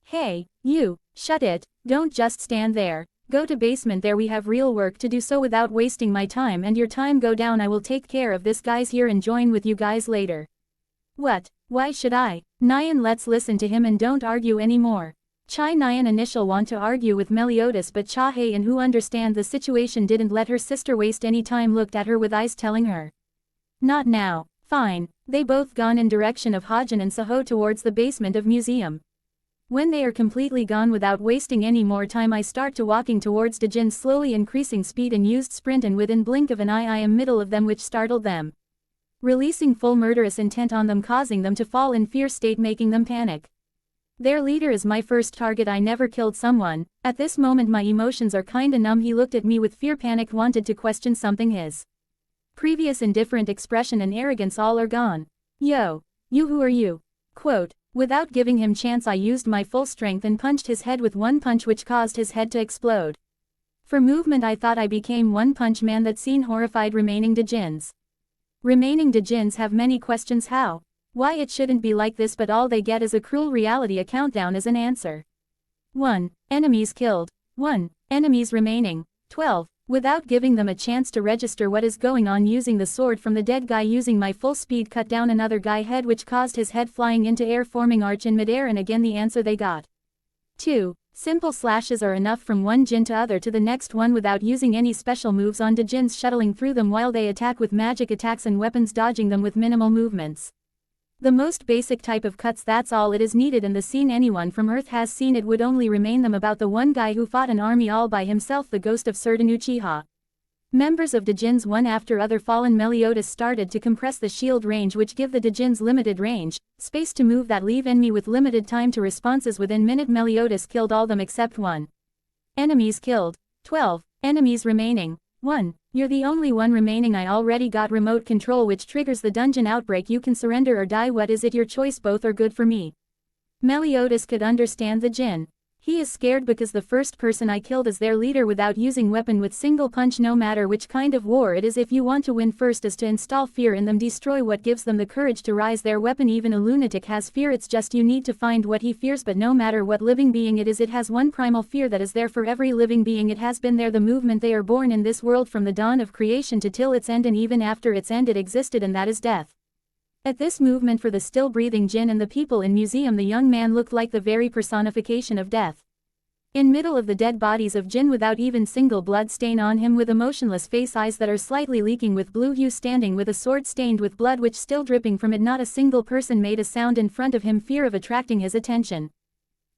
Hey, you, shut it, don't just stand there. Go to basement, there we have real work to do, so without wasting my time and your time go down, I will take care of this guys here and join with you guys later. What? Why should I? Nyan, let's listen to him and don't argue anymore. Chai Nyan initial want to argue with Meliodas, but Cha Hae-in, who understand the situation, didn't let her sister waste any time, looked at her with eyes telling her. Not now. Fine. They both gone in direction of Hajin and Seho towards the basement of museum. When they are completely gone, without wasting any more time, I start to walking towards Djinn, slowly increasing speed and used sprint, and within blink of an eye I am middle of them, which startled them. Releasing full murderous intent on them, causing them to fall in fear state, making them panic. Their leader is my first target. I never killed someone. At this moment my emotions are kinda numb. He looked at me with fear, panic, wanted to question something. His previous indifferent expression and arrogance all are gone. Yo, you, who are you? Quote. Without giving him chance I used my full strength and punched his head with one punch, which caused his head to explode. For movement I thought I became One Punch Man. That scene horrified remaining Djinns. Remaining Djinns have many questions. How? Why? It shouldn't be like this, but all they get is a cruel reality. A countdown is an answer. 1. Enemies killed. 1. Enemies remaining. 12. Without giving them a chance to register what is going on, using the sword from the dead guy, using my full speed, cut down another guy head, which caused his head flying into air, forming arch in midair, and again the answer they got. 2. Simple slashes are enough from one Jinn to other to the next one without using any special moves on Djinns, shuttling through them while they attack with magic attacks and weapons, dodging them with minimal movements. The most basic type of cuts, that's all it is needed, and the scene anyone from Earth has seen. It would only remain them about the one guy who fought an army all by himself, the ghost of certain Uchiha. Members of Djinns one after other fallen. Meliodas started to compress the shield range, which give the Djinns limited range, space to move, that leave enemy with limited time to responses. Within minute Meliodas killed all them except 1. Enemies killed. 12. Enemies remaining. 1. You're the only one remaining. I already got remote control, which triggers the dungeon outbreak. You can surrender or die. What is it? Your choice. Both are good for me. Meliodas could understand the Jinn. He is scared because the first person I killed is their leader without using weapon, with single punch. No matter which kind of war it is, if you want to win, first is to install fear in them, destroy what gives them the courage to rise their weapon. Even a lunatic has fear, it's just you need to find what he fears. But no matter what living being it is, it has one primal fear that is there for every living being. It has been there the movement they are born in this world, from the dawn of creation to till its end, and even after its end it existed, and that is death. At this movement for the still breathing Jinn and the people in museum, the young man looked like the very personification of death. In middle of the dead bodies of Jinn without even single blood stain on him, with emotionless face, eyes that are slightly leaking with blue hue, standing with a sword stained with blood which still dripping from it. Not a single person made a sound in front of him, fear of attracting his attention.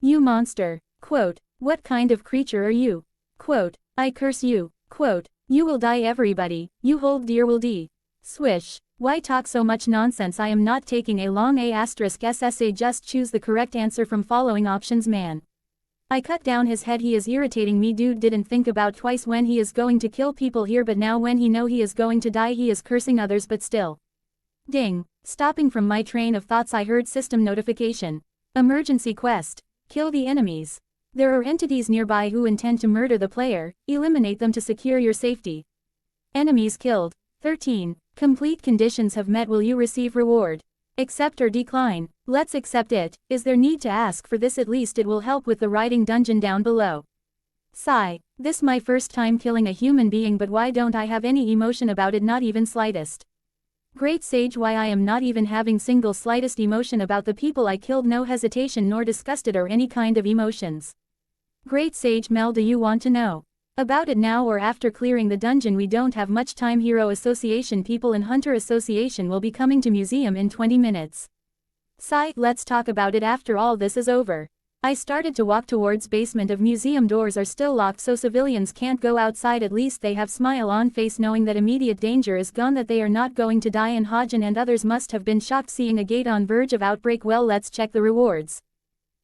"You monster." Quote, "What kind of creature are you?" Quote, "I curse you." Quote, "You will die, everybody, you hold dear will die." Swish. Why talk so much nonsense? I am not taking a long *SSA, just choose the correct answer from following options. Man. I cut down his head, he is irritating me. Dude didn't think about twice when he is going to kill people here, but now when he know he is going to die he is cursing others, but still. Ding. Stopping from my train of thoughts, I heard system notification. Emergency quest. Kill the enemies. There are entities nearby who intend to murder the player, eliminate them to secure your safety. Enemies killed. 13. Complete conditions have met, will you receive reward? Accept or decline? Let's accept it. Is there need to ask for this? At least it will help with the writing dungeon down below. Sigh. This my first time killing a human being, but why don't I have any emotion about it? Not even slightest. Great sage, why I am not even having single slightest emotion about the people I killed, no hesitation nor disgusted or any kind of emotions. Great sage Mel, do you want to know about it now or after clearing the dungeon? We don't have much time. Hero Association people and Hunter Association will be coming to museum in 20 minutes. Sigh, let's talk about it after all this is over. I started to walk towards basement of museum. Doors are still locked so civilians can't go outside. At least they have smile on face knowing that immediate danger is gone, that they are not going to die, and Hajin and others must have been shocked seeing a gate on verge of outbreak. Well, let's check the rewards.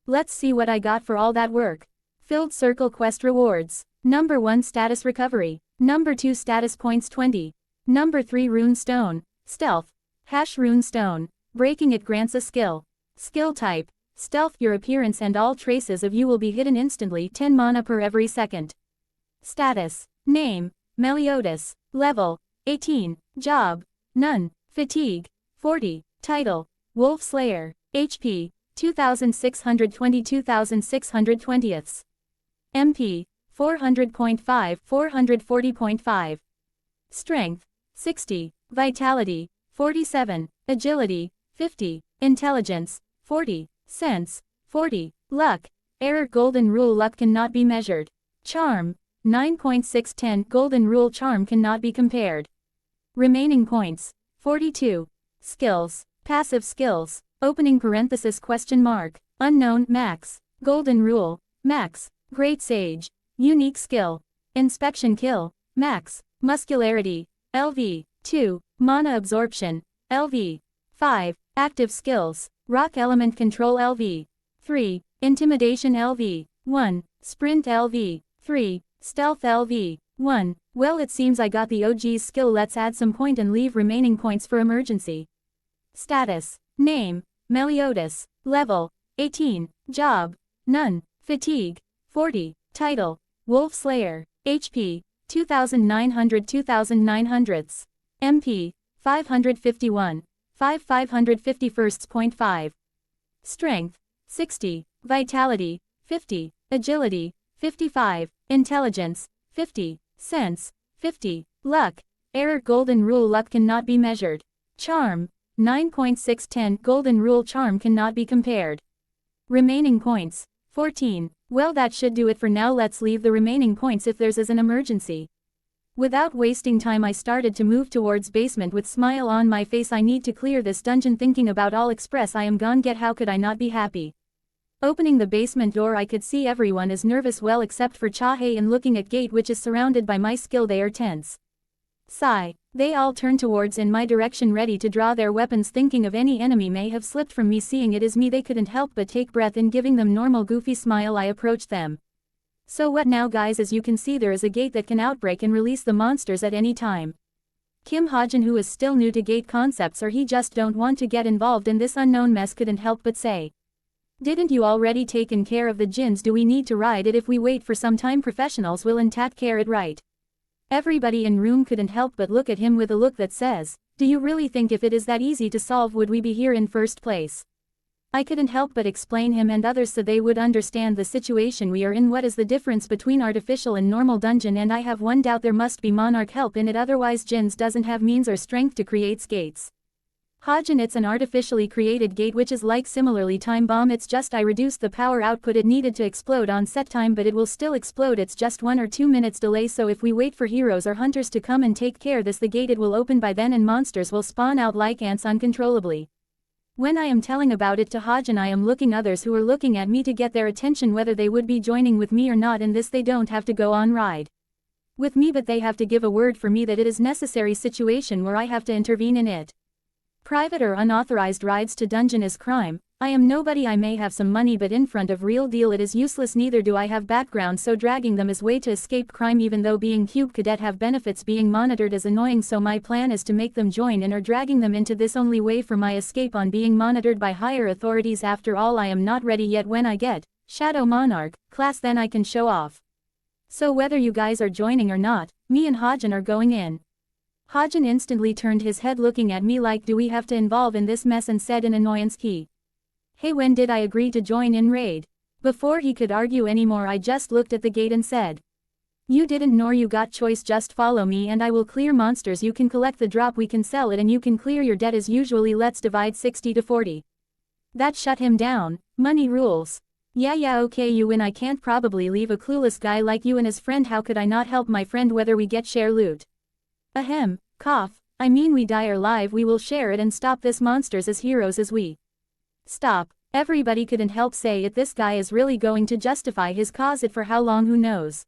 Let's see what I got for all that work. Filled circle quest rewards. Number 1 status recovery. Number 2 status points 20. Number 3 rune stone. Stealth. Hash rune stone. Breaking it grants a skill. Skill type. Stealth. Your appearance and all traces of you will be hidden instantly. 10 mana per every second. Status. Name. Meliodas. Level. 18. Job. None. Fatigue. 40. Title. Wolf Slayer. HP. 2620 2620. MP. 400.5 440.5. Strength. 60. Vitality. 47. Agility. 50. Intelligence. 40. Sense. 40. Luck. Error. Golden rule. Luck cannot be measured. Charm. 9.610. Golden rule. Charm cannot be compared. Remaining points. 42. Skills. Passive skills. Opening parenthesis question mark. Unknown. Max. Golden rule. Max. Great sage. Unique skill. Inspection kill. Max. Muscularity. LV. 2. Mana absorption. LV. 5. Active skills. Rock element control. LV. 3. Intimidation. LV. 1. Sprint. LV. 3. Stealth. LV. 1. Well, it seems I got the OG's skill. Let's add some point and leave remaining points for emergency. Status. Name. Meliodas. Level. 18. Job. None. Fatigue. 40. Title. Wolf Slayer. HP. 2900 2900. MP. 551. 551st.5. Strength. 60. Vitality. 50. Agility. 55. Intelligence. 50. Sense. 50. Luck. Error. Golden rule. Luck cannot be measured. Charm. 9.610. Golden rule. Charm cannot be compared. Remaining points. 14. Well, that should do it for now. Let's leave the remaining points if there's an emergency. Without wasting time, I started to move towards basement with smile on my face. I need to clear this dungeon. Thinking about all express I am gone get. How could I not be happy? Opening the basement door, I could see everyone is nervous, well except for Chahe, and looking at gate which is surrounded by my skill they are tense. Sigh. They all turn towards in my direction ready to draw their weapons, thinking of any enemy may have slipped from me. Seeing it is me, they couldn't help but take breath in. Giving them normal goofy smile, I approached them. So what now guys? As you can see, there is a gate that can outbreak and release the monsters at any time. Kim Hajin, who is still new to gate concepts or he just don't want to get involved in this unknown mess, couldn't help but say, "Didn't you already taken care of the jinns? Do we need to ride it? If we wait for some time, professionals will take care it, right?" Everybody in room couldn't help but look at him with a look that says, "Do you really think if it is that easy to solve would we be here in first place?" I couldn't help but explain him and others so they would understand the situation we are in. What is the difference between artificial and normal dungeon? And I have one doubt, there must be Monarch help in it, otherwise jinns doesn't have means or strength to create skates. Hajin, it's an artificially created gate which is like similarly time bomb, it's just I reduced the power output it needed to explode on set time, but it will still explode, it's just 1 or 2 minutes delay, so if we wait for heroes or hunters to come and take care this the gate it will open by then and monsters will spawn out like ants uncontrollably. When I am telling about it to Hajin I am looking others who are looking at me to get their attention whether they would be joining with me or not, in this they don't have to go on ride with me but they have to give a word for me that it is necessary situation where I have to intervene in it. Private or unauthorized rides to dungeon is crime. I am nobody, I may have some money but in front of real deal it is useless, neither do I have background, so dragging them is way to escape crime, even though being cube cadet have benefits being monitored is annoying, so my plan is to make them join and or dragging them into this only way for my escape on being monitored by higher authorities. After all I am not ready yet, when I get Shadow Monarch class then I can show off. So whether you guys are joining or not, me and Hajin are going in. Hajin instantly turned his head looking at me like do we have to involve in this mess and said in annoyance hey, when did I agree to join in raid? Before he could argue anymore I just looked at the gate and said, you didn't nor you got choice, just follow me and I will clear monsters, you can collect the drop, we can sell it and you can clear your debt as usually, let's divide 60 to 40. That shut him down. Money rules. Yeah okay you win, I can't probably leave a clueless guy like you and his friend, how could I not help my friend whether we get share loot? Ahem, cough, I mean we die or live we will share it and stop this monsters as heroes as we. Stop, everybody couldn't help say it, this guy is really going to justify his cause, it for how long who knows.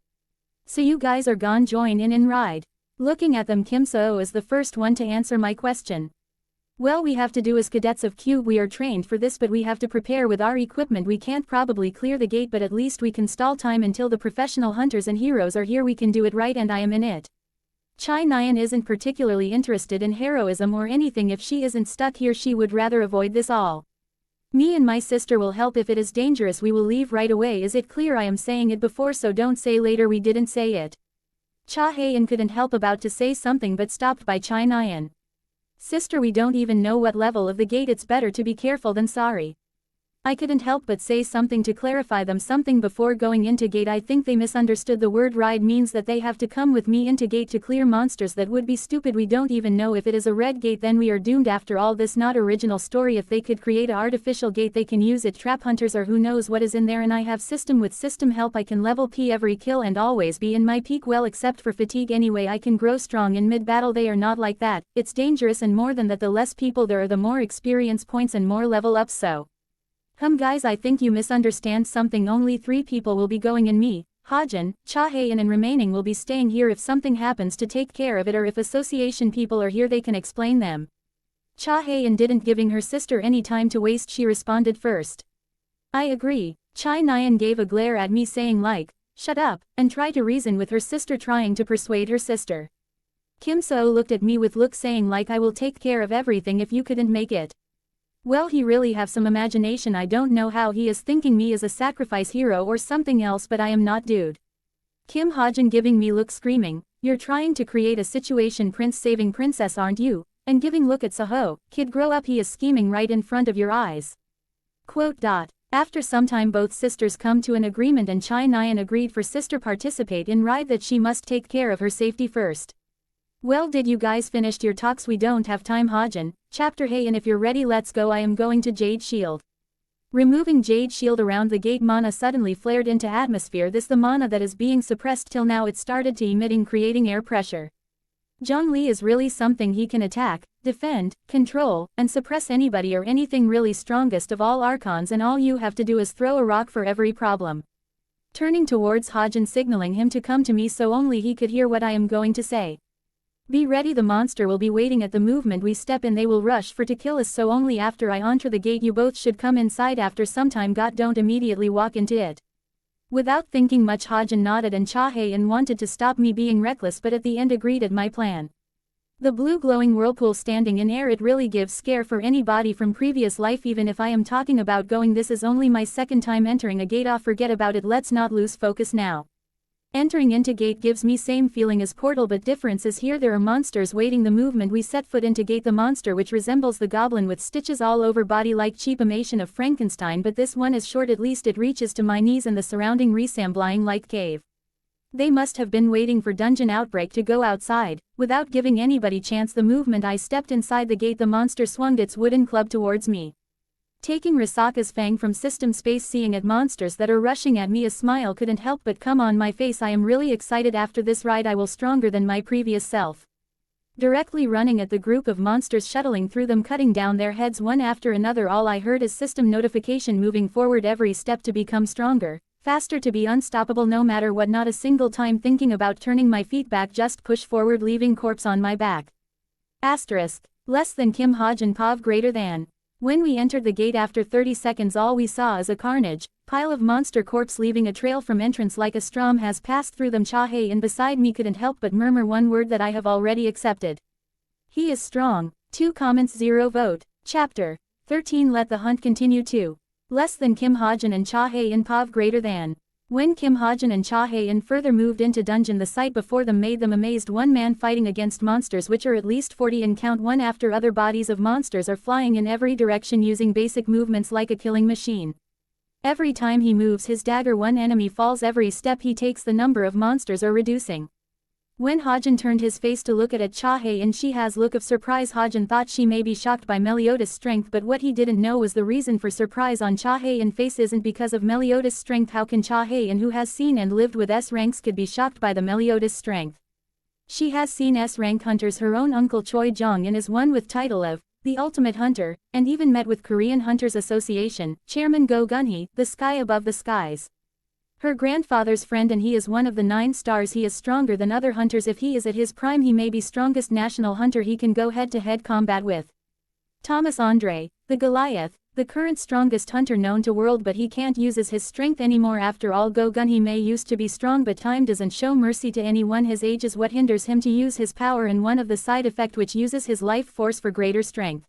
So you guys are gone join in and ride. Looking at them Kim So is the first one to answer my question. Well we have to do as cadets of Cube, we are trained for this but we have to prepare with our equipment, we can't probably clear the gate but at least we can stall time until the professional hunters and heroes are here, we can do it right and I am in it. Chai Nyan isn't particularly interested in heroism or anything, if she isn't stuck here she would rather avoid this all. Me and my sister will help, if it is dangerous we will leave right away, is it clear? I am saying it before so don't say later we didn't say it. Cha Hayan couldn't help about to say something but stopped by Chai Nyan. Sister, we don't even know what level of the gate, it's better to be careful than sorry. I couldn't help but say something to clarify them something before going into gate. I think they misunderstood the word ride means that they have to come with me into gate to clear monsters, that would be stupid, we don't even know if it is a red gate, then we are doomed after all this not original story. If they could create a artificial gate they can use it, trap hunters or who knows what is in there, and I have system with system help I can level P every kill and always be in my peak, well except for fatigue anyway I can grow strong in mid battle, they are not like that, it's dangerous and more than that the less people there are the more experience points and more level up. So come guys, I think you misunderstand something, only 3 people will be going in, me, Hajin, Cha Hayan and remaining will be staying here if something happens to take care of it, or if association people are here they can explain them. Cha Hayan didn't giving her sister any time to waste, she responded first. I agree. Chai Nyan gave a glare at me saying like, shut up, and try to reason with her sister, trying to persuade her sister. Kim So looked at me with look saying like, I will take care of everything if you couldn't make it. Well, he really have some imagination, I don't know how he is thinking me as a sacrifice hero or something else, but I am not, dude. Kim Hajin giving me look screaming, you're trying to create a situation prince saving princess aren't you, and giving look at Saho, kid grow up, he is scheming right in front of your eyes. Quote. After some time both sisters come to an agreement and Chai Nyan agreed for sister participate in ride, that she must take care of her safety first. Well, did you guys finished your talks? We don't have time, Hajin. Chapter hey, and if you're ready let's go. I am going to Jade Shield. Removing Jade Shield around the gate, mana suddenly flared into atmosphere, this the mana that is being suppressed till now, it started to emitting, creating air pressure. Zhongli is really something, he can attack, defend, control, and suppress anybody or anything, really strongest of all archons, and all you have to do is throw a rock for every problem. Turning towards Hajin signaling him to come to me so only he could hear what I am going to say. Be ready, the monster will be waiting at the movement we step in, they will rush for to kill us, so only after I enter the gate you both should come inside after some time. Don't immediately walk into it. Without thinking much Hajin nodded and Cha Hayan wanted to stop me being reckless but at the end agreed at my plan. The blue glowing whirlpool standing in air, it really gives scare for anybody from previous life, even if I am talking about going, this is only my second time entering a gate. Forget about it, let's not lose focus now. Entering into gate gives me same feeling as portal, but difference is here there are monsters waiting the movement we set foot into gate, the monster which resembles the goblin with stitches all over body like cheap imitation of Frankenstein, but this one is short, at least it reaches to my knees, and the surrounding resembling like cave. They must have been waiting for dungeon outbreak to go outside. Without giving anybody chance the movement I stepped inside the gate. The monster swung its wooden club towards me. Taking Risaka's fang from system space, seeing at monsters that are rushing at me, a smile couldn't help but come on my face. I am really excited. After this ride I will stronger than my previous self. Directly running at the group of monsters, shuttling through them, cutting down their heads one after another. All I heard is system notification, moving forward every step to become stronger, faster, to be unstoppable no matter what. Not a single time thinking about turning my feet back, just push forward, leaving corpse on my back. Asterisk. Less than Kim Hajin Pav greater than. When we entered the gate after 30 seconds, all we saw is a carnage pile of monster corpse leaving a trail from entrance like a storm has passed through them. Chahae beside me couldn't help but murmur one word that I have already accepted. He is strong. 2 comments 0 vote. Chapter 13. Let the hunt continue. 2. Less than Kim Hajin and Chahae Pav greater than. When Kim Hajin and Chahae further moved into dungeon, the sight before them made them amazed. One man fighting against monsters which are at least 40 in count. One after other bodies of monsters are flying in every direction using basic movements like a killing machine. Every time he moves his dagger, one enemy falls. Every step he takes, the number of monsters are reducing. When Hajin turned his face to look at Chahae, and she has look of surprise. Hajin thought she may be shocked by Meliodas' strength, but what he didn't know was the reason for surprise on Chahae face isn't because of Meliodas' strength. How can Chahae, who has seen and lived with S ranks, could be shocked by the Meliodas' strength? She has seen S rank hunters. Her own uncle Choi Jong is one with title of the ultimate hunter, and even met with Korean Hunters Association chairman Go Gunhee, the sky above the skies. Her grandfather's friend, and he is one of the 9 stars. He is stronger than other hunters. If he is at his prime, he may be strongest national hunter he can go head-to-head combat with. Thomas Andre, the Goliath, the current strongest hunter known to world, but he can't uses his strength anymore. After all, Go Gunhee may used to be strong, but time doesn't show mercy to anyone. His age is what hinders him to use his power, and one of the side effect which uses his life force for greater strength.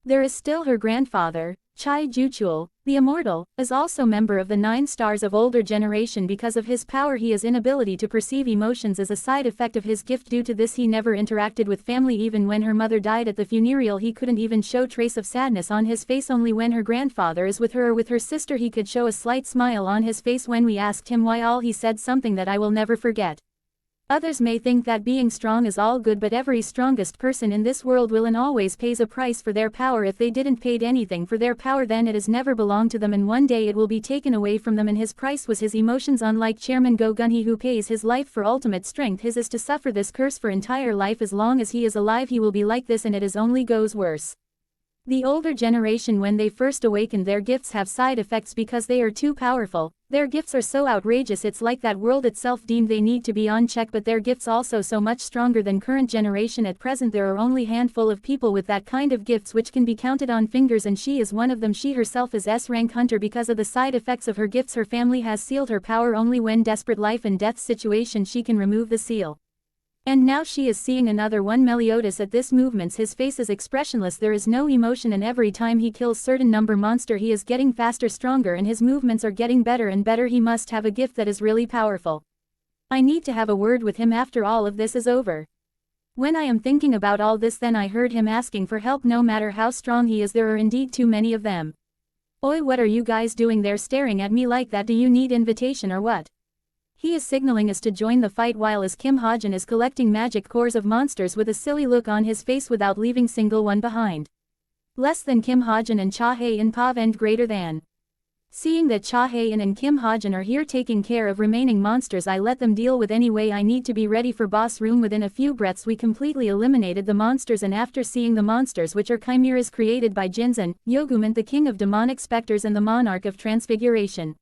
There is still her grandfather, Chai Juchul, the immortal, is also member of the 9 stars of older generation. Because of his power, he has inability to perceive emotions as a side effect of his gift. Due to this, he never interacted with family. Even when her mother died at the funeral, he couldn't even show trace of sadness on his face. Only when her grandfather is with her or with her sister he could show a slight smile on his face. When we asked him why, all he said something that I will never forget. Others may think that being strong is all good, but every strongest person in this world will and always pays a price for their power. If they didn't paid anything for their power, then it has never belonged to them, and one day it will be taken away from them, and his price was his emotions. Unlike Chairman Go Gunhee, who pays his life for ultimate strength, his is to suffer this curse for entire life. As long as he is alive he will be like this, and it is only goes worse. The older generation, when they first awaken, their gifts have side effects because they are too powerful. Their gifts are so outrageous, it's like that world itself deemed they need to be on check, but their gifts also so much stronger than current generation. At present there are only handful of people with that kind of gifts, which can be counted on fingers, and she is one of them. She herself is S-rank hunter. Because of the side effects of her gifts, her family has sealed her power. Only when desperate life and death situation she can remove the seal. And now she is seeing another one. Meliodas at this movements, his face is expressionless, there is no emotion, and every time he kills certain number monster he is getting faster, stronger, and his movements are getting better and better. He must have a gift that is really powerful. I need to have a word with him after all of this is over. When I am thinking about all this, then I heard him asking for help. No matter how strong he is, there are indeed too many of them. Oi, what are you guys doing there staring at me like that? Do you need invitation or what? He is signaling us to join the fight, while as Kim Hajin is collecting magic cores of monsters with a silly look on his face without leaving single one behind. Less than Kim Hajin and Chahae Pav and greater than. Seeing that Chahae and Kim Hajin are here taking care of remaining monsters, I let them deal with anyway. I need to be ready for boss room. Within a few breaths we completely eliminated the monsters, and after seeing the monsters, which are chimeras created by Jinzan, Yogument, the king of demonic specters and the monarch of transfiguration.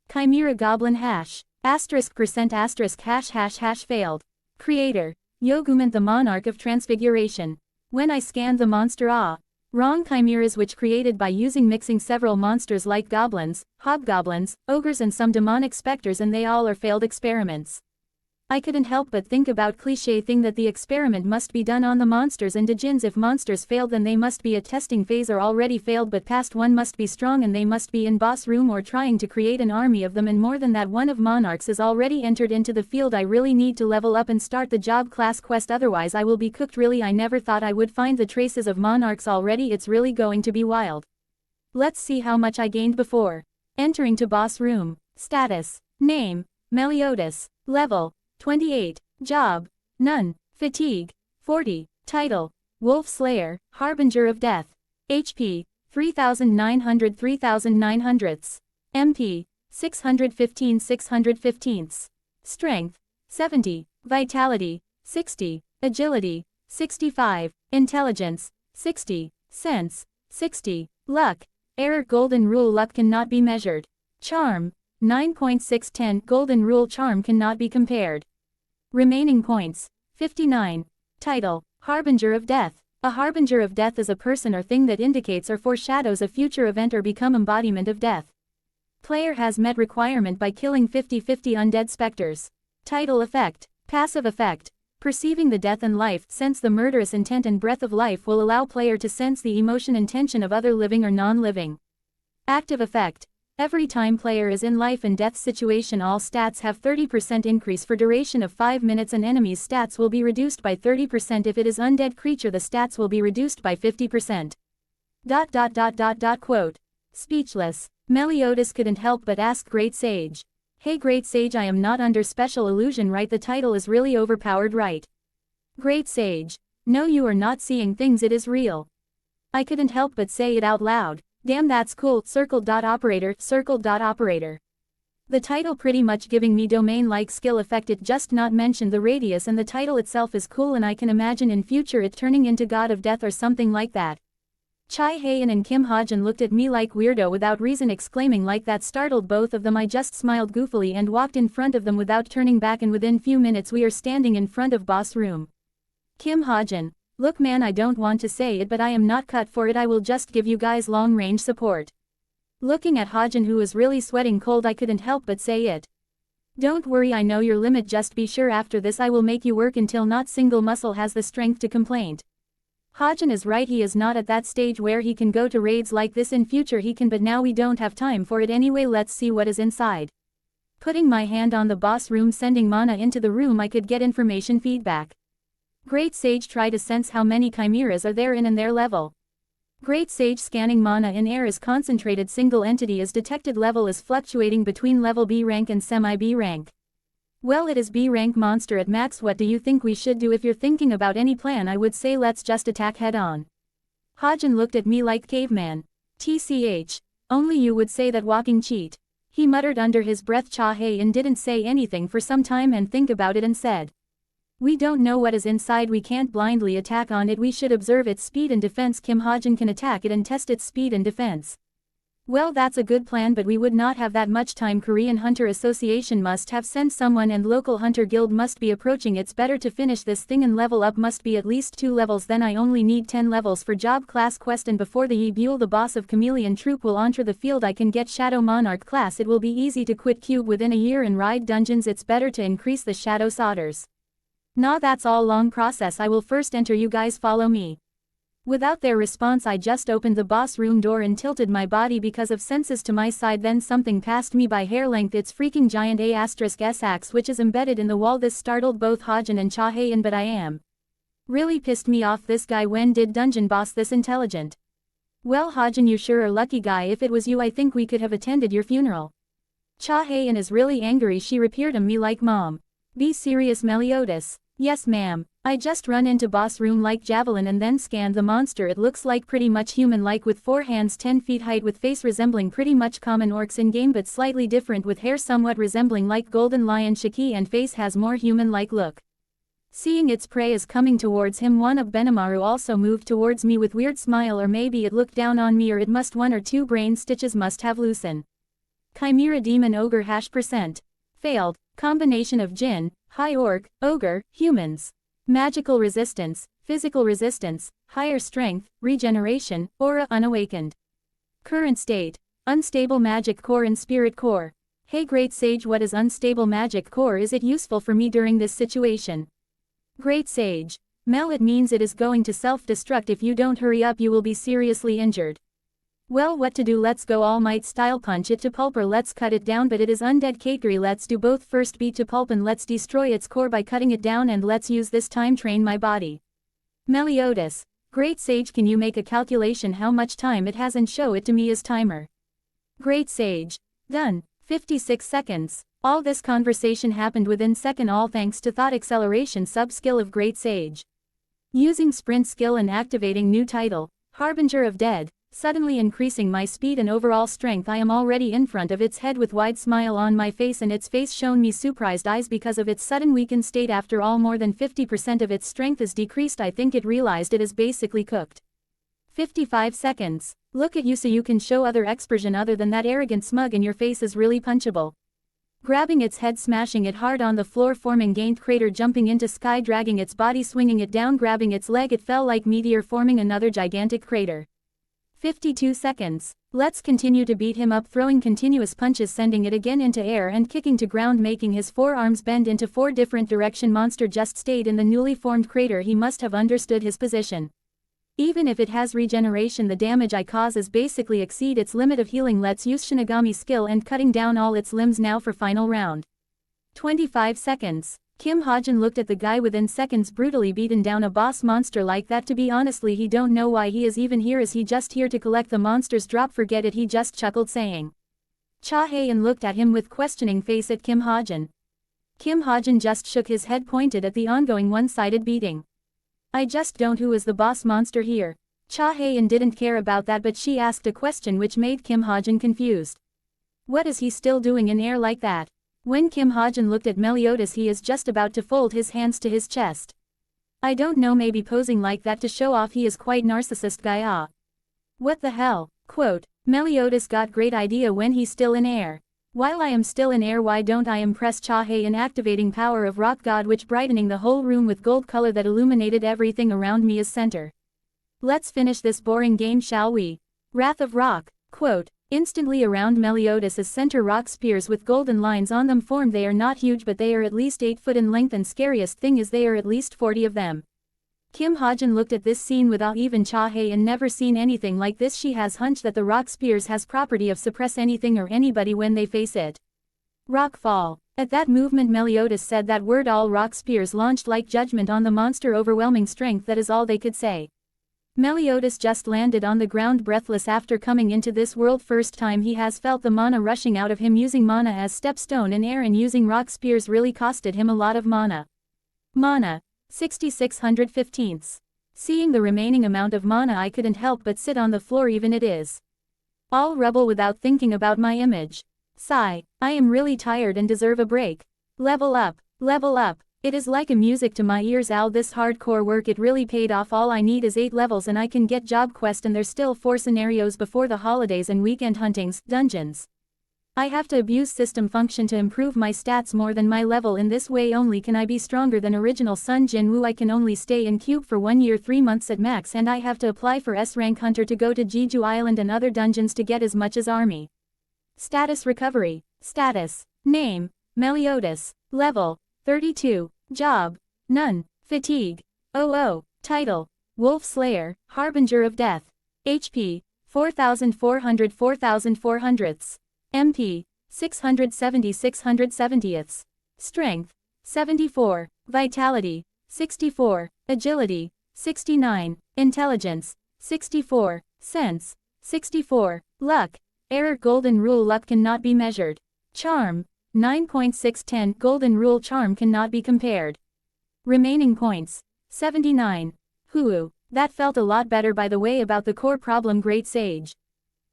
Chimera goblin hash. *% ## failed. Creator. Yogument, the monarch of transfiguration. When I scanned the monster, wrong chimeras which created by mixing several monsters like goblins, hobgoblins, ogres and some demonic specters, and they all are failed experiments. I couldn't help but think about cliché thing that the experiment must be done on the monsters and djinns. If monsters failed, then they must be at testing phase or already failed, but past one must be strong and they must be in boss room or trying to create an army of them, and more than that, one of monarchs is already entered into the field. I really need to level up and start the job class quest, otherwise I will be cooked. Really, I never thought I would find the traces of monarchs already. It's really going to be wild. Let's see how much I gained before entering to boss room. Status. Name. Meliodas. Level, 28. Job, none. Fatigue, 40. Title, Wolf Slayer, Harbinger of Death. HP, 3900 3900. MP, 615 615. Strength, 70. Vitality, 60. Agility, 65. Intelligence, 60. Sense, 60. Luck, error golden rule luck cannot be measured. Charm, 9.610 golden rule charm cannot be compared. Remaining points, 59. Title, Harbinger of Death. A harbinger of death is a person or thing that indicates or foreshadows a future event or become embodiment of death. Player has met requirement by killing 50-50 undead specters. Title effect, passive effect. Perceiving the death and life, sense the murderous intent and breath of life will allow player to sense the emotion intention of other living or non-living. Active effect. Every time player is in life and death situation all stats have 30% increase for duration of 5 minutes and enemies stats will be reduced by 30% if it is undead creature the stats will be reduced by 50%. Quote. Speechless. Meliodas couldn't help but ask Great Sage. Hey Great Sage, I am not under special illusion, right? The title is really overpowered, right? Great Sage. No, you are not seeing things, it is real. I couldn't help but say it out loud. Damn, that's cool. Circle.operator. The title pretty much giving me domain-like skill effect, it just not mentioned the radius, and the title itself is cool, and I can imagine in future it turning into God of Death or something like that. Chai Hayan and Kim Hajin looked at me like weirdo without reason, exclaiming like that startled both of them. I just smiled goofily and walked in front of them without turning back, and within few minutes we are standing in front of boss room. Kim Hajin. Look man, I don't want to say it but I am not cut for it, I will just give you guys long range support. Looking at Hajin who was really sweating cold, I couldn't help but say it. Don't worry, I know your limit, just be sure after this I will make you work until not single muscle has the strength to complain. Hajin is right, he is not at that stage where he can go to raids like this. In future he can, but now we don't have time for it anyway. Let's see what is inside. Putting my hand on the boss room, sending mana into the room, I could get information feedback. Great Sage, try to sense how many chimeras are there in and their level. Great Sage scanning mana in air is concentrated, single entity is detected, level is fluctuating between level B rank and semi-B rank. Well, it is B rank monster at max. What do you think we should do? If you're thinking about any plan, I would say let's just attack head on. Hajin looked at me like caveman. TCH. Only you would say that, walking cheat. He muttered under his breath. Cha Hayan didn't say anything for some time and think about it and said. We don't know what is inside, we can't blindly attack on it, we should observe its speed and defense. Kim Hajin can attack it and test its speed and defense. Well, that's a good plan, but we would not have that much time. Korean Hunter Association must have sent someone and local hunter guild must be approaching. It's better to finish this thing and level up must be at least 2 levels, then I only need 10 levels for job class quest, and before the Yebule the boss of Chameleon troop will enter the field I can get Shadow Monarch class. It will be easy to quit cube within a year and ride dungeons. It's better to increase the Shadow Sodders. Nah, that's all long process, I will first enter, you guys follow me. Without their response I just opened the boss room door and tilted my body because of senses to my side, then something passed me by hair length. It's freaking giant A*S axe which is embedded in the wall. This startled both Hajin and Cha Hayan, but I am really pissed me off. This guy, when did dungeon boss this intelligent? Well Hajin, you sure are lucky guy, if it was you I think we could have attended your funeral. Cha Hayan is really angry, she repeated to me like, Mom. Be serious Meliodas. Yes ma'am. I just run into boss room like javelin and then scanned the monster. It looks like pretty much human-like with 4 hands, 10 feet height, with face resembling pretty much common orcs in game but slightly different, with hair somewhat resembling like golden lion Shiki, and face has more human-like look. Seeing its prey is coming towards him, one of Benimaru also moved towards me with weird smile, or maybe it looked down on me, or it must 1 or 2 brain stitches must have loosened. Chimera demon ogre %. Failed. Combination of Jinn, high orc, ogre, humans. Magical resistance, physical resistance, higher strength, regeneration, aura unawakened. Current state, unstable magic core and spirit core. Hey Great Sage, what is unstable magic core? Is it useful for me during this situation? Great Sage. Mel, it means it is going to self-destruct. If you don't hurry up you will be seriously injured. Well, what to do? Let's go All Might style, punch it to pulp, or let's cut it down, but it is undead category. Let's do both, first beat to pulp and let's destroy its core by cutting it down, and let's use this time train my body. Meliodas. Great Sage, can you make a calculation how much time it has and show it to me as timer? Great Sage. Done. 56 seconds. All this conversation happened within second, all thanks to thought acceleration sub-skill of Great Sage. Using sprint skill and activating new title, Harbinger of Dead, suddenly increasing my speed and overall strength. I am already in front of its head with wide smile on my face, and its face shown me surprised eyes because of its sudden weakened state. After all, more than 50% of its strength is decreased. I think it realized it is basically cooked. 55 seconds. Look at you so you can show other expression other than that arrogant smug, and your face is really punchable. Grabbing its head, smashing it hard on the floor, forming gained crater, jumping into sky, dragging its body, swinging it down, grabbing its leg, it fell like meteor, forming another gigantic crater. 52 seconds. Let's continue to beat him up, throwing continuous punches, sending it again into air and kicking to ground, making his forearms bend into 4 different direction. Monster just stayed in the newly formed crater. He must have understood his position. Even if it has regeneration, the damage I cause is basically exceed its limit of healing. Let's use Shinigami skill and cutting down all its limbs now for final round. 25 seconds. Kim Hajin looked at the guy within seconds, brutally beaten down a boss monster like that. To be honestly, he don't know why he is even here. Is he just here to collect the monster's drop? Forget it, he just chuckled, saying. Cha-Hae-in looked at him with questioning face at Kim Hajin. Kim Hajin just shook his head, pointed at the ongoing one-sided beating. I just don't. Who is the boss monster here? Cha-Hae-in didn't care about that, but she asked a question which made Kim Hajin confused. What is he still doing in air like that? When Kim Hajin looked at Meliodas, he is just about to fold his hands to his chest. I don't know, maybe posing like that to show off. He is quite narcissist guy. Ah. What the hell? Quote, Meliodas got great idea when he's still in air. While I am still in air, why don't I impress Cha-Hae-in, activating power of rock god, which brightening the whole room with gold color that illuminated everything around me as center. Let's finish this boring game, shall we? Wrath of Rock. Quote, instantly around Meliodas' center, rock spears with golden lines on them formed. They are not huge, but they are at least 8 foot in length, and scariest thing is they are at least 40 of them. Kim Hajin looked at this scene with awe. Even Cha-Hae-in never seen anything like this. She has hunch that the rock spears has property of suppress anything or anybody when they face it. Rock fall. At that movement Meliodas said that word, all rock spears launched like judgment on the monster, overwhelming strength, that is all they could say. Meliodas just landed on the ground breathless. After coming into this world first time, he has felt the mana rushing out of him. Using mana as stepstone in air and using rock spears really costed him a lot of mana. Mana. 6615. Seeing the remaining amount of mana, I couldn't help but sit on the floor. Even it is all rubble without thinking about my image. Sigh. I am really tired and deserve a break. Level up. Level up. It is like a music to my ears. All this hardcore work, it really paid off. All I need is 8 levels and I can get job quest, and there's still 4 scenarios before the holidays and weekend huntings, dungeons. I have to abuse system function to improve my stats more than my level. In this way only can I be stronger than original Sun Jin Woo. I can only stay in cube for 1 year 3 months at max, and I have to apply for S-rank hunter to go to Jeju Island and other dungeons to get as much as army. Status recovery. Status. Name. Meliodas. Level. 32. Job. None. Fatigue. 00. Title. Wolf Slayer, Harbinger of Death. HP. 4400 4400. MP. 670 670. Strength. 74. Vitality. 64. Agility. 69. Intelligence. 64. Sense. 64. Luck. Error. Golden Rule. Luck cannot be measured. Charm. 9.610. Golden Rule. Charm cannot be compared. Remaining points. 79. Hoo. That felt a lot better, by the way. About the core problem, Great Sage.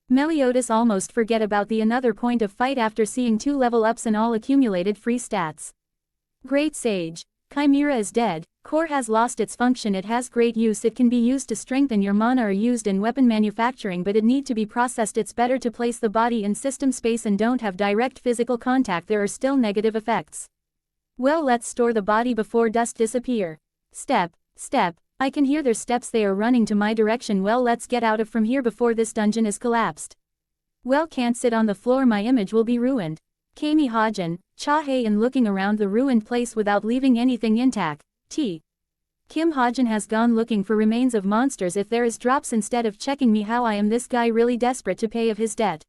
Meliodas almost forget about the another point of fight after seeing 2 level ups and all accumulated free stats. Great Sage. Chimera is dead. Core has lost its function. It has great use. It can be used to strengthen your mana or used in weapon manufacturing, but it need to be processed. It's better to place the body in system space and don't have direct physical contact. There are still negative effects. Well, let's store the body before dust disappear. Step. Step. I can hear their steps. They are running to my direction. Well, let's get out of from here before this dungeon is collapsed. Well, can't sit on the floor. My image will be ruined. Kami Hajin. Cha-Hae-in looking around the ruined place without leaving anything intact. Kim Hajin has gone looking for remains of monsters. If there is drops instead of checking me, how I am this guy really desperate to pay of his debt.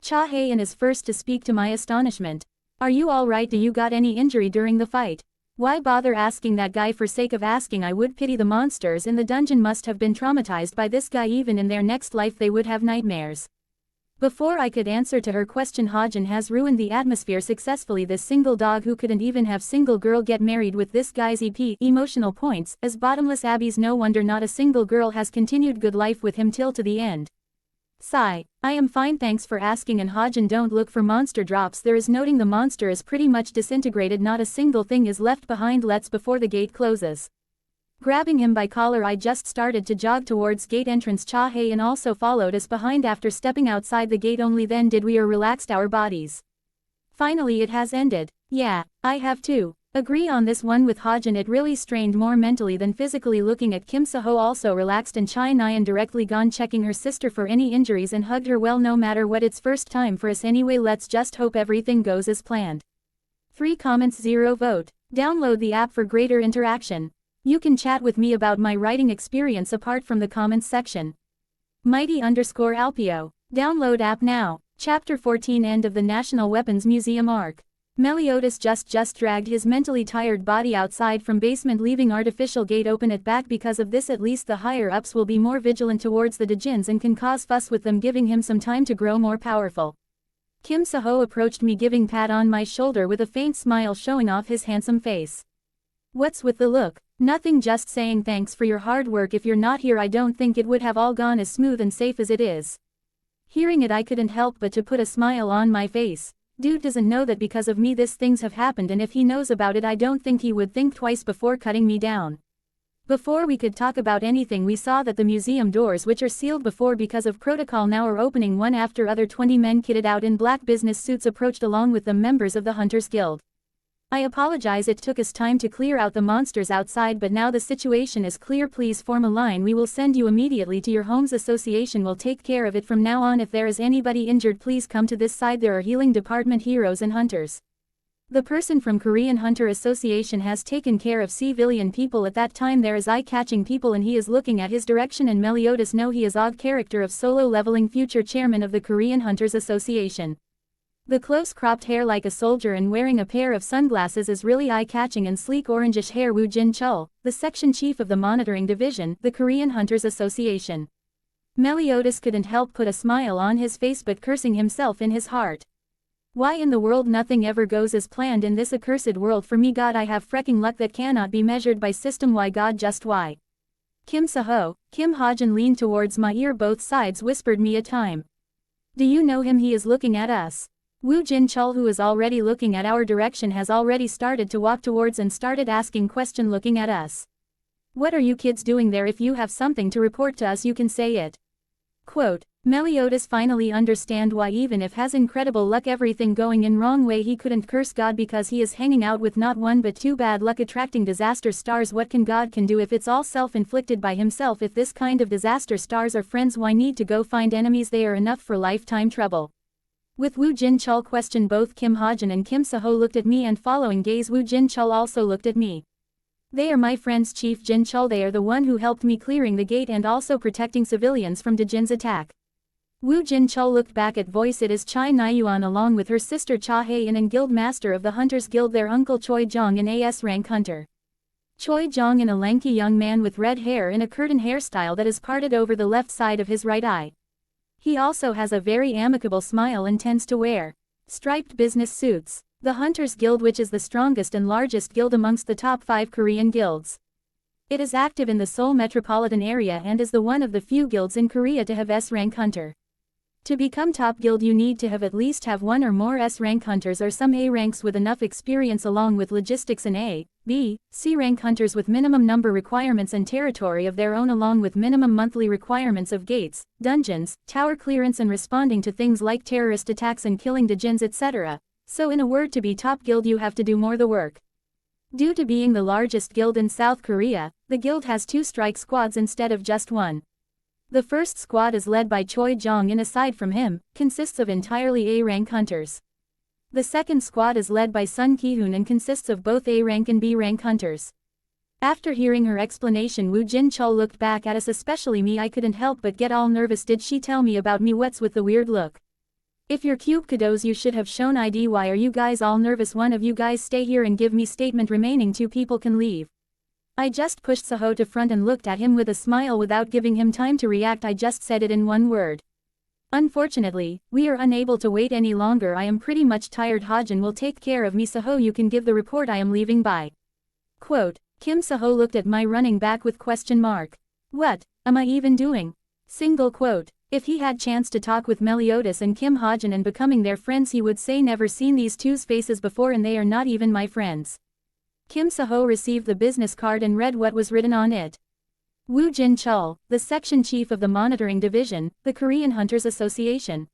Cha-Hae-in is first to speak, to my astonishment. Are you alright? Do you got any injury during the fight? Why bother asking that guy for sake of asking? I would pity the monsters in the dungeon. Must have been traumatized by this guy. Even in their next life they would have nightmares. Before I could answer to her question, Hajin has ruined the atmosphere successfully. This single dog who couldn't even have single girl get married with this guy's emotional points, as bottomless abbeys. No wonder not a single girl has continued good life with him till to the end. Sigh. I am fine, thanks for asking. And Hajin, don't look for monster drops. There is noting the monster is pretty much disintegrated. Not a single thing is left behind. Let's before the gate closes. Grabbing him by collar, I just started to jog towards gate entrance. Cha-Hae also followed us behind. After stepping outside the gate, only then did we relaxed our bodies. Finally it has ended. Yeah, I have to agree on this one with Hajin. It really strained more mentally than physically. Looking at Kim Seho also relaxed, and Chai Nyan directly gone checking her sister for any injuries and hugged her. Well, no matter what, it's first time for us anyway. Let's just hope everything goes as planned. 3 comments 0 vote. Download the app for greater interaction. You can chat with me about my writing experience apart from the comments section. Mighty_Alpio. Download app now. Chapter 14, End of the National Weapons Museum arc. Meliodas just dragged his mentally tired body outside from basement, leaving artificial gate open at back. Because of this, at least the higher-ups will be more vigilant towards the Djinns and can cause fuss with them, giving him some time to grow more powerful. Kim Seho approached me, giving pat on my shoulder with a faint smile showing off his handsome face. What's with the look? Nothing, just saying thanks for your hard work. If you're not here, I don't think it would have all gone as smooth and safe as it is. Hearing it, I couldn't help but to put a smile on my face. Dude doesn't know that because of me these things have happened, and if he knows about it, I don't think he would think twice before cutting me down. Before we could talk about anything, we saw that the museum doors, which are sealed before because of protocol, now are opening one after other. 20 men kitted out in black business suits approached, along with them members of the Hunters Guild. I apologize, it took us time to clear out the monsters outside, but now the situation is clear. Please form a line. We will send you immediately to your homes. Association will take care of it from now on. If there is anybody injured, please come to this side. There are healing department heroes and hunters. The person from Korean Hunter Association has taken care of civilian people at that time. There is eye-catching people and he is looking at his direction, and Meliodas know he is Og, character of solo leveling, future chairman of the Korean Hunters Association. The close-cropped hair like a soldier and wearing a pair of sunglasses is really eye-catching, and sleek orangish hair. Woo Jin Chul, the section chief of the monitoring division, the Korean Hunters Association. Meliodas couldn't help put a smile on his face, but cursing himself in his heart. Why in the world nothing ever goes as planned in this accursed world for me? God, I have frecking luck that cannot be measured by system. Why God, just why? Kim Seho, Kim Hajin leaned towards my ear, both sides whispered me a time. Do you know him? He is looking at us. Woo Jin Chul, who is already looking at our direction, has already started to walk towards and started asking question, looking at us. What are you kids doing there? If you have something to report to us, you can say it. Quote, Meliodas finally understand why, even if has incredible luck, everything going in wrong way, he couldn't curse God because he is hanging out with not one but two bad luck attracting disaster stars. What can God can do if it's all self-inflicted by himself? If this kind of disaster stars are friends, why need to go find enemies? They are enough for lifetime trouble. With Woo Jin Chul question, both Kim Hajin and Kim Seho looked at me, and following gaze Woo Jin Chul also looked at me. They are my friends, Chief Jin Chul. They are the one who helped me clearing the gate and also protecting civilians from Djinns' attack. Woo Jin Chul looked back at voice. It is Chai Nayuan along with her sister Cha-Hae and Guild Master of the Hunters Guild, their uncle Choi Jong, an AS rank hunter. Choi Jong, a lanky young man with red hair in a curtain hairstyle that is parted over the left side of his right eye. He also has a very amicable smile and tends to wear striped business suits. The Hunters Guild, which is the strongest and largest guild amongst the top 5 Korean guilds. It is active in the Seoul metropolitan area and is the one of the few guilds in Korea to have S-rank hunter. To become top guild, you need to have at least have 1 or more S-rank hunters or some A ranks with enough experience, along with logistics and A, B, C rank hunters with minimum number requirements and territory of their own, along with minimum monthly requirements of gates, dungeons, tower clearance, and responding to things like terrorist attacks and killing Djinns, etc. So in a word, to be top guild you have to do more the work. Due to being the largest guild in South Korea, the guild has 2 strike squads instead of just 1. The first squad is led by Choi Jong and aside from him, consists of entirely A-rank hunters. The second squad is led by Sun Ki-hoon and consists of both A-rank and B-rank hunters. After hearing her explanation, Woo Jin Chul looked back at us, especially me. I couldn't help but get all nervous. Did she tell me about me? What's with the weird look? If you're cube kiddos, you should have shown ID. Why are you guys all nervous? One of you guys stay here and give me statement. Remaining 2 people can leave. I just pushed Seho to front and looked at him with a smile without giving him time to react. I just said it in one word. Unfortunately, we are unable to wait any longer. I am pretty much tired. Hajin will take care of me. Saho, you can give the report. I am leaving. Bye. Quote. Kim Saho looked at my running back with question mark. What am I even doing? Single quote. If he had chance to talk with Meliodas and Kim Hajin and becoming their friends, he would say never seen these two's faces before and they are not even my friends. Kim Saho received the business card and read what was written on it. Woo Jin Chul, the section chief of the monitoring division, the Korean Hunters Association.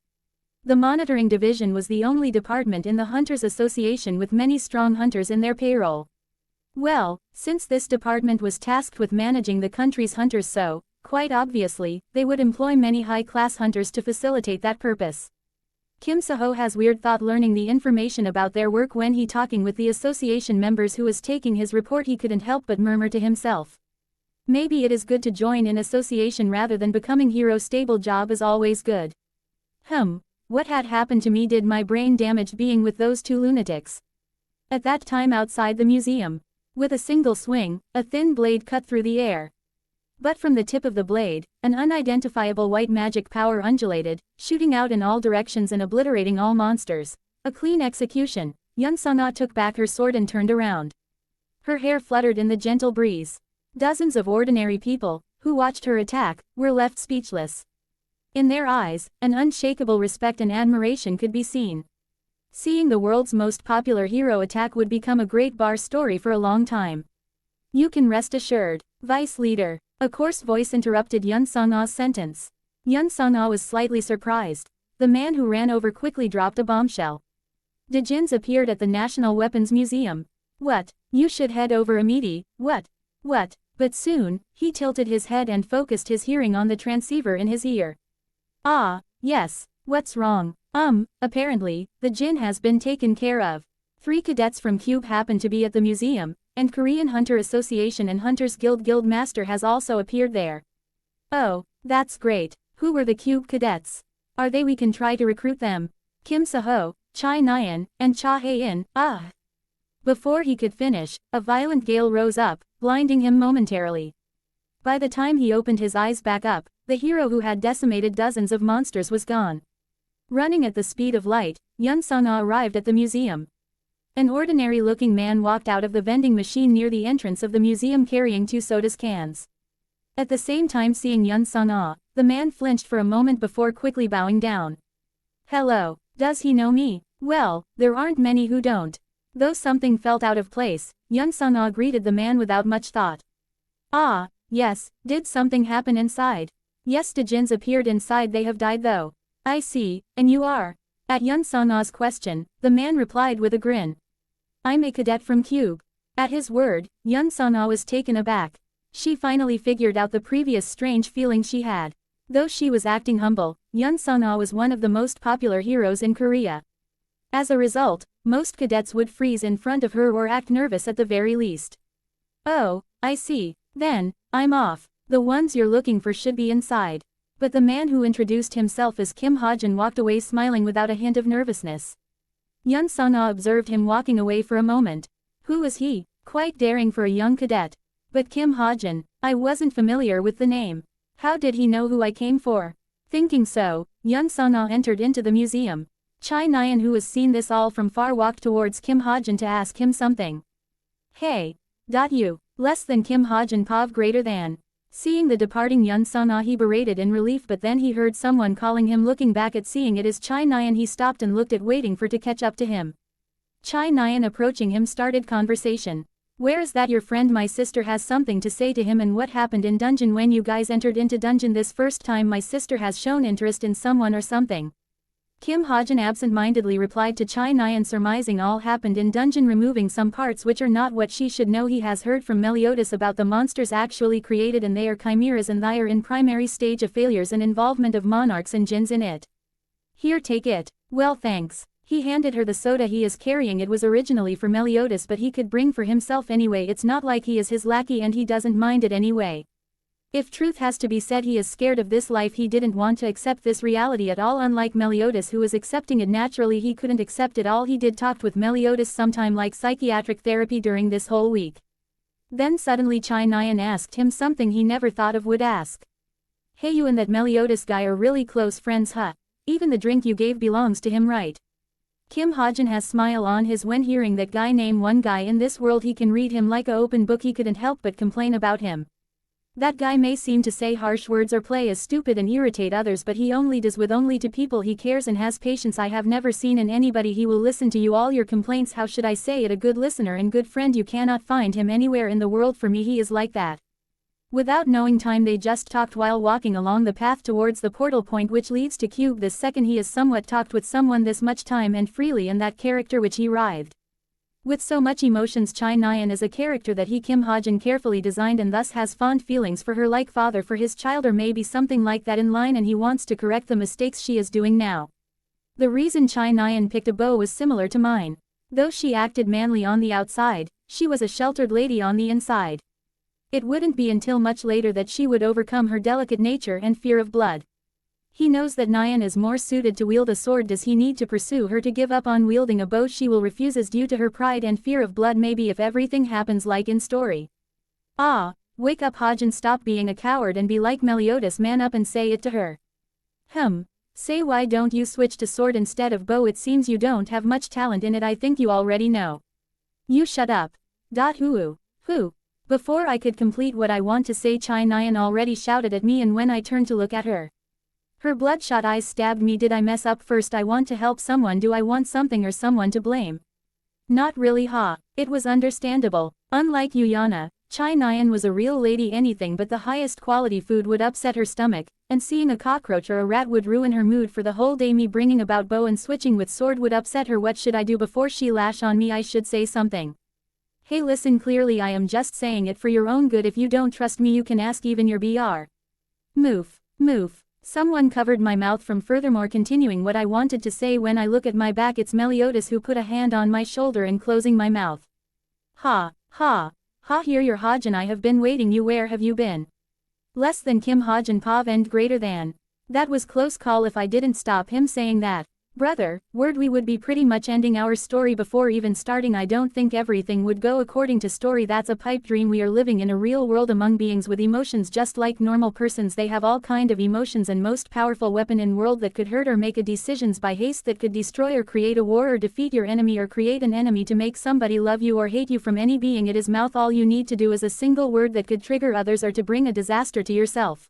The monitoring division was the only department in the Hunters Association with many strong hunters in their payroll. Well, since this department was tasked with managing the country's hunters, so, quite obviously, they would employ many high-class hunters to facilitate that purpose. Kim Saho has weird thought learning the information about their work. When he talking with the association members who was taking his report, he couldn't help but murmur to himself. Maybe it is good to join an association rather than becoming hero. Stable job is always good. What had happened to me? Did my brain damaged being with those two lunatics? At that time outside the museum. With a single swing, a thin blade cut through the air. But from the tip of the blade, an unidentifiable white magic power undulated, shooting out in all directions and obliterating all monsters. A clean execution. Yun Sung-ah took back her sword and turned around. Her hair fluttered in the gentle breeze. Dozens of ordinary people, who watched her attack, were left speechless. In their eyes, an unshakable respect and admiration could be seen. Seeing the world's most popular hero attack would become a great bar story for a long time. You can rest assured, Vice Leader. A coarse voice interrupted Yun Sung-ah's sentence. Yun Sung-ah was slightly surprised. The man who ran over quickly dropped a bombshell. Dejins appeared at the National Weapons Museum. What? You should head over immediately. What? But soon, he tilted his head and focused his hearing on the transceiver in his ear. Ah, yes. What's wrong? Apparently, the Jin has been taken care of. 3 cadets from Cube happen to be at the museum, and Korean Hunter Association and Hunters Guild Master has also appeared there. Oh, that's great. Who were the Cube cadets? Are they? We can try to recruit them. Kim Saho, Chai Nyan, and Cha Hae-in. Before he could finish, a violent gale rose up, blinding him momentarily. By the time he opened his eyes back up, the hero who had decimated dozens of monsters was gone. Running at the speed of light, Yun Sung-ah arrived at the museum. An ordinary-looking man walked out of the vending machine near the entrance of the museum carrying 2 soda cans. At the same time, seeing Yun Sung-ah, the man flinched for a moment before quickly bowing down. Hello, does he know me? Well, there aren't many who don't. Though something felt out of place, Yun Sung-ah greeted the man without much thought. Ah, yes, did something happen inside? Yes, Dejins appeared inside. They have died though. I see, and you are? At Yun Sung-ah's question, the man replied with a grin. I'm a cadet from Cube. At his word, Yun Sung-ah was taken aback. She finally figured out the previous strange feeling she had. Though she was acting humble, Yun Sung-ah was one of the most popular heroes in Korea. As a result, most cadets would freeze in front of her or act nervous at the very least. Oh, I see. Then, I'm off. The ones you're looking for should be inside. But the man who introduced himself as Kim Hajin walked away smiling without a hint of nervousness. Yun Sung-ah observed him walking away for a moment. Who was he? Quite daring for a young cadet. But Kim Hajin, I wasn't familiar with the name. How did he know who I came for? Thinking so, Yun Sung-ah entered into the museum. Chai Nyan, who has seen this all from far, walked towards Kim Hajin to ask him something. Hey. You. Less than Kim Hajin Pav greater than. Seeing the departing Yun Sung-ah, he berated in relief, but then he heard someone calling him. Looking back at seeing it is Chai Nyan, he stopped and looked at waiting for to catch up to him. Chai Nyan approaching him started conversation. Where is that your friend? My sister has something to say to him. And what happened in dungeon when you guys entered into dungeon this first time? My sister has shown interest in someone or something. Kim Hajin absent-mindedly replied to Chai Nyan, surmising all happened in dungeon, removing some parts which are not what she should know. He has heard from Meliodas about the monsters actually created, and they are chimeras and they are in primary stage of failures and involvement of monarchs and jinns in it. Here, take it. Well, thanks. He handed her the soda he is carrying. It was originally for Meliodas, but he could bring for himself anyway. It's not like he is his lackey and he doesn't mind it anyway. If truth has to be said, he is scared of this life. He didn't want to accept this reality at all, unlike Meliodas, who was accepting it naturally. He couldn't accept it all. He did talk with Meliodas sometime, like psychiatric therapy, during this whole week. Then suddenly Chai Nyan asked him something he never thought of would ask. Hey, you and that Meliodas guy are really close friends, huh? Even the drink you gave belongs to him, right? Kim Hajin has smile on his when hearing that guy name one guy in this world he can read him like a open book he couldn't help but complain about him. That guy may seem to say harsh words or play as stupid and irritate others but he only does with only to people he cares and has patience I have never seen in anybody he will listen to you all your complaints how should I say it a good listener and good friend you cannot find him anywhere in the world for me he is like that. Without knowing time they just talked while walking along the path towards the portal point which leads to Cube this second he has somewhat talked with someone this much time and freely and that character which he writhed. With so much emotions Chai Nyan is a character that he Kim Hajin carefully designed and thus has fond feelings for her like father for his child or maybe something like that in line and he wants to correct the mistakes she is doing now. The reason Chai Nyan picked a bow was similar to mine. Though she acted manly on the outside, she was a sheltered lady on the inside. It wouldn't be until much later that she would overcome her delicate nature and fear of blood. He knows that Nyan is more suited to wield a sword does he need to pursue her to give up on wielding a bow she will refuse as due to her pride and fear of blood maybe if everything happens like in story. Ah, wake up Hajin stop being a coward and be like Meliodas man up and say it to her. Say why don't you switch to sword instead of bow it seems you don't have much talent in it I think you already know. You shut up. Who? Before I could complete what I want to say Chai Nyan already shouted at me and when I turned to look at her. Her bloodshot eyes stabbed me did I mess up first I want to help someone do I want something or someone to blame? Not really It was understandable. Unlike Yana, Chai Nyan was a real lady anything but the highest quality food would upset her stomach, and seeing a cockroach or a rat would ruin her mood for the whole day me bringing about bow and switching with sword would upset her what should I do before she lash on me I should say something. Hey listen clearly I am just saying it for your own good if you don't trust me you can ask even your BR. Move. Someone covered my mouth from furthermore continuing what I wanted to say when I look at my back it's Meliodas who put a hand on my shoulder and closing my mouth. Here your Hajin I have been waiting you where have you been? Less than Kim Hajin Pav and greater than. That was close call if I didn't stop him saying that. Brother, word we would be pretty much ending our story before even starting I don't think everything would go according to story that's a pipe dream we are living in a real world among beings with emotions just like normal persons they have all kind of emotions and most powerful weapon in world that could hurt or make a decisions by haste that could destroy or create a war or defeat your enemy or create an enemy to make somebody love you or hate you from any being it is mouth all you need to do is a single word that could trigger others or to bring a disaster to yourself.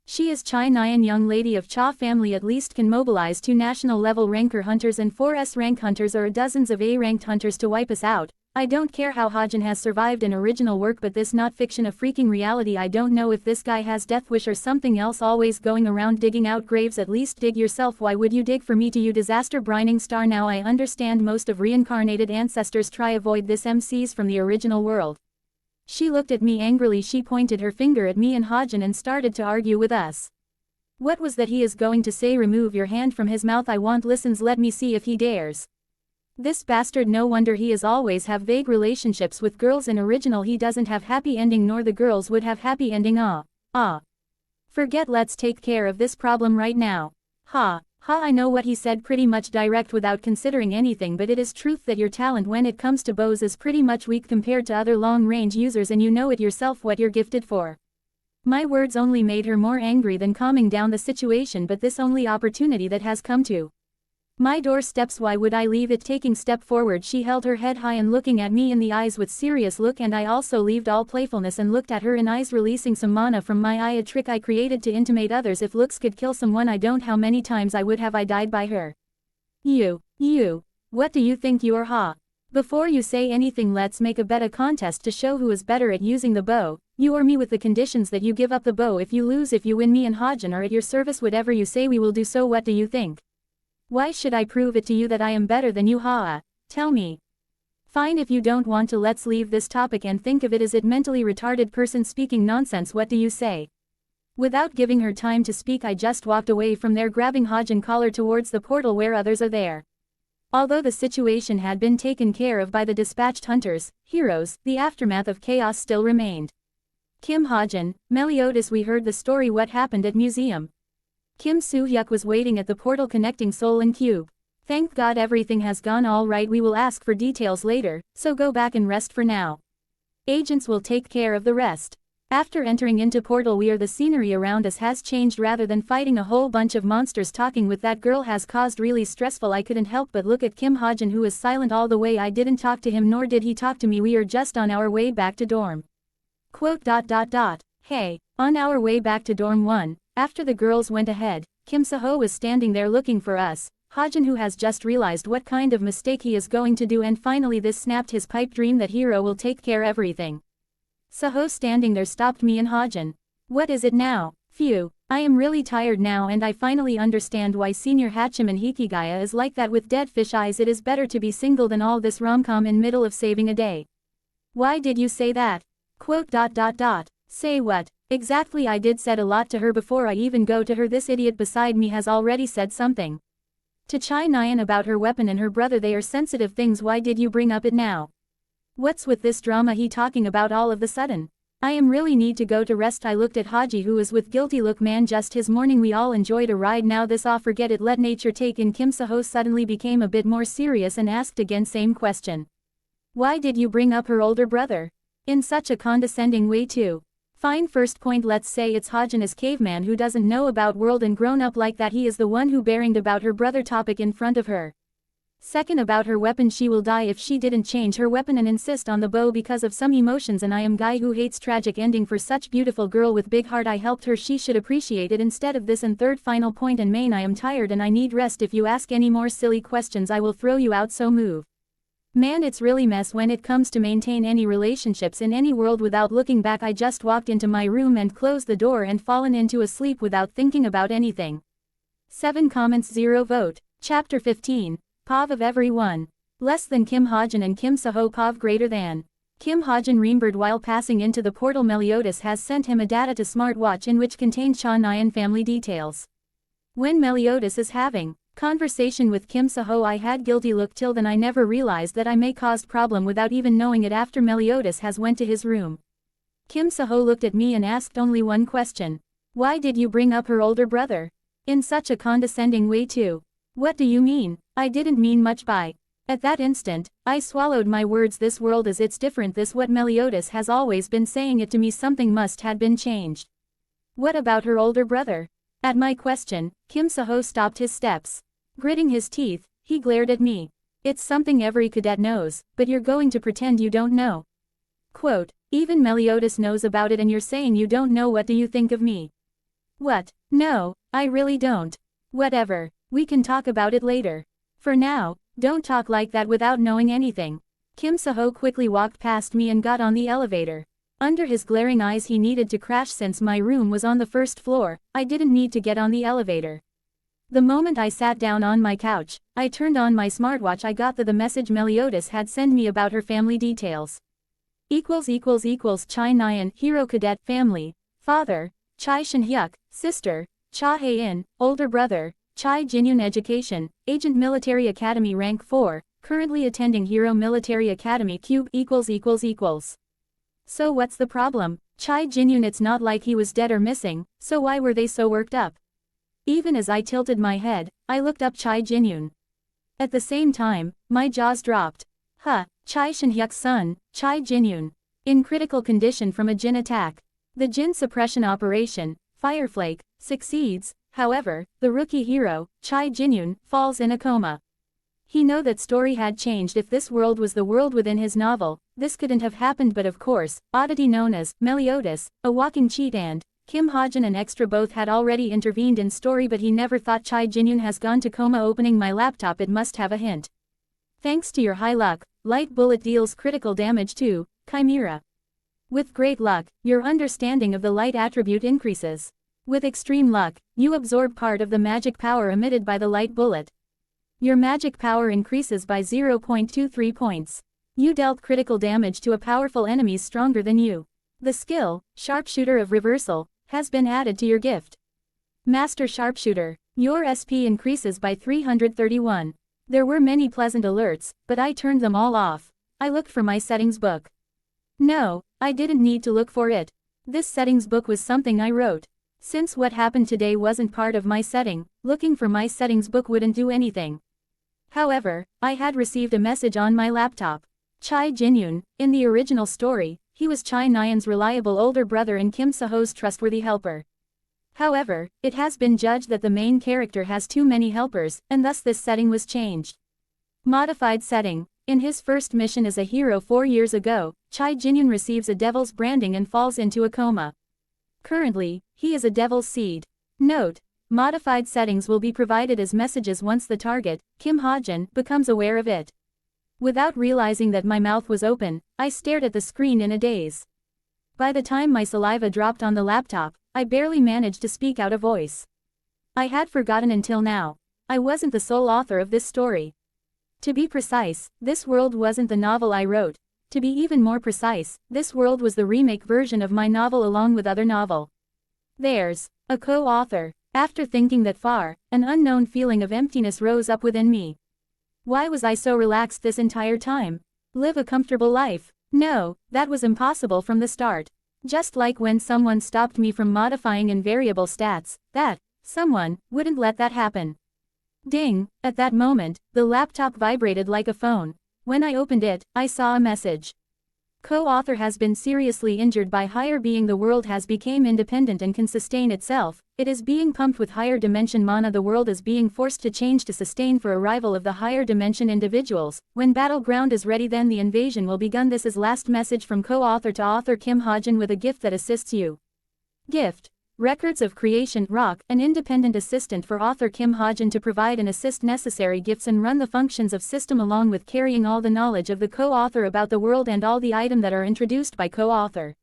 She is Chai Nyan young lady of Cha family at least can mobilize 2 national level ranker hunters and 4 S rank hunters or dozens of A ranked hunters to wipe us out. I don't care how Hajin has survived an original work but this not fiction a freaking reality I don't know if this guy has death wish or something else always going around digging out graves at least dig yourself why would you dig for me to you disaster brining star now I understand most of reincarnated ancestors try avoid this MCs from the original world. She looked at me angrily she pointed her finger at me and Hajin and started to argue with us. What was that he is going to say remove your hand from his mouth I want listens let me see if he dares. This bastard no wonder he is always have vague relationships with girls in original he doesn't have happy ending nor the girls would have happy ending Forget let's take care of this problem right now. I know what he said pretty much direct without considering anything but it is truth that your talent when it comes to bows is pretty much weak compared to other long-range users and you know it yourself what you're gifted for. My words only made her more angry than calming down the situation but this only opportunity that has come to my doorsteps why would I leave it taking step forward she held her head high and looking at me in the eyes with serious look and I also leaved all playfulness and looked at her in eyes releasing some mana from my eye a trick I created to intimate others if looks could kill someone I don't how many times I would have I died by her. You, what do you think you are Before you say anything let's make a bet a contest to show who is better at using the bow, you or me with the conditions that you give up the bow if you lose if you win me and Hajin are at your service whatever you say we will do so what do you think? Why should I prove it to you that I am better than you Tell me. Fine if you don't want to let's leave this topic and think of it as it mentally retarded person speaking nonsense what do you say? Without giving her time to speak I just walked away from there grabbing Hajin collar towards the portal where others are there. Although the situation had been taken care of by the dispatched hunters, heroes, the aftermath of chaos still remained. Kim Hajin, Meliodas we heard the story what happened at museum. Kim Soo-hyuk was waiting at the portal connecting Seoul and Cube. Thank God everything has gone all right we will ask for details later, so go back and rest for now. Agents will take care of the rest. After entering into portal the scenery around us has changed rather than fighting a whole bunch of monsters. Talking with that girl has caused really stressful. I couldn't help but look at Kim Hajin, who is silent all the way. I didn't talk to him nor did he talk to me. We are just on our way back to dorm. Quote. Hey, on our way back to dorm 1, after the girls went ahead, Kim Seho was standing there looking for us. Hajin, who has just realized what kind of mistake he is going to do, and finally this snapped his pipe dream that hero will take care everything. Seho standing there stopped me and Hajin. What is it now? Phew, I am really tired now and I finally understand why Senior Hachiman Hikigaya is like that with dead fish eyes. It is better to be single than all this rom-com in middle of saving a day. Why did you say that? Quote. Say what? Exactly, I did said a lot to her before I even go to her. This idiot beside me has already said something to Chai Nyan about her weapon and her brother. They are sensitive things. Why did you bring up it now? What's with this drama he talking about all of the sudden? I am really need to go to rest. I looked at Haji, who was with guilty look. Man, just his morning we all enjoyed a ride, now this off. Forget it, let nature take in. Kim Seho suddenly became a bit more serious and asked again same question. Why did you bring up her older brother? In such a condescending way too. Fine, first point, let's say it's Hajin as caveman who doesn't know about world and grown up like that. He is the one who banged about her brother topic in front of her. Second, about her weapon, she will die if she didn't change her weapon and insist on the bow because of some emotions, and I am guy who hates tragic ending for such beautiful girl with big heart. I helped her, she should appreciate it instead of this. And third, final point and main, I am tired and I need rest. If you ask any more silly questions I will throw you out, so move. Man, it's really mess when it comes to maintain any relationships in any world. Without looking back I just walked into my room and closed the door and fallen into a sleep without thinking about anything. 7 comments 0 vote. Chapter 15. POV of everyone. Less than Kim Hajin and Kim Seho. POV greater than. Kim Hajin remembered while passing into the portal Meliodas has sent him a data to smartwatch in which contains Cha Nyan family details. When Meliodas is having conversation with Kim Seho, I had guilty look. Till then I never realized that I may caused problem without even knowing it. After Meliodas has went to his room, Kim Seho looked at me and asked only one question. Why did you bring up her older brother? In such a condescending way too. What do you mean? I didn't mean much by. At that instant, I swallowed my words. This world is it's different. This what Meliodas has always been saying it to me. Something must had been changed. What about her older brother? At my question, Kim Seho stopped his steps. Gritting his teeth, he glared at me. It's something every cadet knows, but you're going to pretend you don't know. Quote, even Meliodas knows about it and you're saying you don't know. What do you think of me? What? No, I really don't. Whatever, we can talk about it later. For now, don't talk like that without knowing anything. Kim Seho quickly walked past me and got on the elevator. Under his glaring eyes he needed to crash since my room was on the first floor. I didn't need to get on the elevator. The moment I sat down on my couch, I turned on my smartwatch. I got the message Meliodas had sent me about her family details. Chai Nyan, hero cadet, family, father, Chai Shinhyuk, sister, Cha Hae-in, older brother, Chai Jinyun, education, agent, military academy, rank 4, currently attending Hero Military Academy. Cube ===. So what's the problem? Chai Jinyun, it's not like he was dead or missing, so why were they so worked up? Even as I tilted my head, I looked up Chai Jinyun. At the same time, my jaws dropped. Chai Shinhyuk's son, Chai Jinyun. In critical condition from a Jin attack. The Jin suppression operation, Fireflake, succeeds. However, the rookie hero, Chai Jinyun, falls in a coma. He knew that story had changed. If this world was the world within his novel, this couldn't have happened, but of course, oddity known as Meliodas, a walking cheat, and Kim Hajin and Extra both had already intervened in story, but he never thought Chai Jinyun has gone to coma. Opening my laptop, it must have a hint. Thanks to your high luck, light bullet deals critical damage to Chimera. With great luck, your understanding of the light attribute increases. With extreme luck, you absorb part of the magic power emitted by the light bullet. Your magic power increases by 0.23 points. You dealt critical damage to a powerful enemy stronger than you. The skill, Sharpshooter of Reversal, has been added to your gift. Master Sharpshooter. Your SP increases by 331. There were many pleasant alerts, but I turned them all off. I looked for my settings book. No, I didn't need to look for it. This settings book was something I wrote. Since what happened today wasn't part of my setting, looking for my settings book wouldn't do anything. However, I had received a message on my laptop. Chai Jinyun, in the original story, he was Chai Nyan's reliable older brother and Kim Seho's trustworthy helper. However, it has been judged that the main character has too many helpers, and thus this setting was changed. Modified setting. In his first mission as a hero 4 years ago, Chai Jinyun receives a devil's branding and falls into a coma. Currently, he is a devil's seed. Note: modified settings will be provided as messages once the target, Kim Hajin, becomes aware of it. Without realizing that my mouth was open, I stared at the screen in a daze. By the time my saliva dropped on the laptop, I barely managed to speak out a voice. I had forgotten until now. I wasn't the sole author of this story. To be precise, this world wasn't the novel I wrote. To be even more precise, this world was the remake version of my novel along with other novel. There's a co-author. After thinking that far, an unknown feeling of emptiness rose up within me. Why was I so relaxed this entire time? Live a comfortable life? No, that was impossible from the start. Just like when someone stopped me from modifying invariable stats, that someone wouldn't let that happen. Ding! At that moment, the laptop vibrated like a phone. When I opened it, I saw a message. Co-author has been seriously injured by higher being. The world has become independent and can sustain itself. It is being pumped with higher dimension mana. The world is being forced to change to sustain for arrival of the higher dimension individuals. When battleground is ready, then the invasion will begin. This is last message from co-author to author Kim Hajin with a gift that assists you. Gift. Records of Creation Rock, an independent assistant for author Kim Hajin to provide and assist necessary gifts and run the functions of system along with carrying all the knowledge of the co-author about the world and all the items that are introduced by co-author.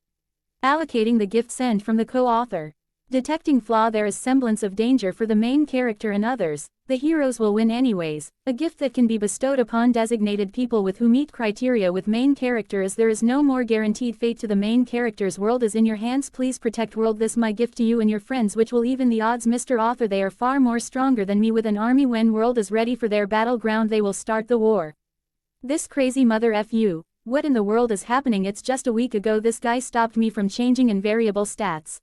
Allocating the gift sent from the co-author. Detecting flaw. There is semblance of danger for the main character and others. The heroes will win anyways. A gift that can be bestowed upon designated people with who meet criteria with main character, as there is no more guaranteed fate to the main character's world is in your hands. Please protect world. This my gift to you and your friends, which will even the odds. Mr. Author, they are far more stronger than me with an army. When world is ready for their battleground, they will start the war. This crazy mother fu. What in the world is happening? It's just a week ago this guy stopped me from changing invariable stats.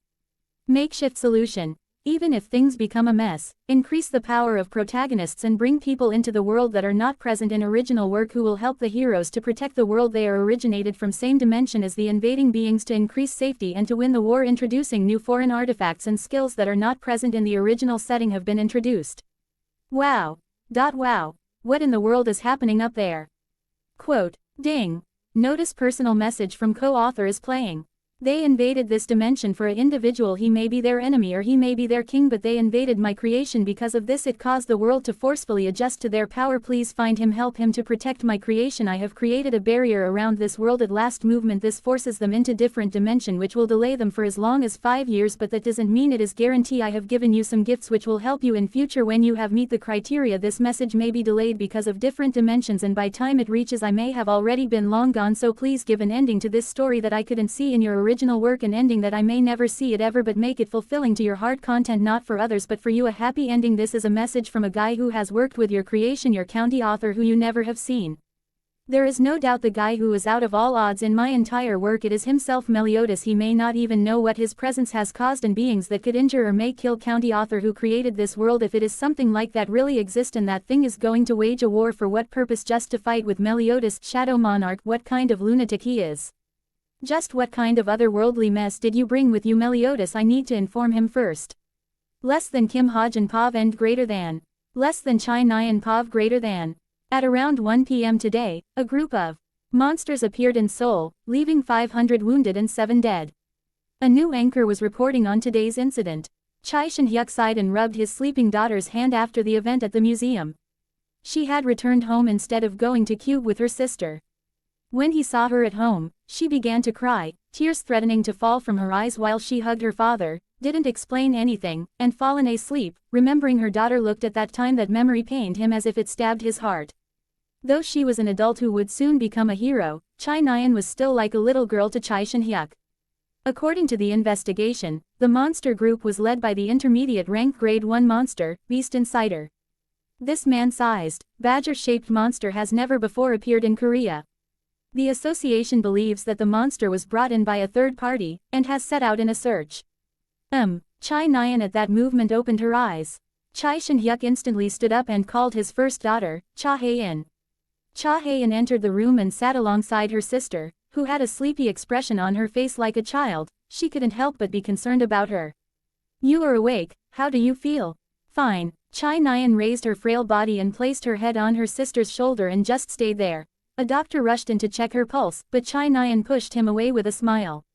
Makeshift solution. Even if things become a mess, increase the power of protagonists and bring people into the world that are not present in original work who will help the heroes to protect the world they are originated from, same dimension as the invading beings, to increase safety and to win the war. Introducing new foreign artifacts and skills that are not present in the original setting have been introduced. Wow. Wow. What in the world is happening up there? Quote. Ding. Notice personal message from co-author is playing. They invaded this dimension for an individual. He may be their enemy or he may be their king, but they invaded my creation. Because of this, it caused the world to forcefully adjust to their power. Please find him, help him to protect my creation. I have created a barrier around this world at last movement. This forces them into different dimension which will delay them for as long as 5 years, but that doesn't mean it is guarantee. I have given you some gifts which will help you in future when you have meet the criteria. This message may be delayed because of different dimensions, and by time it reaches I may have already been long gone, so please give an ending to this story that I couldn't see in your original work, an ending that I may never see it ever, but make it fulfilling to your heart. Content not for others but for you, a happy ending. This is a message from a guy who has worked with your creation, your county author who you never have seen. There is no doubt the guy who is out of all odds in my entire work. It is himself, Meliodas. He may not even know what his presence has caused in beings that could injure or may kill county author who created this world. If it is something like that really exist and that thing is going to wage a war, for what purpose? Just to fight with Meliodas, Shadow Monarch? What kind of lunatic he is? Just what kind of otherworldly mess did you bring with you, Meliodas? I need to inform him first. Less than Kim Hajin Pav and greater than. Less than Chai Nyan Pav greater than. At around 1 p.m. today, a group of monsters appeared in Seoul, leaving 500 wounded and 7 dead. A new anchor was reporting on today's incident. Chai Shin-hyuk sighed and rubbed his sleeping daughter's hand after the event at the museum. She had returned home instead of going to Cube with her sister. When he saw her at home, she began to cry, tears threatening to fall from her eyes while she hugged her father, didn't explain anything, and fallen asleep. Remembering her daughter looked at that time, that memory pained him as if it stabbed his heart. Though she was an adult who would soon become a hero, Chai Nyan was still like a little girl to Chai Shin-hyuk. According to the investigation, the monster group was led by the intermediate rank grade 1 monster, Beast Insider. This man-sized, badger-shaped monster has never before appeared in Korea. The association believes that the monster was brought in by a third party, and has set out in a search. Chai Nyan at that movement opened her eyes. Chai Shin-hyuk instantly stood up and called his first daughter, Cha Hae-in. Cha Hae-in entered the room and sat alongside her sister, who had a sleepy expression on her face like a child. She couldn't help but be concerned about her. "You are awake, how do you feel?" "Fine." Chai Nyan raised her frail body and placed her head on her sister's shoulder and just stayed there. A doctor rushed in to check her pulse, but Chai Nyan pushed him away with a smile.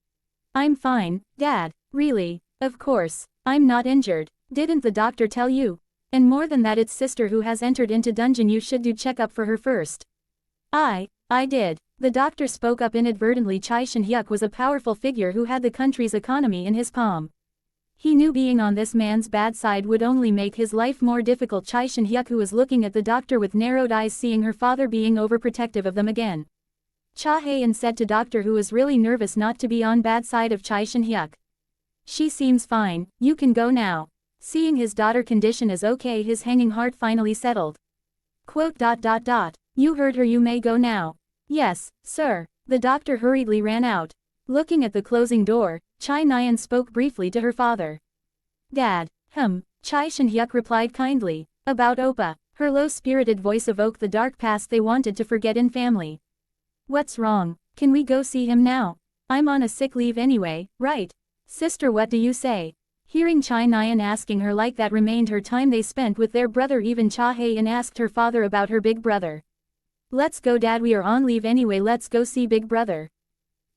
"I'm fine, Dad." "Really? Of course. I'm not injured. Didn't the doctor tell you? And more than that, it's sister who has entered into dungeon, you should do check up for her first." I did." The doctor spoke up inadvertently. Chai Shin-hyuk was a powerful figure who had the country's economy in his palm. He knew being on this man's bad side would only make his life more difficult. Chai Shin-hyuk, who was looking at the doctor with narrowed eyes, seeing her father being overprotective of them again. Cha Hae-in said to doctor, who was really nervous not to be on bad side of Chai Shin-hyuk. "She seems fine, you can go now." Seeing his daughter condition is okay, his hanging heart finally settled. "You heard her, you may go now." "Yes, sir." The doctor hurriedly ran out. Looking at the closing door, Chai Nyan spoke briefly to her father. "Dad." Chai Shin-hyuk replied kindly. "About Oppa." Her low-spirited voice evoked the dark past they wanted to forget in family. "What's wrong? Can we go see him now? I'm on a sick leave anyway, right? Sister, what do you say?" Hearing Chai Nyan asking her like that remained her time they spent with their brother. Even Cha Hae-in asked her father about her big brother. "Let's go, Dad, we are on leave anyway, let's go see big brother."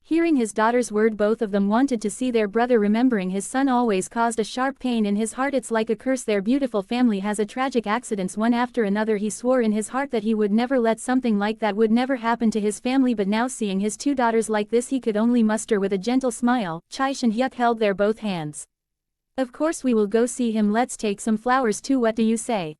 Hearing his daughter's word, both of them wanted to see their brother. Remembering his son always caused a sharp pain in his heart. It's like a curse. Their beautiful family has a tragic accidents one after another. He swore in his heart that he would never let something like that would never happen to his family, but now seeing his two daughters like this, he could only muster with a gentle smile. Chai Shin-hyuk held their both hands. "Of course we will go see him, let's take some flowers too, what do you say?"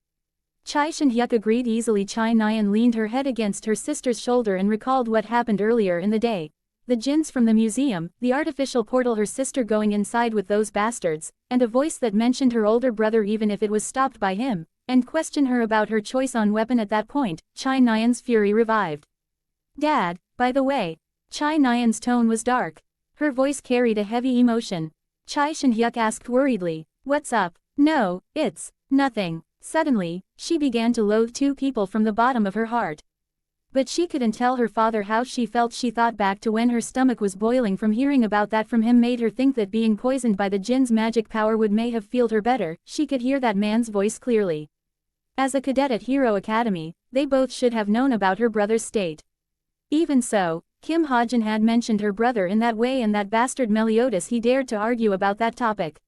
Chai Shin-hyuk agreed easily. Chai Nyan leaned her head against her sister's shoulder and recalled what happened earlier in the day. The jinns from the museum, the artificial portal, her sister going inside with those bastards, and a voice that mentioned her older brother even if it was stopped by him, and questioned her about her choice on weapon. At that point, Chai Nyan's fury revived. "Dad, by the way." Chai Nyan's tone was dark. Her voice carried a heavy emotion. Chai Shin-hyuk asked worriedly, "What's up?" "No, it's nothing." Suddenly, she began to loathe two people from the bottom of her heart. But she couldn't tell her father how she felt. She thought back to when her stomach was boiling from hearing about that from him, made her think that being poisoned by the jinn's magic power would may have felt her better. She could hear that man's voice clearly. As a cadet at Hero Academy, they both should have known about her brother's state. Even so, Kim Hajin had mentioned her brother in that way, and that bastard Meliodas, he dared to argue about that topic.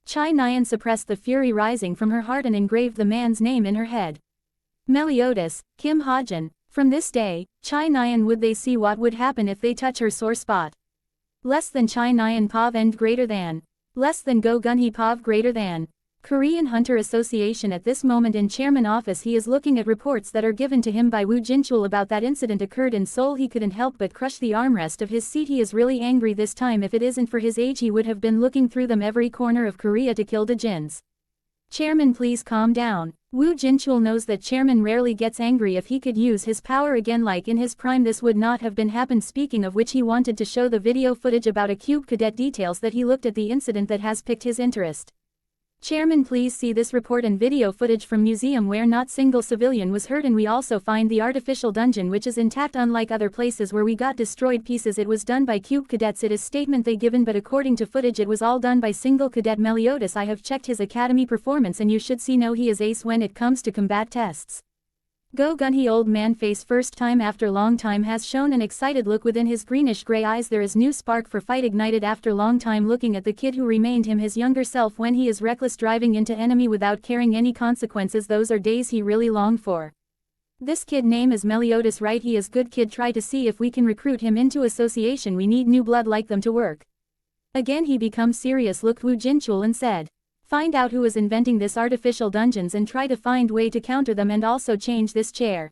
Chai Nyan suppressed the fury rising from her heart and engraved the man's name in her head. Meliodas, Kim Hajin. From this day, Chai Nyan would they see what would happen if they touch her sore spot. Less than Chai Nyan Pav and greater than. Less than Go Gunhee Pav greater than. Korean Hunter Association. At this moment in chairman office, he is looking at reports that are given to him by Woo Jinchul about that incident occurred in Seoul. He couldn't help but crush the armrest of his seat. He is really angry this time. If it isn't for his age, he would have been looking through them every corner of Korea to kill the jinns. "Chairman, please calm down." Woo Jinchul knows that chairman rarely gets angry. If he could use his power again like in his prime, this would not have been happened. Speaking of which, he wanted to show the video footage about a cube cadet, details that he looked at the incident that has piqued his interest. "Chairman, please see this report and video footage from museum where not single civilian was hurt, and we also find the artificial dungeon which is intact unlike other places where we got destroyed pieces. It was done by cube cadets." It is statement they given, but according to footage it was all done by single cadet Meliodas. "I have checked his academy performance and you should see, no, he is ace when it comes to combat tests." Go Gunhee old man face first time after long time has shown an excited look within his greenish gray eyes. There is new spark for fight ignited after long time, looking at the kid who remained him his younger self when he is reckless driving into enemy without caring any consequences. Those are days he really longed for. "This kid name is Meliodas, right? He is good kid. Try to see if we can recruit him into association. We need new blood like them to work." Again he becomes serious, looked Woo Jinchul and said, "Find out who is inventing this artificial dungeons and try to find way to counter them and also change this chair."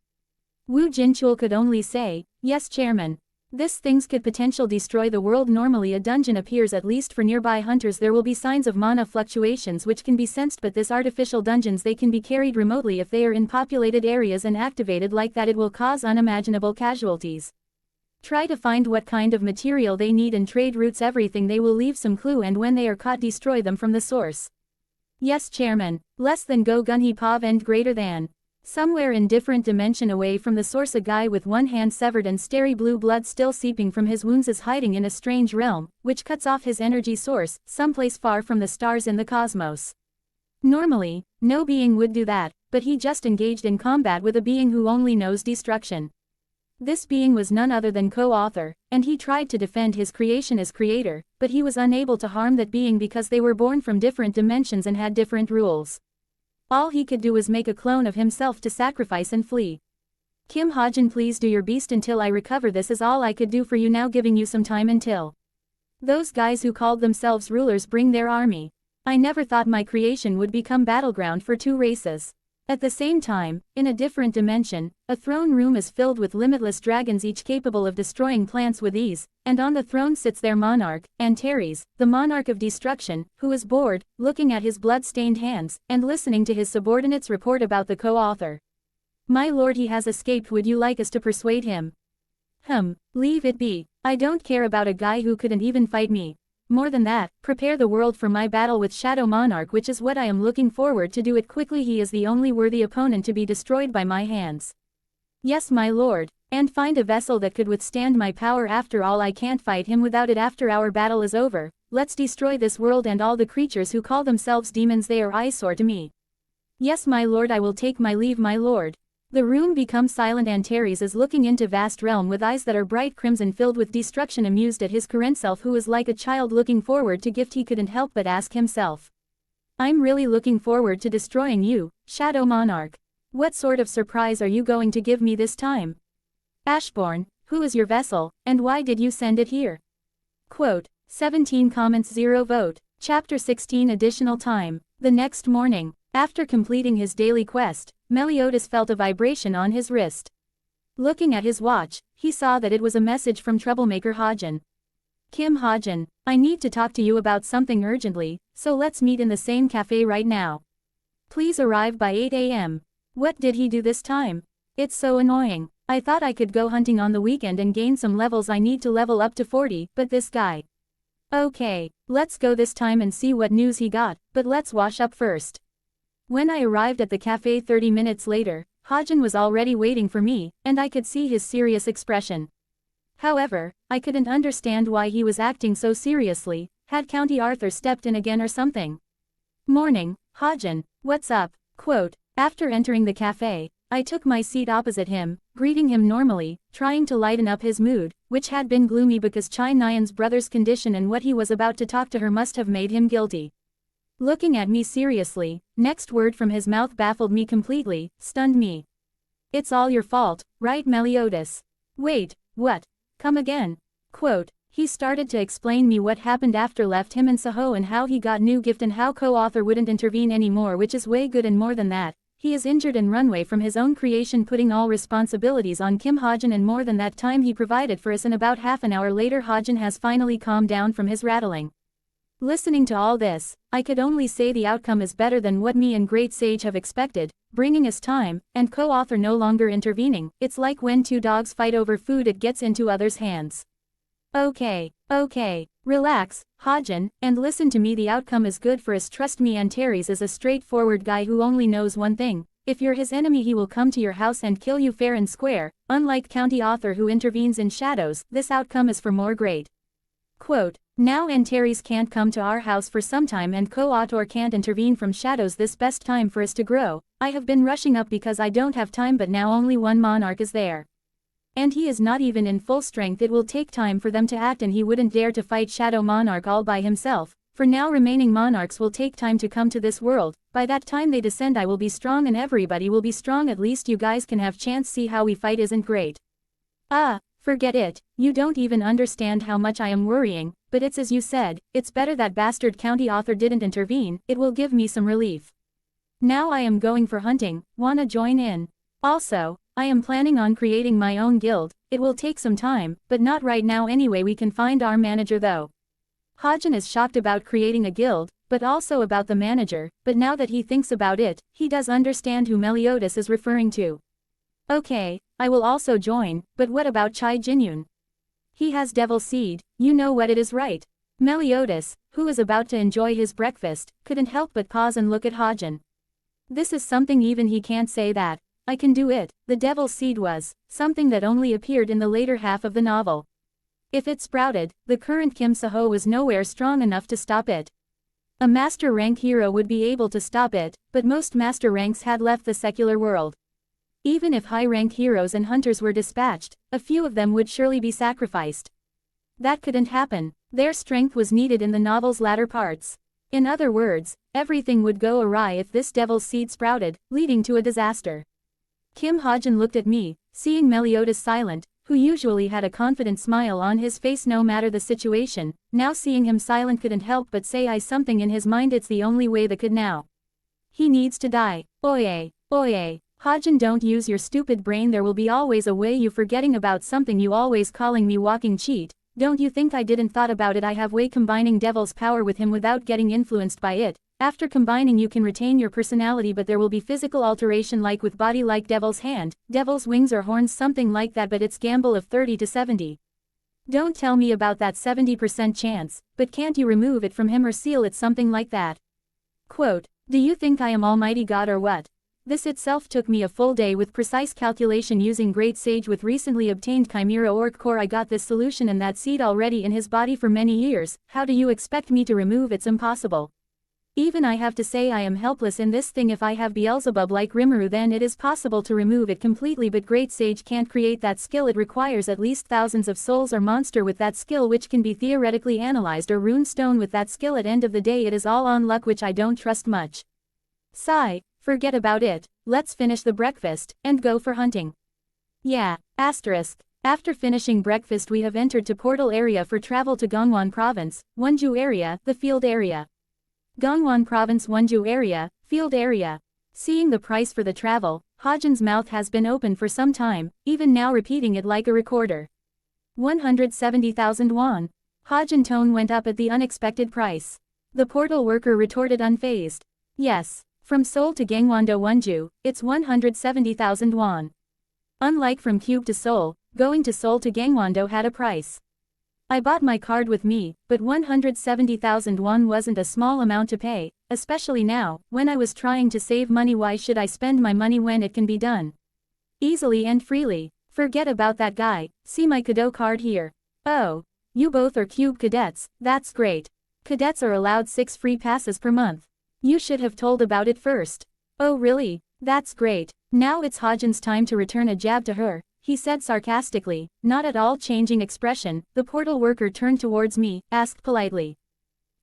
Woo Jinchul could only say, "Yes, chairman. This things could potentially destroy the world. Normally a dungeon appears at least for nearby hunters. There will be signs of mana fluctuations which can be sensed, but this artificial dungeons, they can be carried remotely if they are in populated areas and activated like that. It will cause unimaginable casualties. Try to find what kind of material they need and trade routes, everything. They will leave some clue, and when they are caught, destroy them from the source." "Yes, chairman. Less than Go Gunhee Pav and greater than." Somewhere in different dimension away from the source, a guy with one hand severed and starry blue blood still seeping from his wounds is hiding in a strange realm, which cuts off his energy source, someplace far from the stars in the cosmos. Normally, no being would do that, but he just engaged in combat with a being who only knows destruction. This being was none other than co-author, and he tried to defend his creation as creator, but he was unable to harm that being because they were born from different dimensions and had different rules. All he could do was make a clone of himself to sacrifice and flee. Kim Hajin, please do your best until I recover. This is all I could do for you now, giving you some time until those guys who called themselves rulers bring their army. I never thought my creation would become battleground for two races. At the same time, in a different dimension, a throne room is filled with limitless dragons, each capable of destroying plants with ease, and on the throne sits their monarch, Antares, the monarch of destruction, who is bored, looking at his blood-stained hands, and listening to his subordinates report about the co-author. My lord, he has escaped. Would you like us to persuade him? Leave it be. I don't care about a guy who couldn't even fight me. More than that, prepare the world for my battle with Shadow Monarch, which is what I am looking forward to. Do it quickly. He is the only worthy opponent to be destroyed by my hands. Yes, my lord. And find a vessel that could withstand my power. After all, I can't fight him without it. After our battle is over, let's destroy this world and all the creatures who call themselves demons. They are eyesore to me. Yes, my lord, I will take my leave, my lord. The room becomes silent. Antares is looking into vast realm with eyes that are bright crimson, filled with destruction, amused at his current self, who is like a child looking forward to gift. He couldn't help but ask himself, I'm really looking forward to destroying you, Shadow Monarch. What sort of surprise are you going to give me this time? Ashborn, who is your vessel, and why did you send it here? Quote, 17 comments 0 vote. Chapter 16 Additional time. The next morning, after completing his daily quest, Meliodas felt a vibration on his wrist. Looking at his watch, he saw that it was a message from troublemaker Hajin. Kim Hajin, I need to talk to you about something urgently, so let's meet in the same cafe right now. Please arrive by 8 a.m. What did he do this time? It's so annoying. I thought I could go hunting on the weekend and gain some levels. I need to level up to 40, but this guy. Okay, let's go this time and see what news he got, but let's wash up first. When I arrived at the cafe 30 minutes later, Hajin was already waiting for me, and I could see his serious expression. However, I couldn't understand why he was acting so seriously. Had County Arthur stepped in again or something? Morning, Hajin, what's up? Quote, after entering the cafe, I took my seat opposite him, greeting him normally, trying to lighten up his mood, which had been gloomy because Chai Nyan's brother's condition and what he was about to talk to her must have made him guilty. Looking at me seriously, next word from his mouth baffled me completely, stunned me. It's all your fault, right, Meliodas? Wait, what? Come again. Quote, he started to explain me what happened after left him and Saho and how he got new gift and how co-author wouldn't intervene anymore, which is way good, and more than that, he is injured and run away from his own creation, putting all responsibilities on Kim Hajin, and more than that, time he provided for us. And about half an hour later, Hajin has finally calmed down from his rattling. Listening to all this, I could only say the outcome is better than what me and Great Sage have expected, bringing us time, and co-author no longer intervening. It's like when two dogs fight over food, it gets into others' hands. Okay, relax, Hajin, and listen to me. The outcome is good for us. Trust me, Antares is a straightforward guy who only knows one thing. If you're his enemy, he will come to your house and kill you fair and square. Unlike County Author who intervenes in shadows, this outcome is for more great. Quote, now Antares can't come to our house for some time and co-author can't intervene from shadows. This best time for us to grow. I have been rushing up because I don't have time, but now only one monarch is there. And he is not even in full strength. It will take time for them to act, and he wouldn't dare to fight Shadow Monarch all by himself. For now, remaining monarchs will take time to come to this world. By that time they descend, I will be strong and everybody will be strong. At least you guys can have chance. See how we fight isn't great. Forget it, you don't even understand how much I am worrying, but it's as you said, it's better that bastard County Author didn't intervene. It will give me some relief. Now I am going for hunting. Wanna join in? Also, I am planning on creating my own guild. It will take some time, but not right now anyway. We can find our manager though. Hajin is shocked about creating a guild, but also about the manager, but now that he thinks about it, he does understand who Meliodas is referring to. Okay, I will also join, but what about Chai Jinyun? He has devil seed, you know what it is, right? Meliodas, who is about to enjoy his breakfast, couldn't help but pause and look at Hajin. This is something even he can't say that. I can do it. The devil's seed was something that only appeared in the later half of the novel. If it sprouted, the current Kim Seho was nowhere strong enough to stop it. A master rank hero would be able to stop it, but most master ranks had left the secular world. Even if high-rank heroes and hunters were dispatched, a few of them would surely be sacrificed. That couldn't happen. Their strength was needed in the novel's latter parts. In other words, everything would go awry if this devil's seed sprouted, leading to a disaster. Kim Hajin looked at me, seeing Meliodas silent, who usually had a confident smile on his face no matter the situation. Now seeing him silent couldn't help but say something in his mind. It's the only way that could now. He needs to die. Oye, oye. Hajin, don't use your stupid brain. There will be always a way. You forgetting about something. You always calling me walking cheat. Don't you think I didn't thought about it? I have way combining devil's power with him without getting influenced by it. After combining you can retain your personality, but there will be physical alteration like with body, like devil's hand, devil's wings or horns, something like that, but it's gamble of 30 to 70. Don't tell me about that 70% chance, but can't you remove it from him or seal it, something like that? Quote, do you think I am almighty God or what? This itself took me a full day with precise calculation using great sage with recently obtained chimera orc core. I got this solution and that seed already in his body for many years. How do you expect me to remove? It's impossible. Even I have to say I am helpless in this thing. If I have Beelzebub like Rimuru, then it is possible to remove it completely, but great sage can't create that skill. It requires at least thousands of souls or monster with that skill, which can be theoretically analyzed, or rune stone with that skill. At end of the day it is all on luck, which I don't trust much. Sigh. Forget about it. Let's finish the breakfast and go for hunting. Yeah. Asterisk. After finishing breakfast we have entered to portal area for travel to Gangwon Province, Wonju area, the field area. Gangwon Province, Wonju area, field area. Seeing the price for the travel, Hajin's mouth has been open for some time, even now repeating it like a recorder. 170,000 won. Hajin tone went up at the unexpected price. The portal worker retorted unfazed. Yes. From Seoul to Gangwon-do Wonju, it's 170,000 won. Unlike from Cube to Seoul, going to Seoul to Gangwon-do had a price. I bought my card with me, but 170,000 won wasn't a small amount to pay, especially now, when I was trying to save money. Why should I spend my money when it can be done easily and freely? Forget about that guy. See my Kado card here. Oh, you both are Cube cadets. That's great. Cadets are allowed 6 free passes per month. You should have told about it first. Oh really? That's great. Now it's Hajin's time to return a jab to her, he said sarcastically, not at all changing expression. The portal worker turned towards me, asked politely.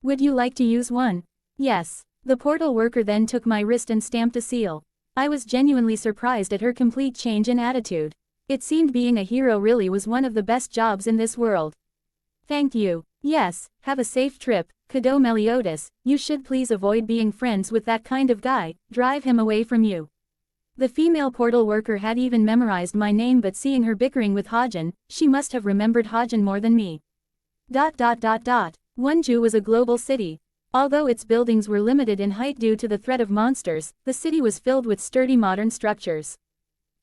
Would you like to use one? Yes. The portal worker then took my wrist and stamped a seal. I was genuinely surprised at her complete change in attitude. It seemed being a hero really was one of the best jobs in this world. Thank you. Yes, have a safe trip, Kado Meliodas. You should please avoid being friends with that kind of guy, drive him away from you. The female portal worker had even memorized my name, but seeing her bickering with Hajin, she must have remembered Hajin more than me. Wonju was a global city. Although its buildings were limited in height due to the threat of monsters, the city was filled with sturdy modern structures.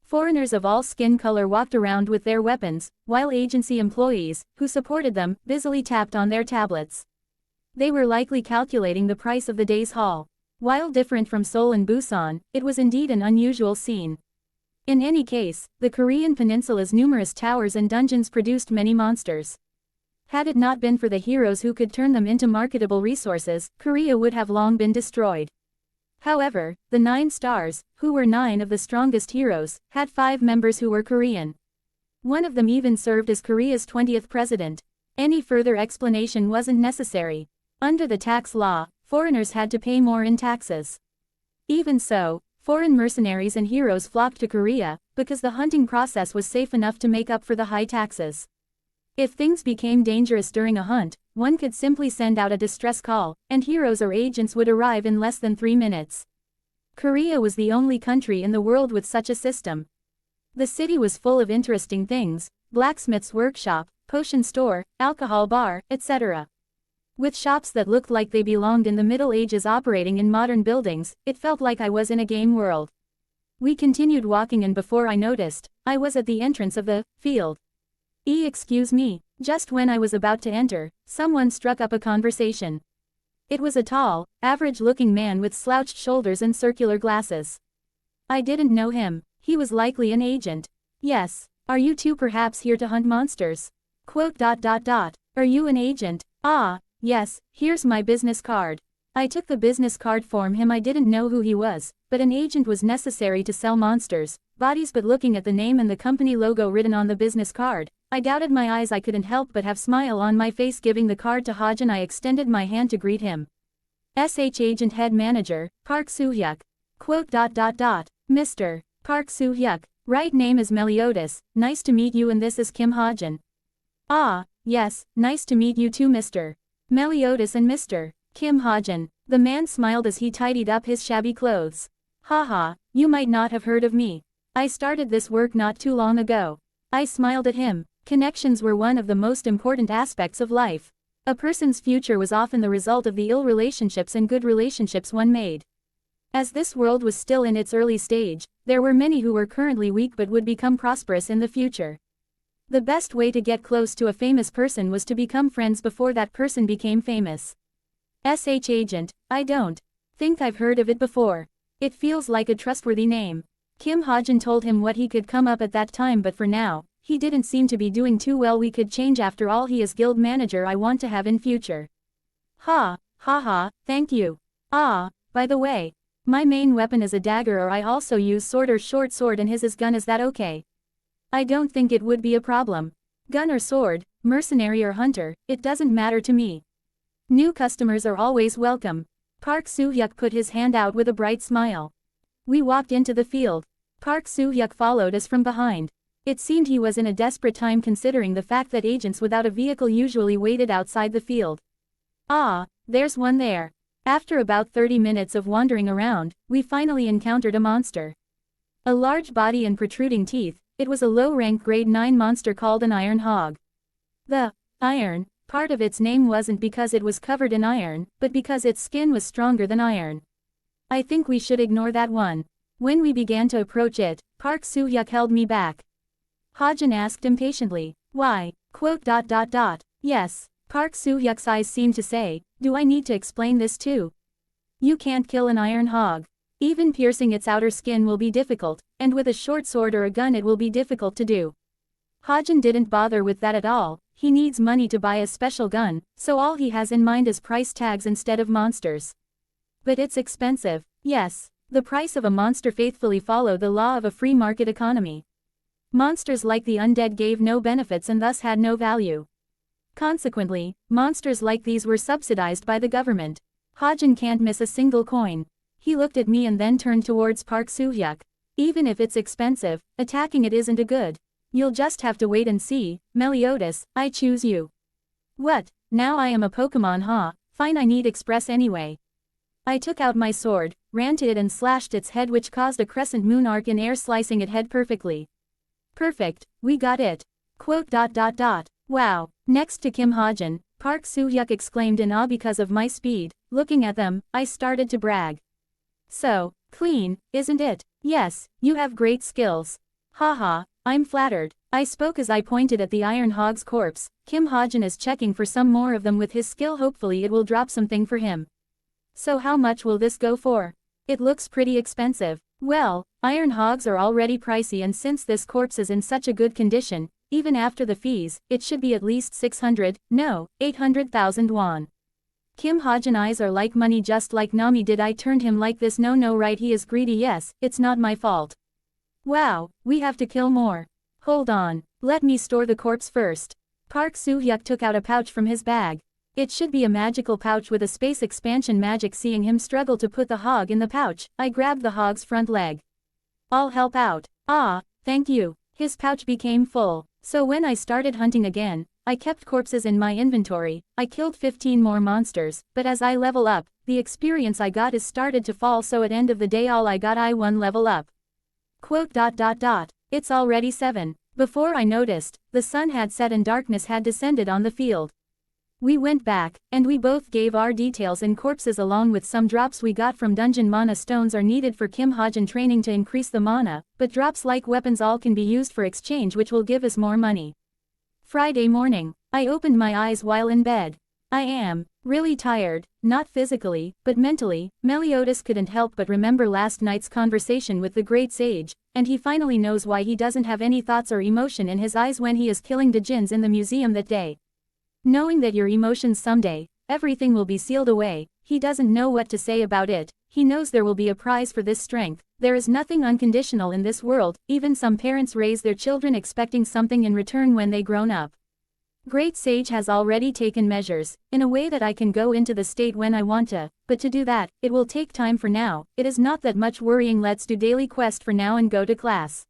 Foreigners of all skin color walked around with their weapons, while agency employees, who supported them, busily tapped on their tablets. They were likely calculating the price of the day's haul. While different from Seoul and Busan, it was indeed an unusual scene. In any case, the Korean peninsula's numerous towers and dungeons produced many monsters. Had it not been for the heroes who could turn them into marketable resources, Korea would have long been destroyed. However, the 9 stars, who were 9 of the strongest heroes, had 5 members who were Korean. One of them even served as Korea's 20th president. Any further explanation wasn't necessary. Under the tax law, foreigners had to pay more in taxes. Even so, foreign mercenaries and heroes flocked to Korea, because the hunting process was safe enough to make up for the high taxes. If things became dangerous during a hunt, one could simply send out a distress call, and heroes or agents would arrive in less than 3 minutes. Korea was the only country in the world with such a system. The city was full of interesting things: blacksmith's workshop, potion store, alcohol bar, etc. With shops that looked like they belonged in the Middle Ages operating in modern buildings, it felt like I was in a game world. We continued walking, and before I noticed, I was at the entrance of the field. Excuse me. Just when I was about to enter, someone struck up a conversation. It was a tall, average-looking man with slouched shoulders and circular glasses. I didn't know him. He was likely an agent. Yes. Are you two perhaps here to hunt monsters? Quote. Are you an agent? Ah, yes, here's my business card. I took the business card from him. I didn't know who he was, but an agent was necessary to sell monsters, bodies. But looking at the name and the company logo written on the business card, I doubted my eyes. I couldn't help but have smile on my face. Giving the card to Hajin, I extended my hand to greet him. Agent Head Manager, Park Soo-hyuk. Quote. Mr. Park Soo-hyuk. Right name is Meliodas. Nice to meet you, and this is Kim Hajin. Ah, yes, nice to meet you too, Mr. Meliodas and Mr. Kim Hajin. The man smiled as he tidied up his shabby clothes. Haha, you might not have heard of me. I started this work not too long ago. I smiled at him. Connections were one of the most important aspects of life. A person's future was often the result of the ill relationships and good relationships one made. As this world was still in its early stage, there were many who were currently weak but would become prosperous in the future. The best way to get close to a famous person was to become friends before that person became famous. Agent, I don't think I've heard of it before. It feels like a trustworthy name. Kim Hajin told him what he could come up at that time, but for now, he didn't seem to be doing too well. We could change, after all he is guild manager. I want to have in future. Ha, thank you. Ah, by the way, my main weapon is a dagger, or I also use sword or short sword, and his is gun. Is that okay? I don't think it would be a problem. Gun or sword, mercenary or hunter, it doesn't matter to me. New customers are always welcome. Park Soo-hyuk put his hand out with a bright smile. We walked into the field. Park Soo-hyuk followed us from behind. It seemed he was in a desperate time, considering the fact that agents without a vehicle usually waited outside the field. Ah, there's one there. After about 30 minutes of wandering around, we finally encountered a monster. A large body and protruding teeth, it was a low-rank grade 9 monster called an iron hog. The iron part of its name wasn't because it was covered in iron, but because its skin was stronger than iron. I think we should ignore that one. When we began to approach it, Park Soo-hyuk held me back. Hajin asked impatiently. Why? Quote. Yes. Park Soo-hyuk's eyes seemed to say, do I need to explain this too? You can't kill an iron hog. Even piercing its outer skin will be difficult, and with a short sword or a gun it will be difficult to do. Hajin didn't bother with that at all. He needs money to buy a special gun, so all he has in mind is price tags instead of monsters. But it's expensive. Yes. The price of a monster faithfully follow the law of a free market economy. Monsters like the undead gave no benefits and thus had no value. Consequently, monsters like these were subsidized by the government. Hajin can't miss a single coin. He looked at me and then turned towards Park Soo-hyuk. Even if it's expensive, attacking it isn't a good. You'll just have to wait and see. Meliodas, I choose you. What? Now I am a Pokemon, huh? Fine, I need express anyway. I took out my sword, ran to it and slashed its head, which caused a crescent moon arc in air, slicing its head perfectly. Perfect, we got it. Quote. Wow. Next to Kim Hajin, Park Soo-hyuk exclaimed in awe because of my speed. Looking at them, I started to brag. So, clean, isn't it? Yes, you have great skills. Haha, I'm flattered. I spoke as I pointed at the iron hog's corpse. Kim Hajin is checking for some more of them with his skill. Hopefully it will drop something for him. So how much will this go for? It looks pretty expensive. Well, iron hogs are already pricey, and since this corpse is in such a good condition, even after the fees, it should be at least 800,000 won. Kim Hajin eyes are like money, just like Nami. Did I turn him like this? No, right, he is greedy. Yes, it's not my fault. Wow, we have to kill more. Hold on, let me store the corpse first. Park Soo-hyuk took out a pouch from his bag. It should be a magical pouch with a space expansion magic. Seeing him struggle to put the hog in the pouch, I grabbed the hog's front leg. I'll help out. Ah, thank you. His pouch became full. So when I started hunting again, I kept corpses in my inventory. I killed 15 more monsters, but as I level up, the experience I got is started to fall, so at end of the day all I got I 1 level up. Quote. It's already 7. Before I noticed, the sun had set and darkness had descended on the field. We went back, and we both gave our details and corpses along with some drops we got from dungeon. Mana stones are needed for Kim Hajin training to increase the mana, but drops like weapons all can be used for exchange, which will give us more money. Friday morning. I opened my eyes while in bed. I am really tired, not physically, but mentally. Meliodas couldn't help but remember last night's conversation with the great sage, and he finally knows why he doesn't have any thoughts or emotion in his eyes when he is killing the jinns in the museum that day. Knowing that your emotions someday, everything will be sealed away, he doesn't know what to say about it. He knows there will be a prize for this strength. There is nothing unconditional in this world. Even some parents raise their children expecting something in return when they grown up. Great Sage has already taken measures, in a way that I can go into the state when I want to, but to do that, it will take time for now. It is not that much worrying. Let's do daily quest for now and go to class.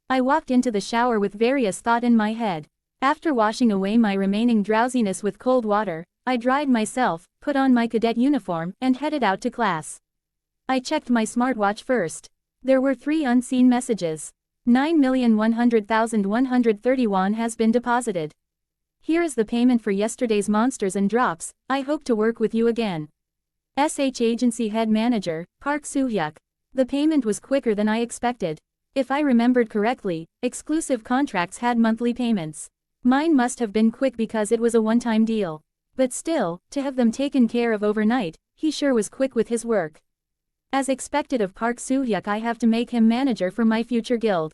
I walked into the shower with various thought in my head. After washing away my remaining drowsiness with cold water, I dried myself, put on my cadet uniform, and headed out to class. I checked my smartwatch first. There were 3 unseen messages. 9,100,130 won has been deposited. Here is the payment for yesterday's monsters and drops. I hope to work with you again. SH Agency Head Manager, Park Soo-hyuk. The payment was quicker than I expected. If I remembered correctly, exclusive contracts had monthly payments. Mine must have been quick because it was a one-time deal. But still, to have them taken care of overnight, he sure was quick with his work. As expected of Park Soo-hyuk, I have to make him manager for my future guild.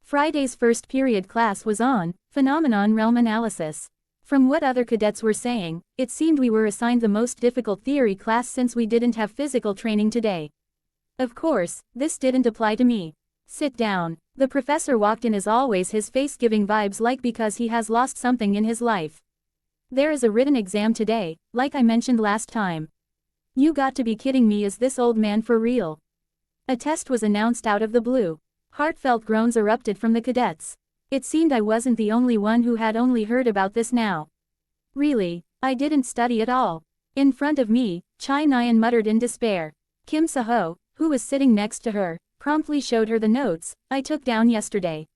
Friday's first period class was on Phenomenon Realm Analysis. From what other cadets were saying, it seemed we were assigned the most difficult theory class since we didn't have physical training today. Of course, this didn't apply to me. Sit down. The professor walked in as always, his face giving vibes like because he has lost something in his life. There is a written exam today, like I mentioned last time. You got to be kidding me, is this old man for real? A test was announced out of the blue. Heartfelt groans erupted from the cadets. It seemed I wasn't the only one who had only heard about this now. Really, I didn't study at all. In front of me, Chai Nyan muttered in despair. Kim Saho, who was sitting next to her, promptly showed her the notes I took down yesterday.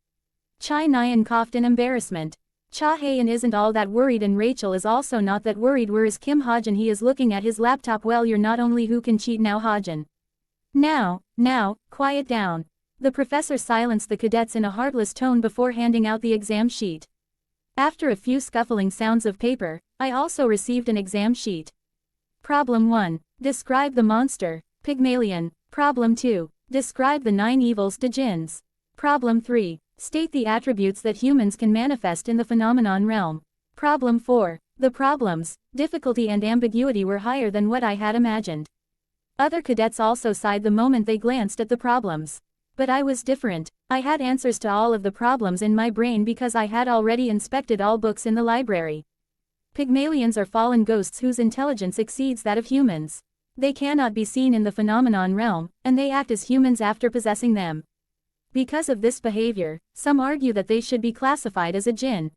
Chai Nyan coughed in embarrassment. Cha Hayan isn't all that worried, and Rachel is also not that worried. Where is Kim Hajin? He is looking at his laptop. Well, you're not only who can cheat now, Hajin. Now, quiet down. The professor silenced the cadets in a heartless tone before handing out the exam sheet. After a few scuffling sounds of paper, I also received an exam sheet. Problem 1. Describe the monster, Pygmalion. Problem 2. Describe the 9 evils to jinns. Problem 3. State the attributes that humans can manifest in the phenomenon realm. Problem 4. The problems, difficulty and ambiguity were higher than what I had imagined. Other cadets also sighed the moment they glanced at the problems. But I was different. I had answers to all of the problems in my brain because I had already inspected all books in the library. Pygmalions are fallen ghosts whose intelligence exceeds that of humans. They cannot be seen in the phenomenon realm, and they act as humans after possessing them. Because of this behavior, some argue that they should be classified as a jinn.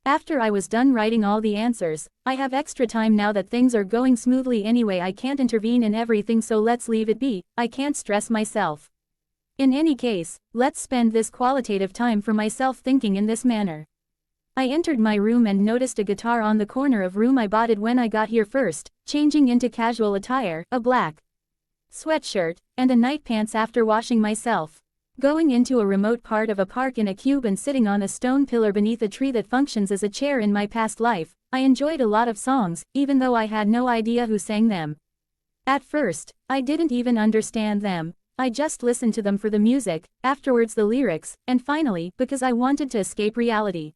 After I was done writing all the answers, I have extra time now that things are going smoothly anyway. I can't intervene in everything, so let's leave it be. I can't stress myself. In any case, let's spend this qualitative time for myself thinking in this manner. I entered my room and noticed a guitar on the corner of room. I bought it when I got here first, changing into casual attire, a black sweatshirt, and a night pants after washing myself. Going into a remote part of a park in a cube and sitting on a stone pillar beneath a tree that functions as a chair. In my past life, I enjoyed a lot of songs, even though I had no idea who sang them. At first, I didn't even understand them. I just listened to them for the music, afterwards the lyrics, and finally, because I wanted to escape reality.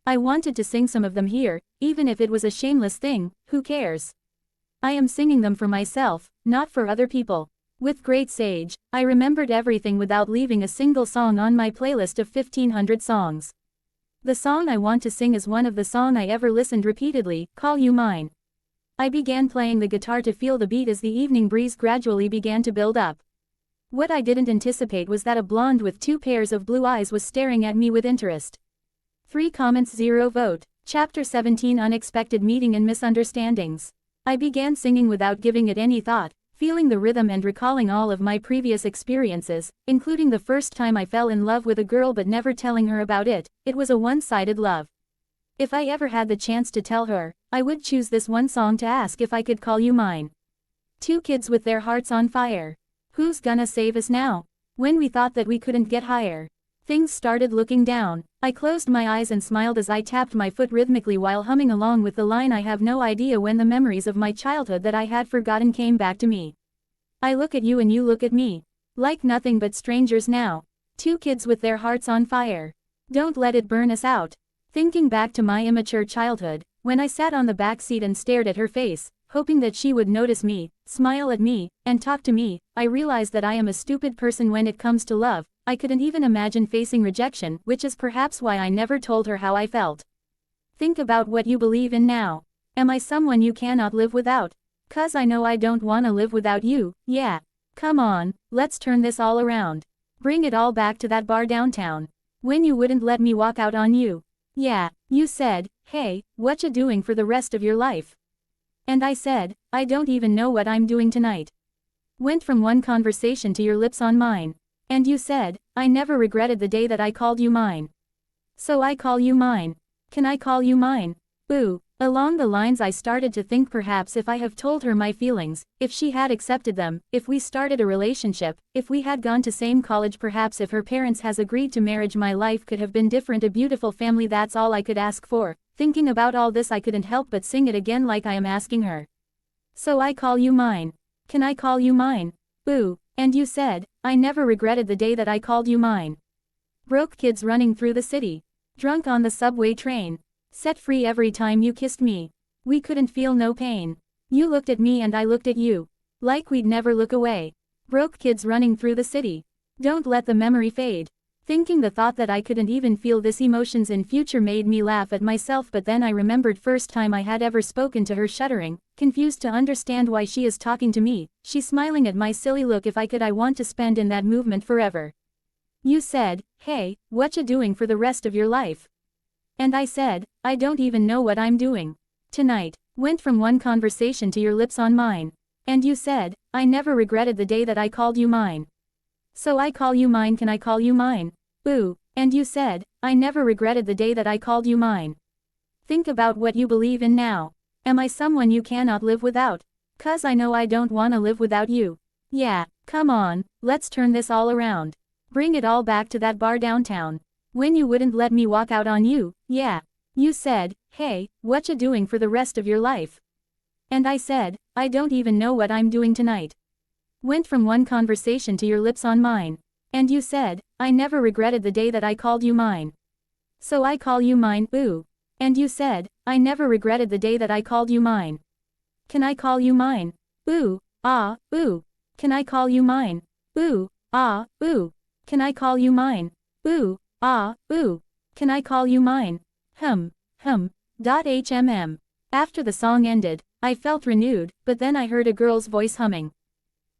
I wanted to sing some of them here, even if it was a shameless thing. Who cares? I am singing them for myself, not for other people. With Great Sage, I remembered everything without leaving a single song on my playlist of 1500 songs. The song I want to sing is one of the songs I ever listened repeatedly, Call You Mine. I began playing the guitar to feel the beat as the evening breeze gradually began to build up. What I didn't anticipate was that a blonde with 2 pairs of blue eyes was staring at me with interest. 3 comments 0 vote. Chapter 17 Unexpected Meeting and Misunderstandings. I began singing without giving it any thought, feeling the rhythm and recalling all of my previous experiences, including the first time I fell in love with a girl but never telling her about it. It was a one-sided love. If I ever had the chance to tell her, I would choose this one song to ask if I could call you mine. 2 kids with their hearts on fire. Who's gonna save us now? When we thought that we couldn't get higher. Things started looking down. I closed my eyes and smiled as I tapped my foot rhythmically while humming along with the line, I have no idea when the memories of my childhood that I had forgotten came back to me. I look at you and you look at me. Like nothing but strangers now. Two kids with their hearts on fire. Don't let it burn us out. Thinking back to my immature childhood, when I sat on the back seat and stared at her face, hoping that she would notice me, smile at me, and talk to me, I realized that I am a stupid person when it comes to love. I couldn't even imagine facing rejection, which is perhaps why I never told her how I felt. Think about what you believe in now. Am I someone you cannot live without? 'Cause I know I don't wanna live without you, yeah. Come on, let's turn this all around. Bring it all back to that bar downtown. When you wouldn't let me walk out on you. Yeah, you said, hey, what you doing for the rest of your life? And I said, I don't even know what I'm doing tonight. Went from one conversation to your lips on mine. And you said, I never regretted the day that I called you mine. So I call you mine. Can I call you mine? Ooh. Along the lines I started to think perhaps if I have told her my feelings, if she had accepted them, if we started a relationship, if we had gone to same college, perhaps if her parents has agreed to marriage, my life could have been different, a beautiful family, that's all I could ask for. Thinking about all this I couldn't help but sing it again like I am asking her. So I call you mine. Can I call you mine? Ooh. And you said, I never regretted the day that I called you mine. Broke kids running through the city. Drunk on the subway train. Set free every time you kissed me. We couldn't feel no pain. You looked at me and I looked at you. Like we'd never look away. Broke kids running through the city. Don't let the memory fade. Thinking the thought that I couldn't even feel this emotions in future made me laugh at myself, but then I remembered first time I had ever spoken to her, shuddering, confused to understand why she is talking to me. She's smiling at my silly look. If I could, I want to spend in that movement forever. You said, hey, what you doing for the rest of your life? And I said, I don't even know what I'm doing tonight. Went from one conversation to your lips on mine. And you said, I never regretted the day that I called you mine. So I call you mine. Can I call you mine? Ooh. And you said, I never regretted the day that I called you mine. Think about what you believe in now. Am I someone you cannot live without? 'Cause I know I don't wanna live without you. Yeah, come on, let's turn this all around. Bring it all back to that bar downtown. When you wouldn't let me walk out on you, yeah. You said, hey, what you doing for the rest of your life? And I said, I don't even know what I'm doing tonight. Went from one conversation to your lips on mine. And you said, I never regretted the day that I called you mine. So I call you mine. Ooh. And you said, I never regretted the day that I called you mine. Can I call you mine? Ooh. Ah. Ooh. Can I call you mine? Ooh. Ah. Ooh. Can I call you mine? Ooh. Ah, ooh. Can I call you mine? HMM. After the song ended, I felt renewed, but then I heard a girl's voice humming.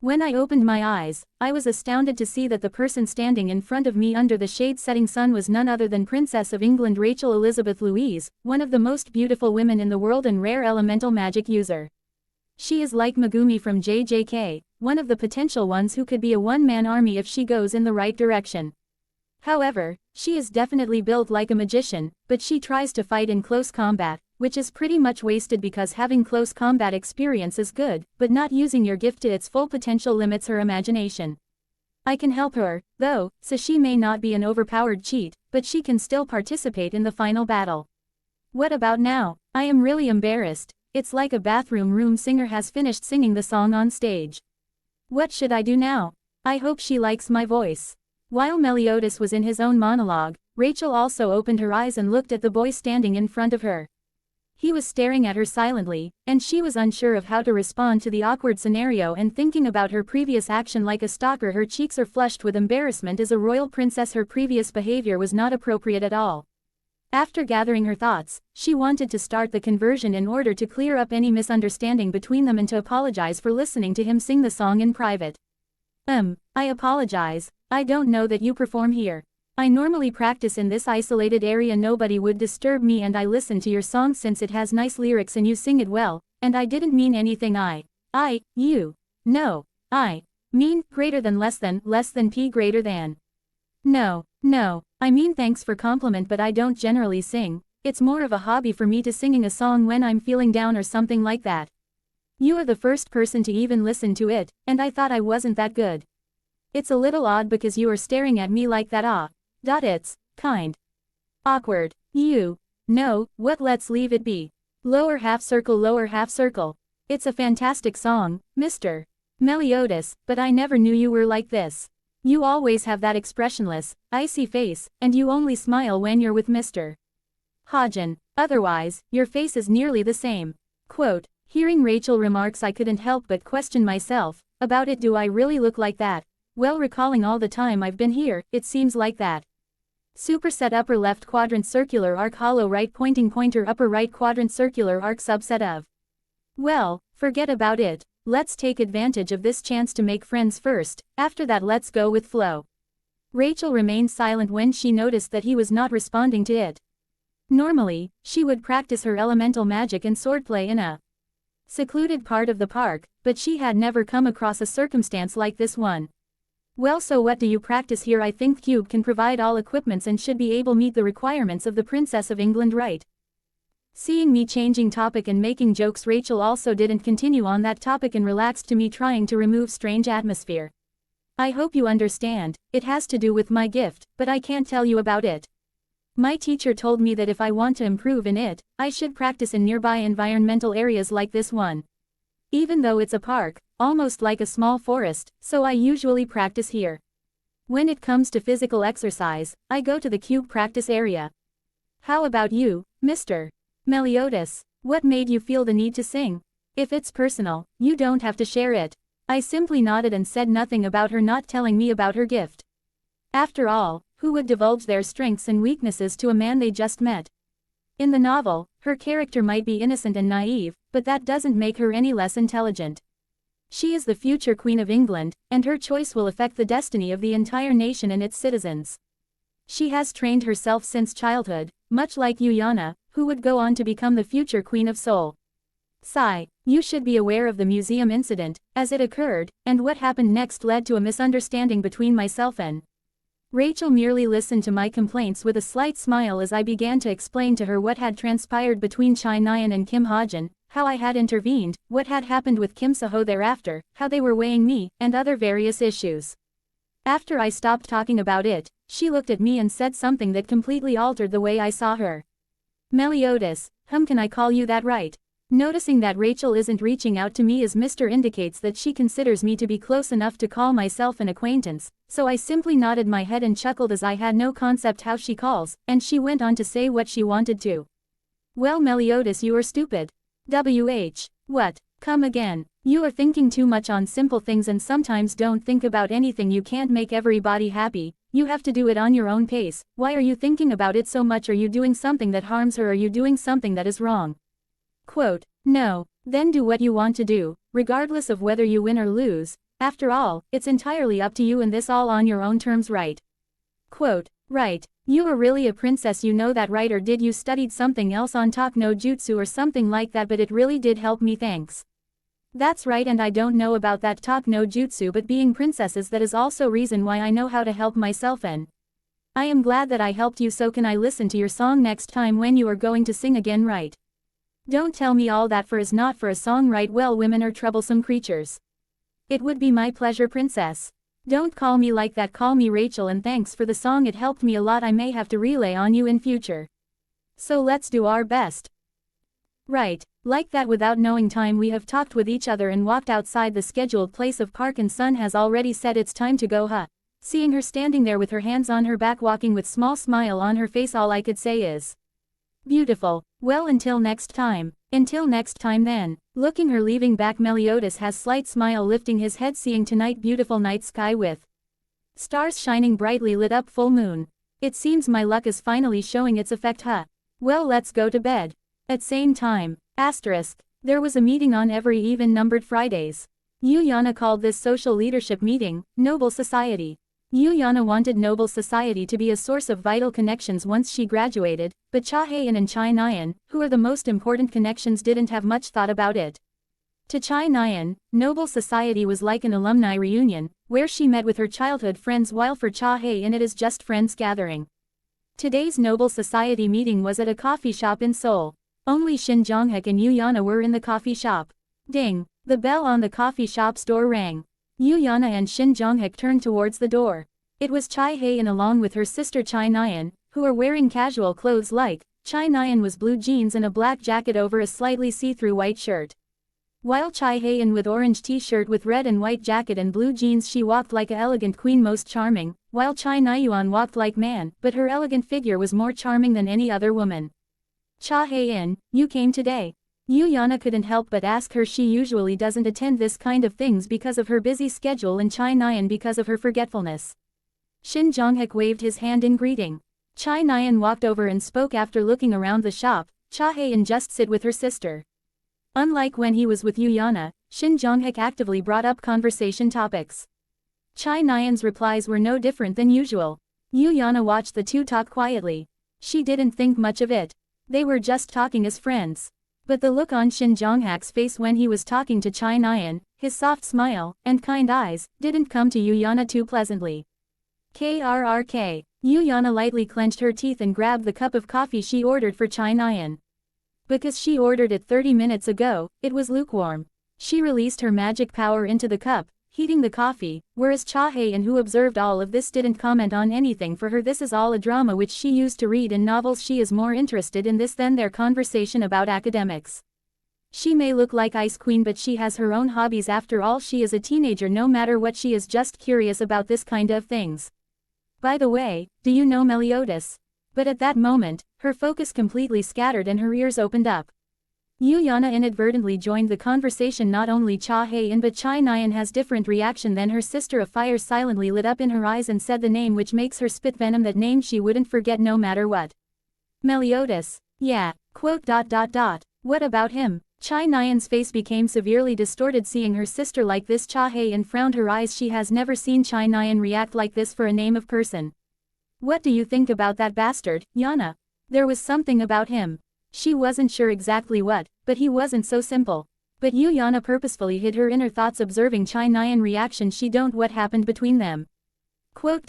When I opened my eyes, I was astounded to see that the person standing in front of me under the shade-setting sun was none other than Princess of England Rachel Elizabeth Louise, one of the most beautiful women in the world and rare elemental magic user. She is like Megumi from JJK, one of the potential ones who could be a one-man army if she goes in the right direction. However, she is definitely built like a magician, but she tries to fight in close combat, which is pretty much wasted because having close combat experience is good, but not using your gift to its full potential limits her imagination. I can help her, though, so she may not be an overpowered cheat, but she can still participate in the final battle. What about now? I am really embarrassed. It's like a bathroom room singer has finished singing the song on stage. What should I do now? I hope she likes my voice. While Meliodas was in his own monologue, Rachel also opened her eyes and looked at the boy standing in front of her. He was staring at her silently, and she was unsure of how to respond to the awkward scenario and thinking about her previous action like a stalker. Her cheeks are flushed with embarrassment. As a royal princess, her previous behavior was not appropriate at all. After gathering her thoughts, she wanted to start the conversion in order to clear up any misunderstanding between them and to apologize for listening to him sing the song in private. I apologize. I don't know that you perform here. I normally practice in this isolated area. Nobody would disturb me, and I listen to your song since it has nice lyrics and you sing it well, and I didn't mean anything. You. No. I mean greater than less than p greater than. No. I mean thanks for compliment, but I don't generally sing. It's more of a hobby for me to singing a song when I'm feeling down or something like that. You are the first person to even listen to it, and I thought I wasn't that good. It's a little odd because you are staring at me like that. It's kind awkward. No, what, let's leave it be. Lower half circle, lower half circle. It's a fantastic song, Mr. Meliodas, but I never knew you were like this. You always have that expressionless, icy face, and you only smile when you're with Mr. Hajin. Otherwise, your face is nearly the same. Quote, hearing Rachel remarks, I couldn't help but question myself about it. Do I really look like that? Well, recalling all the time I've been here, it seems like that. Superset upper left quadrant circular arc hollow right pointing pointer upper right quadrant circular arc subset of. Well, forget about it. Let's take advantage of this chance to make friends first, after that let's go with flow. Rachel remained silent when she noticed that he was not responding to it. Normally, she would practice her elemental magic and swordplay in a secluded part of the park, but she had never come across a circumstance like this one. Well, so what do you practice here? I think Cube can provide all equipments and should be able meet the requirements of the Princess of England, right? Seeing me changing topic and making jokes, Rachel also didn't continue on that topic and relaxed to me, trying to remove strange atmosphere. I hope you understand, it has to do with my gift, but I can't tell you about it. My teacher told me that if I want to improve in it, I should practice in nearby environmental areas like this one. Even though it's a park, almost like a small forest, so I usually practice here. When it comes to physical exercise, I go to the cube practice area. How about you, Mr. Meliodas? What made you feel the need to sing? If it's personal, you don't have to share it. I simply nodded and said nothing about her not telling me about her gift. After all, who would divulge their strengths and weaknesses to a man they just met? In the novel, her character might be innocent and naive, but that doesn't make her any less intelligent. She is the future Queen of England, and her choice will affect the destiny of the entire nation and its citizens. She has trained herself since childhood, much like Yana, who would go on to become the future Queen of Seoul. Sigh, you should be aware of the museum incident, as it occurred, and what happened next led to a misunderstanding between myself and Rachel merely listened to my complaints with a slight smile as I began to explain to her what had transpired between Chai Nyan and Kim Hajin, how I had intervened, what had happened with Kim Seho thereafter, how they were weighing me, and other various issues. After I stopped talking about it, she looked at me and said something that completely altered the way I saw her. Meliodas, can I call you that, right? Noticing that Rachel isn't reaching out to me as Mr. indicates that she considers me to be close enough to call myself an acquaintance, so I simply nodded my head and chuckled as I had no concept how she calls, and she went on to say what she wanted to. Well, Meliodas, you are stupid. What? Come again. You are thinking too much on simple things and sometimes don't think about anything. You can't make everybody happy, you have to do it on your own pace. Why are you thinking about it so much? Are you doing something that harms her? Are you doing something that is wrong? Quote, no. Then do what you want to do, regardless of whether you win or lose. After all, it's entirely up to you and this all on your own terms, right? Quote, right. You are really a princess, you know that, right? Or did you studied something else on talk no jutsu or something like that? But it really did help me, thanks. That's right, and I don't know about that talk no jutsu, but being princesses, that is also reason why I know how to help myself, and I am glad that I helped you. So can I listen to your song next time when you are going to sing again, right? Don't tell me all that for is not for a song, right? Well, women are troublesome creatures. It would be my pleasure, princess. Don't call me like that, call me Rachel, and thanks for the song, it helped me a lot. I may have to relay on you in future. So let's do our best. Right, like that. Without knowing time, we have talked with each other and walked outside the scheduled place of park, and sun has already set, it's time to go. Seeing her standing there with her hands on her back walking with small smile on her face, all I could say is beautiful. Well, until next time. Until next time then. Looking her leaving back, Meliodas has slight smile lifting his head, seeing tonight beautiful night sky with stars shining brightly, lit up full moon. It seems my luck is finally showing its effect. Well, let's go to bed. At same time. There was a meeting on every even-numbered Fridays. Yana called this social leadership meeting, Noble Society. Yana wanted Noble Society to be a source of vital connections once she graduated, but Cha Hayan and Chai Nyan, who are the most important connections, didn't have much thought about it. To Chai Nyan, Noble Society was like an alumni reunion, where she met with her childhood friends, while for Cha Hayan it is just friends gathering. Today's Noble Society meeting was at a coffee shop in Seoul. Only Shin Jonghyuk and Yana were in the coffee shop. Ding! The bell on the coffee shop's door rang. Yana and Shin Jonghyuk turned towards the door. It was Chai Hae-in along with her sister Chai Nyan, who were wearing casual clothes like, Chai Nyan was blue jeans and a black jacket over a slightly see-through white shirt. While Chai Hae-in with orange t-shirt with red and white jacket and blue jeans, she walked like a elegant queen, most charming, while Chai Nayuan walked like man, but her elegant figure was more charming than any other woman. Chai Hae-in, you came today. Yana couldn't help but ask her. She usually doesn't attend this kind of things because of her busy schedule, and Chai Nyan because of her forgetfulness. Shin Jong-hak waved his hand in greeting. Chai Nyan walked over and spoke after looking around the shop. Chai Hae-in just sit with her sister. Unlike when he was with Yana, Shin Jong-hak actively brought up conversation topics. Chai Nyan's replies were no different than usual. Yana watched the two talk quietly. She didn't think much of it. They were just talking as friends. But the look on Shin Jong-hak's face when he was talking to Chai Nyan, his soft smile, and kind eyes, didn't come to Yana too pleasantly. KRRK. Yana lightly clenched her teeth and grabbed the cup of coffee she ordered for Chai Nyan. Because she ordered it 30 minutes ago, it was lukewarm. She released her magic power into the cup, heating the coffee, whereas Chai Hae-in, who observed all of this, didn't comment on anything. For her, this is all a drama which she used to read in novels. She is more interested in this than their conversation about academics. She may look like Ice Queen, but she has her own hobbies. After all, she is a teenager. No matter what, she is just curious about this kind of things. By the way, do you know Meliodas? But at that moment, her focus completely scattered and her ears opened up. Yana inadvertently joined the conversation. Not only Chai Hae-in but Chai Nyan has different reaction than her sister. A fire silently lit up in her eyes and said the name which makes her spit venom, that name she wouldn't forget no matter what. Meliodas. Yeah. What about him? Chai Nyan's face became severely distorted seeing her sister like this. Chai Hae-in frowned her eyes. She has never seen Chai Nyan react like this for a name of person. What do you think about that bastard, Yana? There was something about him. She wasn't sure exactly what, but he wasn't so simple. But Yana purposefully hid her inner thoughts observing Chai Nyan reaction. She don't what happened between them. What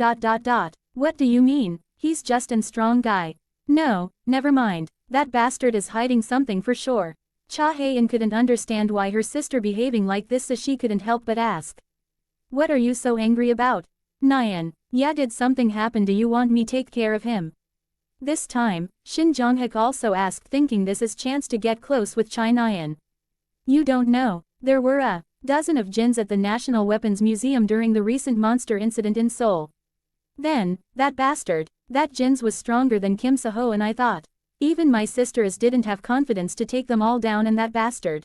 do you mean? He's just an strong guy. No, never mind. That bastard is hiding something for sure. Chai Hae-in couldn't understand why her sister behaving like this, so she couldn't help but ask. What are you so angry about? Nyan. Yeah, did something happen? Do you want me take care of him? This time, Shin Jong-hak also asked, thinking this is chance to get close with Chai Nyan. You don't know, there were a dozen of Jins at the National Weapons Museum during the recent monster incident in Seoul. Then, that bastard, that Jins was stronger than Kim Seho, and I thought. Even my sisters didn't have confidence to take them all down, and that bastard.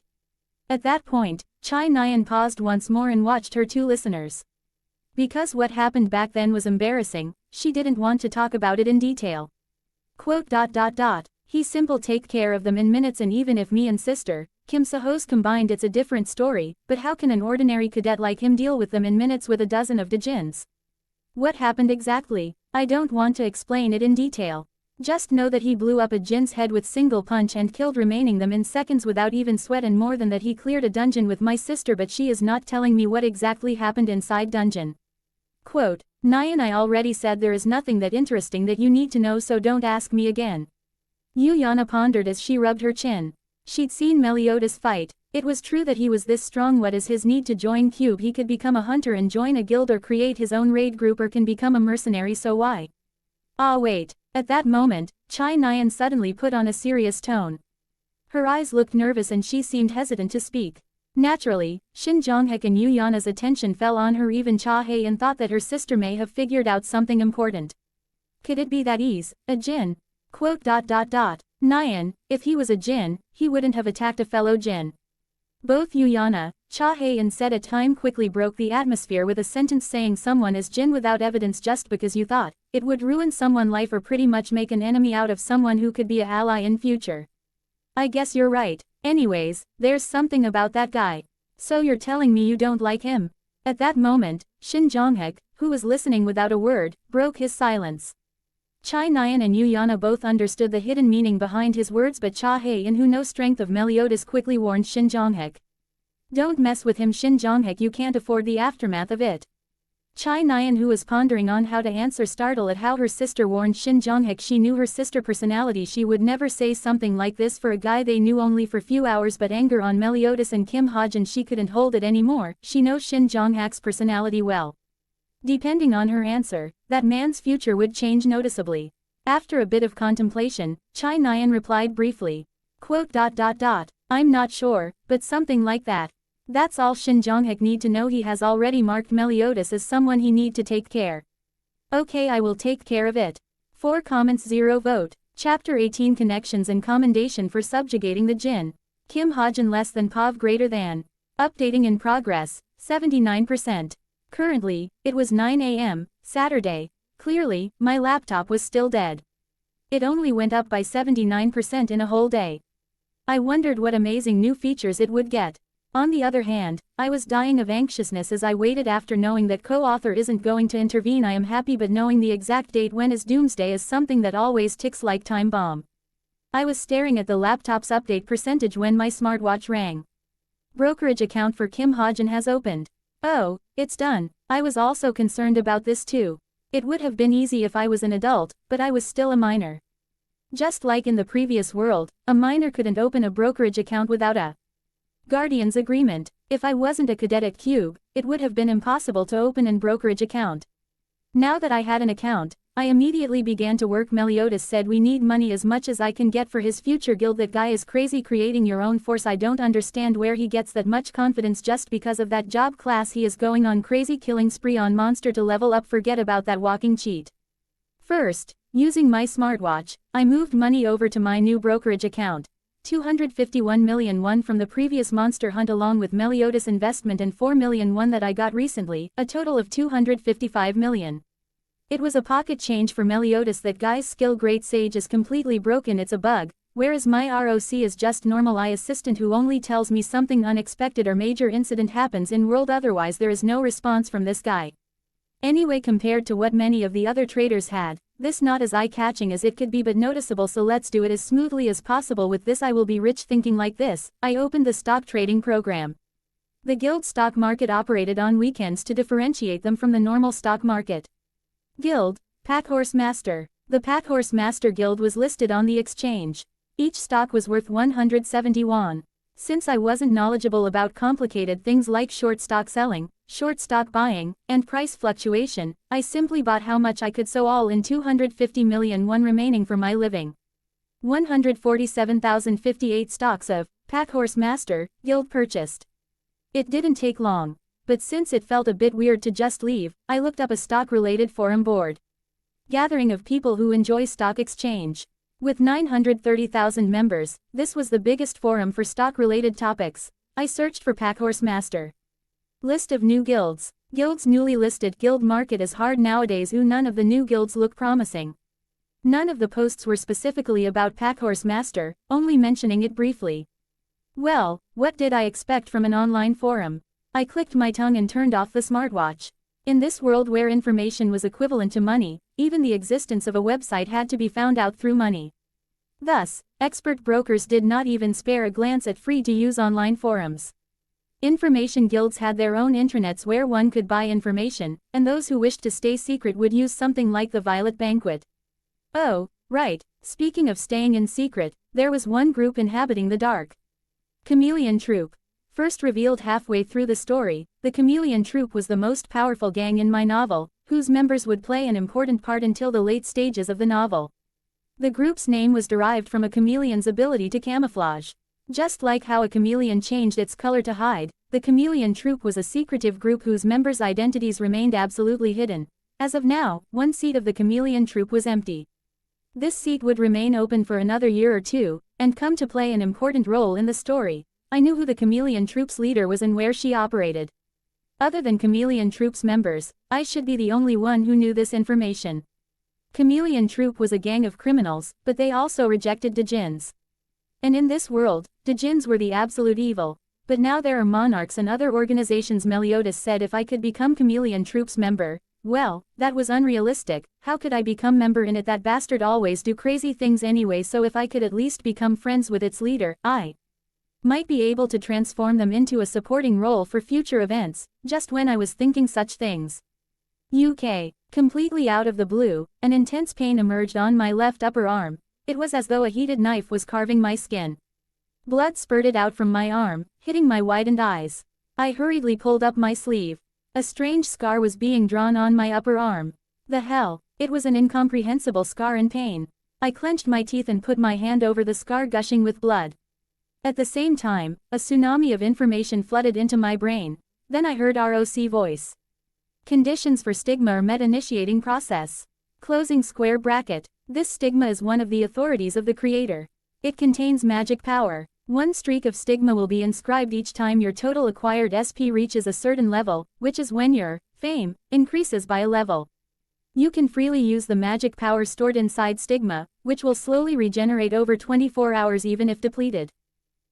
At that point, Chai Nyan paused once more and watched her two listeners. Because what happened back then was embarrassing, she didn't want to talk about it in detail. He simple take care of them in minutes, and even if me and sister, Kim Seho's combined, it's a different story. But how can an ordinary cadet like him deal with them in minutes with a dozen of Dejins? What happened exactly? I don't want to explain it in detail. Just know that he blew up a Jin's head with single punch and killed remaining them in seconds without even sweat, and more than that, he cleared a dungeon with my sister, but she is not telling me what exactly happened inside dungeon. Nyan, I already said there is nothing that interesting that you need to know, so don't ask me again. Yana pondered as she rubbed her chin. She'd seen Meliodas fight. It was true that he was this strong. What is his need to join Cube? He could become a hunter and join a guild, or create his own raid group, or can become a mercenary, so why? Wait. At that moment, Chai Nyan suddenly put on a serious tone. Her eyes looked nervous and she seemed hesitant to speak. Naturally, Shin Jong-hak and Yana's attention fell on her. Even Chai Hae-in thought that her sister may have figured out something important. Could it be that he's a Jin? Nyan, if he was a Jin, he wouldn't have attacked a fellow Jin. Both Yana, Chai Hae-in said at time quickly broke the atmosphere with a sentence saying someone is Jin without evidence just because you thought it would ruin someone's life or pretty much make an enemy out of someone who could be an ally in future. I guess you're right. Anyways, there's something about that guy. So you're telling me you don't like him? At that moment, Shin Jong-hak, who was listening without a word, broke his silence. Chai Nyan and Yana both understood the hidden meaning behind his words, but Chai Hae-in, who knows strength of Meliodas, quickly warned Shin Jong-hak. Don't mess with him, Shin Jong-hak, you can't afford the aftermath of it. Chai Nyan, who was pondering on how to answer, startled at how her sister warned Shin Jong-hak. She knew her sister personality. She would never say something like this for a guy they knew only for few hours, but anger on Meliodas and Kim Hajin, she couldn't hold it anymore. She knows Shin Jong-hak's personality well. Depending on her answer, that man's future would change noticeably. After a bit of contemplation, Chai Nyan replied briefly. Quote, I'm not sure, but something like that. That's all Shin Jonghak need to know. He has already marked Meliodas as someone he need to take care. Okay, I will take care of it. 4 comments 0 vote. Chapter 18 Connections and Commendation for Subjugating the Jinn. Kim Hajin less than POV greater than. Updating in progress, 79%. Currently, it was 9 a.m., Saturday. Clearly, my laptop was still dead. It only went up by 79% in a whole day. I wondered what amazing new features it would get. On the other hand, I was dying of anxiousness as I waited. After knowing that co-author isn't going to intervene, I am happy, but knowing the exact date when is doomsday is something that always ticks like time bomb. I was staring at the laptop's update percentage when my smartwatch rang. Brokerage account for Kim Hajin has opened. Oh, it's done. I was also concerned about this too. It would have been easy if I was an adult, but I was still a minor. Just like in the previous world, a minor couldn't open a brokerage account without a guardian's agreement. If I wasn't a cadet at Cube, it would have been impossible to open an brokerage account. Now that I had an account, I immediately began to work. Meliodas said we need money as much as I can get for his future guild. That guy is crazy, creating your own force. I don't understand where he gets that much confidence just because of that job class. He is going on crazy killing spree on monster to level up. Forget about that walking cheat. First, using my smartwatch, I moved money over to my new brokerage account. 251 million won from the previous monster hunt along with Meliodas investment and 4 million won that I got recently, a total of 255 million. It was a pocket change for Meliodas. That guy's skill Great Sage is completely broken, it's a bug, whereas my ROC is just normal. I assistant who only tells me something unexpected or major incident happens in world, otherwise there is no response from this guy. Anyway, compared to what many of the other traders had, this not as eye-catching as it could be but noticeable, so let's do it as smoothly as possible. With this I will be rich. Thinking like this, I opened the stock trading program. The guild stock market operated on weekends to differentiate them from the normal stock market. Guild, Packhorse Master. The Packhorse Master Guild was listed on the exchange. Each stock was worth 170 won. Since I wasn't knowledgeable about complicated things like short stock selling, short stock buying, and price fluctuation, I simply bought how much I could, so all in 250 million won remaining for my living. 147,058 stocks of Packhorse Master Guild purchased. It didn't take long. But since it felt a bit weird to just leave, I looked up a stock-related forum board. Gathering of people who enjoy stock exchange. With 930,000 members, this was the biggest forum for stock-related topics. I searched for Packhorse Master. List of new guilds. Guilds newly listed. Guild market is hard nowadays. None of the new guilds look promising. None of the posts were specifically about Packhorse Master, only mentioning it briefly. Well, what did I expect from an online forum? I clicked my tongue and turned off the smartwatch. In this world where information was equivalent to money, even the existence of a website had to be found out through money. Thus, expert brokers did not even spare a glance at free-to-use online forums. Information guilds had their own intranets where one could buy information, and those who wished to stay secret would use something like the Violet Banquet. Oh, right, speaking of staying in secret, there was one group inhabiting the dark. Chameleon Troop. First revealed halfway through the story, the Chameleon Troop was the most powerful gang in my novel, whose members would play an important part until the late stages of the novel. The group's name was derived from a chameleon's ability to camouflage. Just like how a chameleon changed its color to hide, the Chameleon Troop was a secretive group whose members' identities remained absolutely hidden. As of now, one seat of the Chameleon Troop was empty. This seat would remain open for another year or two, and come to play an important role in the story. I knew who the Chameleon Troop's leader was and where she operated. Other than Chameleon Troop's members, I should be the only one who knew this information. Chameleon Troop was a gang of criminals, but they also rejected Djinns. And in this world, Djinns were the absolute evil. But now there are monarchs and other organizations. Meliodas said if I could become Chameleon Troop's member, well, that was unrealistic. How could I become member in it? That bastard always do crazy things anyway, so if I could at least become friends with its leader, I might be able to transform them into a supporting role for future events. Just when I was thinking such things. UK. Completely out of the blue, an intense pain emerged on my left upper arm. It was as though a heated knife was carving my skin. Blood spurted out from my arm, hitting my widened eyes. I hurriedly pulled up my sleeve. A strange scar was being drawn on my upper arm. The hell? It was an incomprehensible scar and pain. I clenched my teeth and put my hand over the scar, gushing with blood. At the same time, a tsunami of information flooded into my brain. Then I heard ROC voice. Conditions for stigma are met initiating process. Closing square bracket. This stigma is one of the authorities of the creator. It contains magic power. One streak of stigma will be inscribed each time your total acquired SP reaches a certain level, which is when your fame increases by a level. You can freely use the magic power stored inside stigma, which will slowly regenerate over 24 hours even if depleted.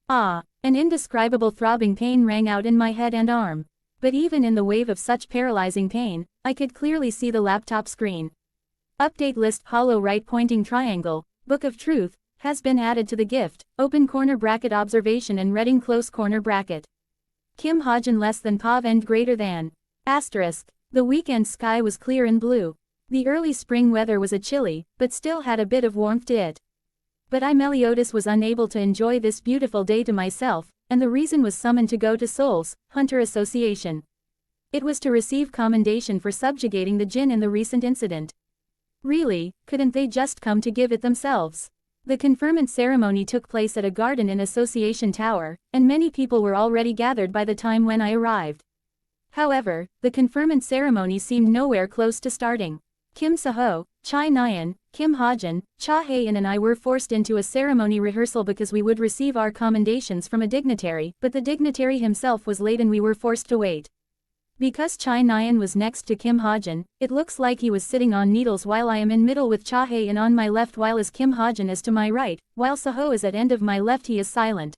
Ah, an indescribable throbbing pain rang out in my head and arm. But even in the wave of such paralyzing pain, I could clearly see the laptop screen. Update list hollow right pointing triangle, Book of Truth, has been added to the gift, open corner bracket observation and reading close corner bracket. Kim Hajin less than POV and greater than. Asterisk. The weekend sky was clear and blue. The early spring weather was a chilly, but still had a bit of warmth to it. But I Meliodas was unable to enjoy this beautiful day to myself, and the reason was summoned to go to Souls Hunter Association. It was to receive commendation for subjugating the jinn in the recent incident. Really, couldn't they just come to give it themselves? The conferment ceremony took place at a garden in Association Tower, and many people were already gathered by the time when I arrived. However, the conferment ceremony seemed nowhere close to starting. Kim Seho, Chai Nyan, Kim Hajin, Cha Hae-in and I were forced into a ceremony rehearsal because we would receive our commendations from a dignitary, but the dignitary himself was late and we were forced to wait. Because Chai Nyan was next to Kim Hajin, it looks like he was sitting on needles while I am in middle with Cha Hae-in on my left while is Kim Hajin is to my right, while Seho is at end of my left. He is silent.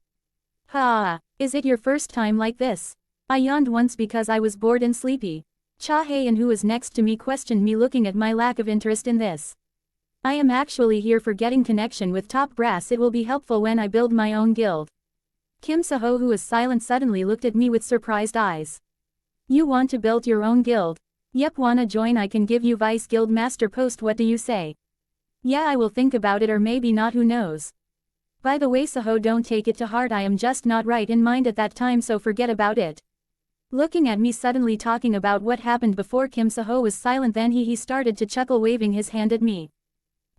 Is it your first time like this? I yawned once because I was bored and sleepy. Cha Hae-in who was next to me questioned me looking at my lack of interest in this. I am actually here for getting connection with top brass. It will be helpful when I build my own guild. Kim Seho who was silent suddenly looked at me with surprised eyes. You want to build your own guild? Yep, wanna join? I can give you vice guild master post. What do you say? Yeah, I will think about it, or maybe not, who knows. By the way Seho, don't take it to heart, I am just not right in mind at that time, so forget about it. Looking at me suddenly talking about what happened before, Kim Seho was silent, then he started to chuckle waving his hand at me.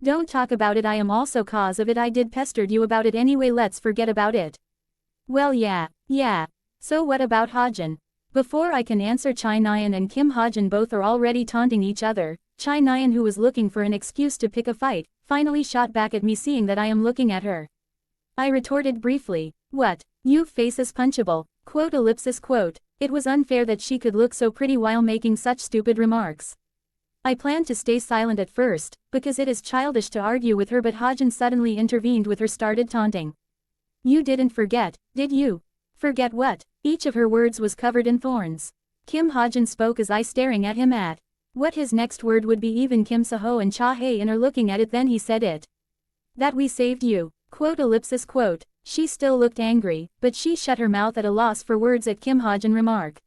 Don't talk about it, I am also cause of it, I did pestered you about it anyway, let's forget about it. Well yeah. So what about Hajin? Before I can answer, Chai Nyan and Kim Hajin both are already taunting each other. Chai Nyan who was looking for an excuse to pick a fight, finally shot back at me seeing that I am looking at her. I retorted briefly, what, you face is punchable, quote ellipsis quote. It was unfair that she could look so pretty while making such stupid remarks. I planned to stay silent at first, because it is childish to argue with her, but Hajin suddenly intervened with her, started taunting. You didn't forget, did you? Forget what? Each of her words was covered in thorns. Kim Hajin spoke as I staring at him at what his next word would be. Even Kim Seho and Cha Hae-in are looking at it, then he said it. That we saved you, quote ellipsis quote. She still looked angry, but she shut her mouth at a loss for words at Kim Hajin remark.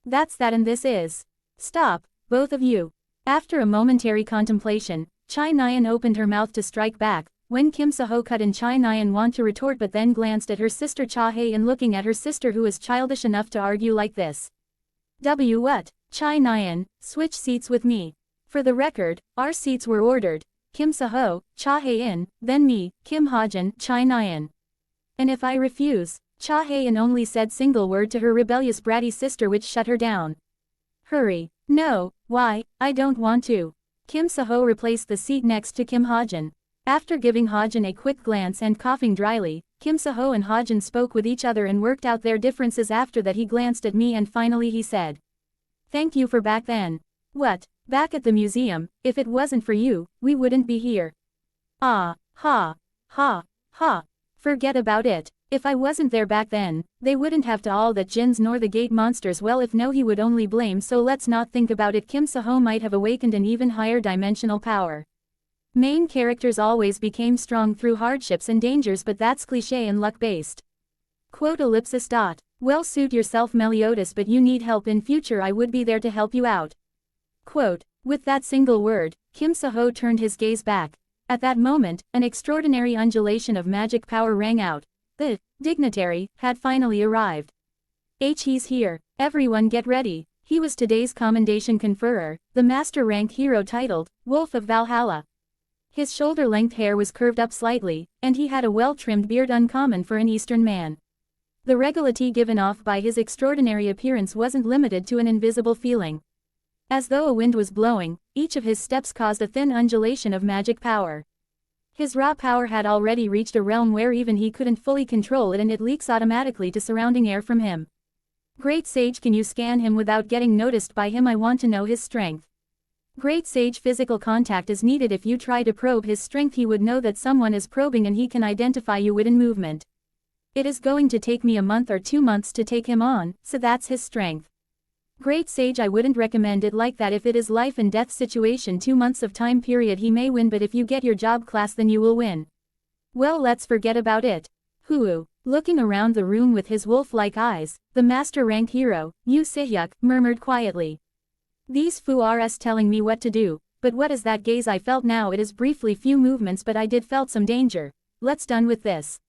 That's that, and this is. Stop, both of you. After a momentary contemplation, Chai Nyan opened her mouth to strike back, when Kim Seho cut in. Chai Nyan want to retort but then glanced at her sister Cha Hae-in, looking at her sister who is childish enough to argue like this. What? Chai Nyan, switch seats with me. For the record, our seats were ordered. Kim Seho, Cha Hae-in, then me, Kim Hajin, Chai Nyan. And if I refuse? Cha Hae-in only said single word to her rebellious bratty sister, which shut her down. Hurry. No, why, I don't want to. Kim Seho replaced the seat next to Kim Hajin. After giving Hajin a quick glance and coughing dryly, Kim Seho and Hajin spoke with each other and worked out their differences. After that he glanced at me and finally he said. Thank you for back then. What, back at the museum? If it wasn't for you, we wouldn't be here. Ah, ha, ha, ha. Forget about it. If I wasn't there back then, they wouldn't have to all that jinns nor the gate monsters. Well, if no, he would only blame, so let's not think about it. Kim Seho might have awakened an even higher dimensional power. Main characters always became strong through hardships and dangers, but that's cliché and luck-based. Quote ellipsis dot. Well, suit yourself Meliodas, but you need help in future, I would be there to help you out. Quote. With that single word, Kim Seho turned his gaze back. At that moment, an extraordinary undulation of magic power rang out. The dignitary had finally arrived. He's here. Everyone get ready. He was today's commendation conferrer, the master rank hero titled, Wolf of Valhalla. His shoulder-length hair was curved up slightly, and he had a well-trimmed beard uncommon for an Eastern man. The regality given off by his extraordinary appearance wasn't limited to an invisible feeling. As though a wind was blowing, each of his steps caused a thin undulation of magic power. His raw power had already reached a realm where even he couldn't fully control it, and it leaks automatically to surrounding air from him. Great Sage, can you scan him without getting noticed by him? I want to know his strength. Great Sage, physical contact is needed. If you try to probe his strength, he would know that someone is probing and he can identify you within movement. It is going to take me a month or 2 months to take him on, so that's his strength. Great Sage, I wouldn't recommend it like that. If it is life and death situation, 2 months of time period, he may win, but if you get your job class then you will win. Well, let's forget about it. Huu. Looking around the room with his wolf-like eyes, the master rank hero, Yu Sihyuk, murmured quietly. These Fu RS telling me what to do, but what is that gaze I felt now? It is briefly few movements, but I did felt some danger. Let's done with this.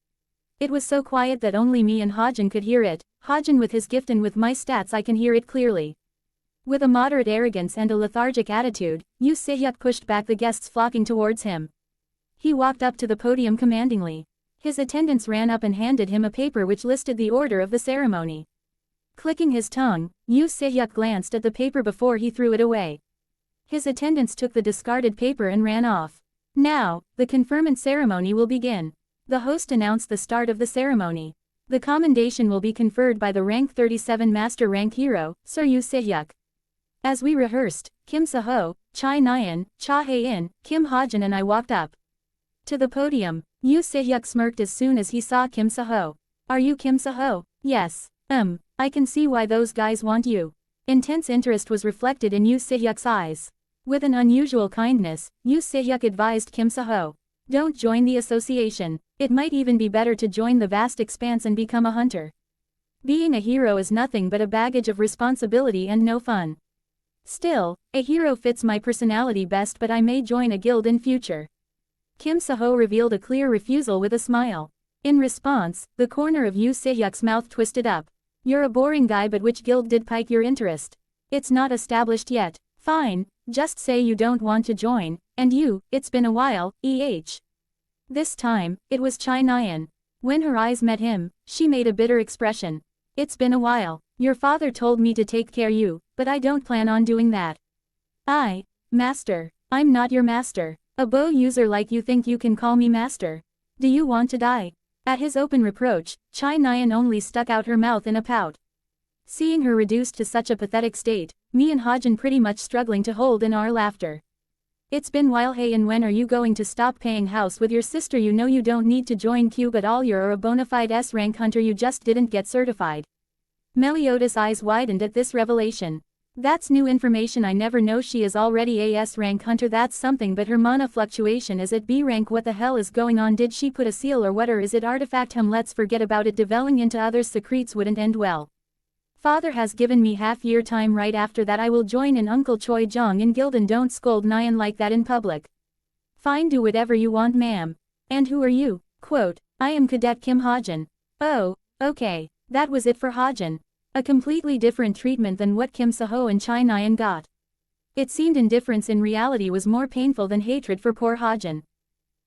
It was so quiet that only me and Hajin could hear it. Hajin with his gift and with my stats I can hear it clearly. With a moderate arrogance and a lethargic attitude, Yu Sihyuk pushed back the guests flocking towards him. He walked up to the podium commandingly. His attendants ran up and handed him a paper which listed the order of the ceremony. Clicking his tongue, Yu Sihyuk glanced at the paper before he threw it away. His attendants took the discarded paper and ran off. Now, the conferment ceremony will begin. The host announced the start of the ceremony. The commendation will be conferred by the rank 37 master rank hero, Sir Yu Sihyuk. As we rehearsed, Kim Seho, Chai Nyan, Cha Hae-in, Kim Hajin and I walked up to the podium. Yu Sihyuk smirked as soon as he saw Kim Seho. Are you Kim Seho? Yes. I can see why those guys want you. Intense interest was reflected in Yu Sihyuk's eyes. With an unusual kindness, Yu Sihyuk advised Kim Seho. Don't join the association. It might even be better to join the vast expanse and become a hunter. Being a hero is nothing but a baggage of responsibility and no fun. Still, a hero fits my personality best, but I may join a guild in future. Kim Seho revealed a clear refusal with a smile. In response, the corner of Yu Sihyuk's mouth twisted up. You're a boring guy, but which guild did pique your interest? It's not established yet. Fine, just say you don't want to join, and you, it's been a while, This time, it was Chai Nyan. When her eyes met him, she made a bitter expression. It's been a while. Your father told me to take care you, but I don't plan on doing that. Master. I'm not your master. A bow user like you think you can call me master? Do you want to die? At his open reproach, Chai Nyan only stuck out her mouth in a pout. Seeing her reduced to such a pathetic state, me and Hajin pretty much struggling to hold in our laughter. It's been while. Hey, and when are you going to stop paying house with your sister? You know you don't need to join Cube at all. You're a bona fide S-rank hunter, you just didn't get certified. Meliodas' eyes widened at this revelation. That's new information. I never know she is already a S-rank hunter. That's something, but her mana fluctuation is at B rank. What the hell is going on? Did she put a seal or what, or is it artifact? Let's forget about it. Delving into others' secrets wouldn't end well. Father has given me half-year time. Right after that I will join in Uncle Choi Jong in guild, and don't scold Nyan like that in public. Fine, do whatever you want, ma'am. And who are you? Quote, I am Cadet Kim Hajin. Oh, okay. That was it for Hajin. A completely different treatment than what Kim Seho and Chai Nyan got. It seemed indifference in reality was more painful than hatred for poor Hajin.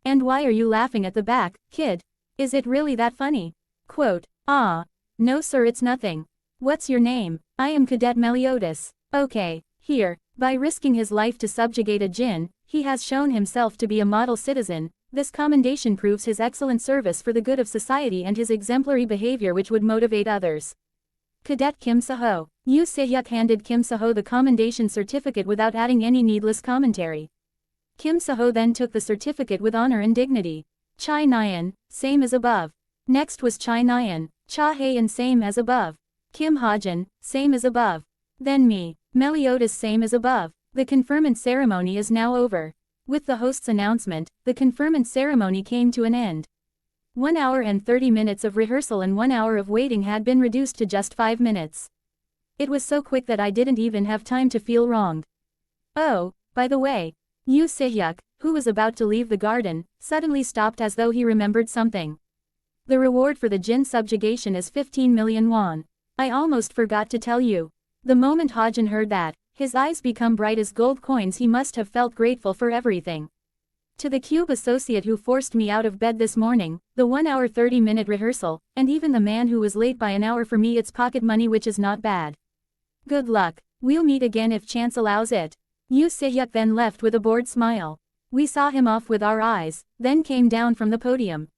And why are you laughing at the back, kid? Is it really that funny? Quote, no sir, it's nothing. What's your name? I am Cadet Meliodas. Okay, here, by risking his life to subjugate a Jin, he has shown himself to be a model citizen. This commendation proves his excellent service for the good of society and his exemplary behavior which would motivate others. Cadet Kim Seho. Yu Sihyuk handed Kim Seho the commendation certificate without adding any needless commentary. Kim Seho then took the certificate with honor and dignity. Chai Nyan, same as above. Next was Chai Nyan, Cha Hae-in, same as above. Kim Hajin, same as above. Then me, Meliodas, same as above. The conferment ceremony is now over. With the host's announcement, the conferment ceremony came to an end. 1 hour and 30 minutes of rehearsal and 1 hour of waiting had been reduced to just 5 minutes. It was so quick that I didn't even have time to feel wronged. Oh, by the way, Yu Sihyuk, who was about to leave the garden, suddenly stopped as though he remembered something. The reward for the Jin subjugation is 15 million won. I almost forgot to tell you. The moment Hajin heard that, his eyes become bright as gold coins. He must have felt grateful for everything. To the Cube associate who forced me out of bed this morning, the 1 hour 30-minute rehearsal, and even the man who was late by an hour for me, it's pocket money, which is not bad. Good luck. We'll meet again if chance allows it. Yu Se-hyuk then left with a bored smile. We saw him off with our eyes, then came down from the podium.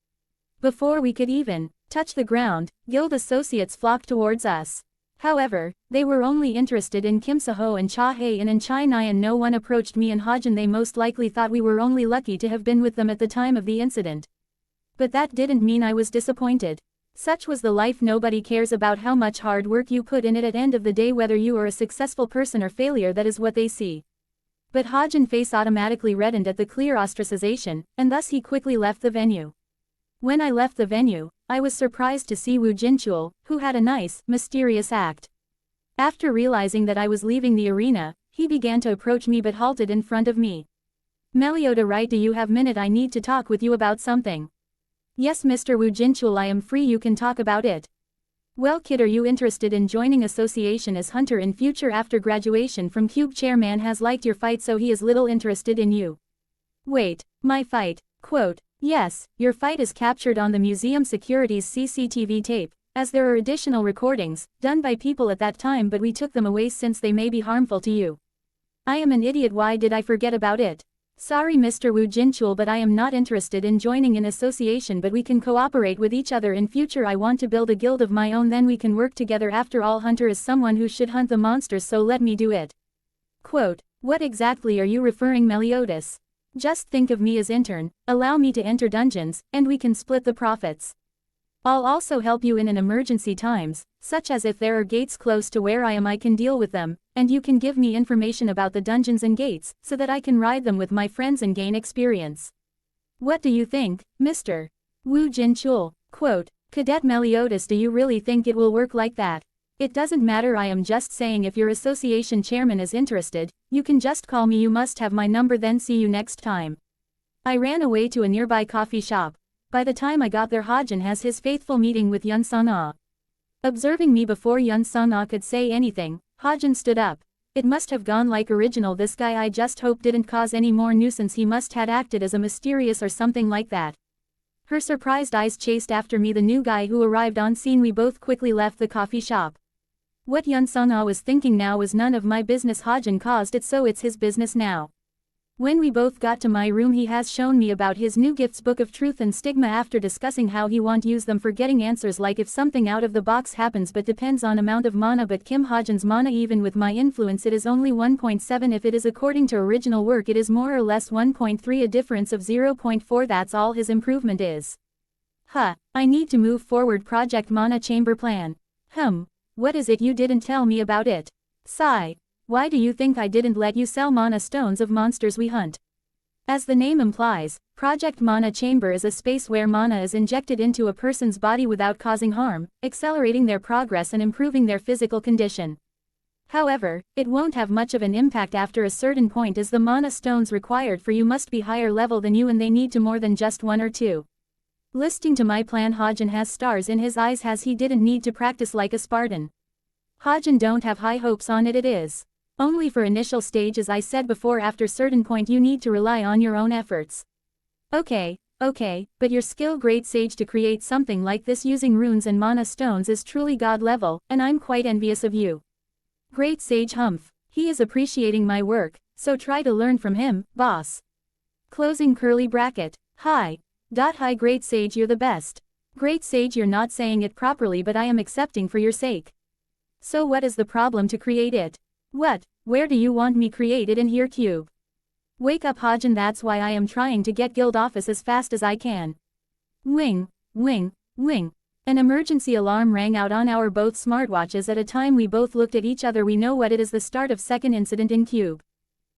Before we could even touch the ground, guild associates flocked towards us. However, they were only interested in Kim Se-ho and Cha Hae-in and Chai Nyan. No one approached me and Hajin. They most likely thought we were only lucky to have been with them at the time of the incident. But that didn't mean I was disappointed. Such was the life. Nobody cares about how much hard work you put in it. At end of the day, whether you are a successful person or failure, that is what they see. But Hajin's face automatically reddened at the clear ostracization, and thus he quickly left the venue. When I left the venue, I was surprised to see Woo Jinchul, who had a nice, mysterious act. After realizing that I was leaving the arena, he began to approach me but halted in front of me. Melioda, right? Do you have a minute? I need to talk with you about something. Yes, Mr. Woo Jinchul, I am free. You can talk about it. Well, kid, are you interested in joining association as hunter in future after graduation from Cube? Chairman has liked your fight, so he is little interested in you. Wait, my fight? Quote, yes, your fight is captured on the museum security's CCTV tape, as there are additional recordings, done by people at that time, but we took them away since they may be harmful to you. I am an idiot. Why did I forget about it? Sorry, Mr. Woo Jinchul, but I am not interested in joining an association, but we can cooperate with each other in future. I want to build a guild of my own, then we can work together. After all, hunter is someone who should hunt the monsters, so let me do it. Quote, what exactly are you referring, Meliodas? Just think of me as intern, allow me to enter dungeons, and we can split the profits. I'll also help you in an emergency times, such as if there are gates close to where I am, I can deal with them, and you can give me information about the dungeons and gates, so that I can ride them with my friends and gain experience. What do you think, Mr. Woo Jinchul? Quote, Cadet Meliodas, do you really think it will work like that? It doesn't matter, I am just saying if your association chairman is interested, you can just call me. You must have my number, then see you next time. I ran away to a nearby coffee shop. By the time I got there, Hajin has his faithful meeting with Yun Sun-ah. Observing me before Yun Sun-ah could say anything, Hajin stood up. It must have gone like original. This guy, I just hope didn't cause any more nuisance. He must had acted as a mysterious or something like that. Her surprised eyes chased after me the new guy who arrived on scene. We both quickly left the coffee shop. What Yun Sun-ah was thinking now was none of my business. Hajin caused it, so it's his business now. When we both got to my room, he has shown me about his new gifts, Book of Truth and Stigma, after discussing how he won't use them for getting answers like if something out of the box happens, but depends on amount of mana. But Kim Hajin's mana, even with my influence, it is only 1.7. If it is according to original work, it is more or less 1.3, a difference of 0.4. That's all his improvement is. I need to move forward. Project Mana Chamber Plan. What is it? You didn't tell me about it. Sigh. Why do you think I didn't let you sell mana stones of monsters we hunt? As the name implies, Project Mana Chamber is a space where mana is injected into a person's body without causing harm, accelerating their progress and improving their physical condition. However, it won't have much of an impact after a certain point, as the mana stones required for you must be higher level than you, and they need to more than just 1 or 2. Listening to my plan, Hajin has stars in his eyes. Has he didn't need to practice like a Spartan. Hajin don't have high hopes on it. It is only for initial stage, as I said before. After certain point you need to rely on your own efforts. Okay, but your skill, Great Sage, to create something like this using runes and mana stones is truly god level, and I'm quite envious of you. Great Sage Humph. He is appreciating my work, so try to learn from him, boss. Closing curly bracket. Hi, Great Sage, you're the best. Great Sage, you're not saying it properly, but I am accepting for your sake. So what is the problem to create it? What? Where do you want me create it? In here, Cube. Wake up, Hajin, that's why I am trying to get guild office as fast as I can. Wing. An emergency alarm rang out on our both smartwatches at a time. We both looked at each other. We know what it is, the start of second incident in Cube.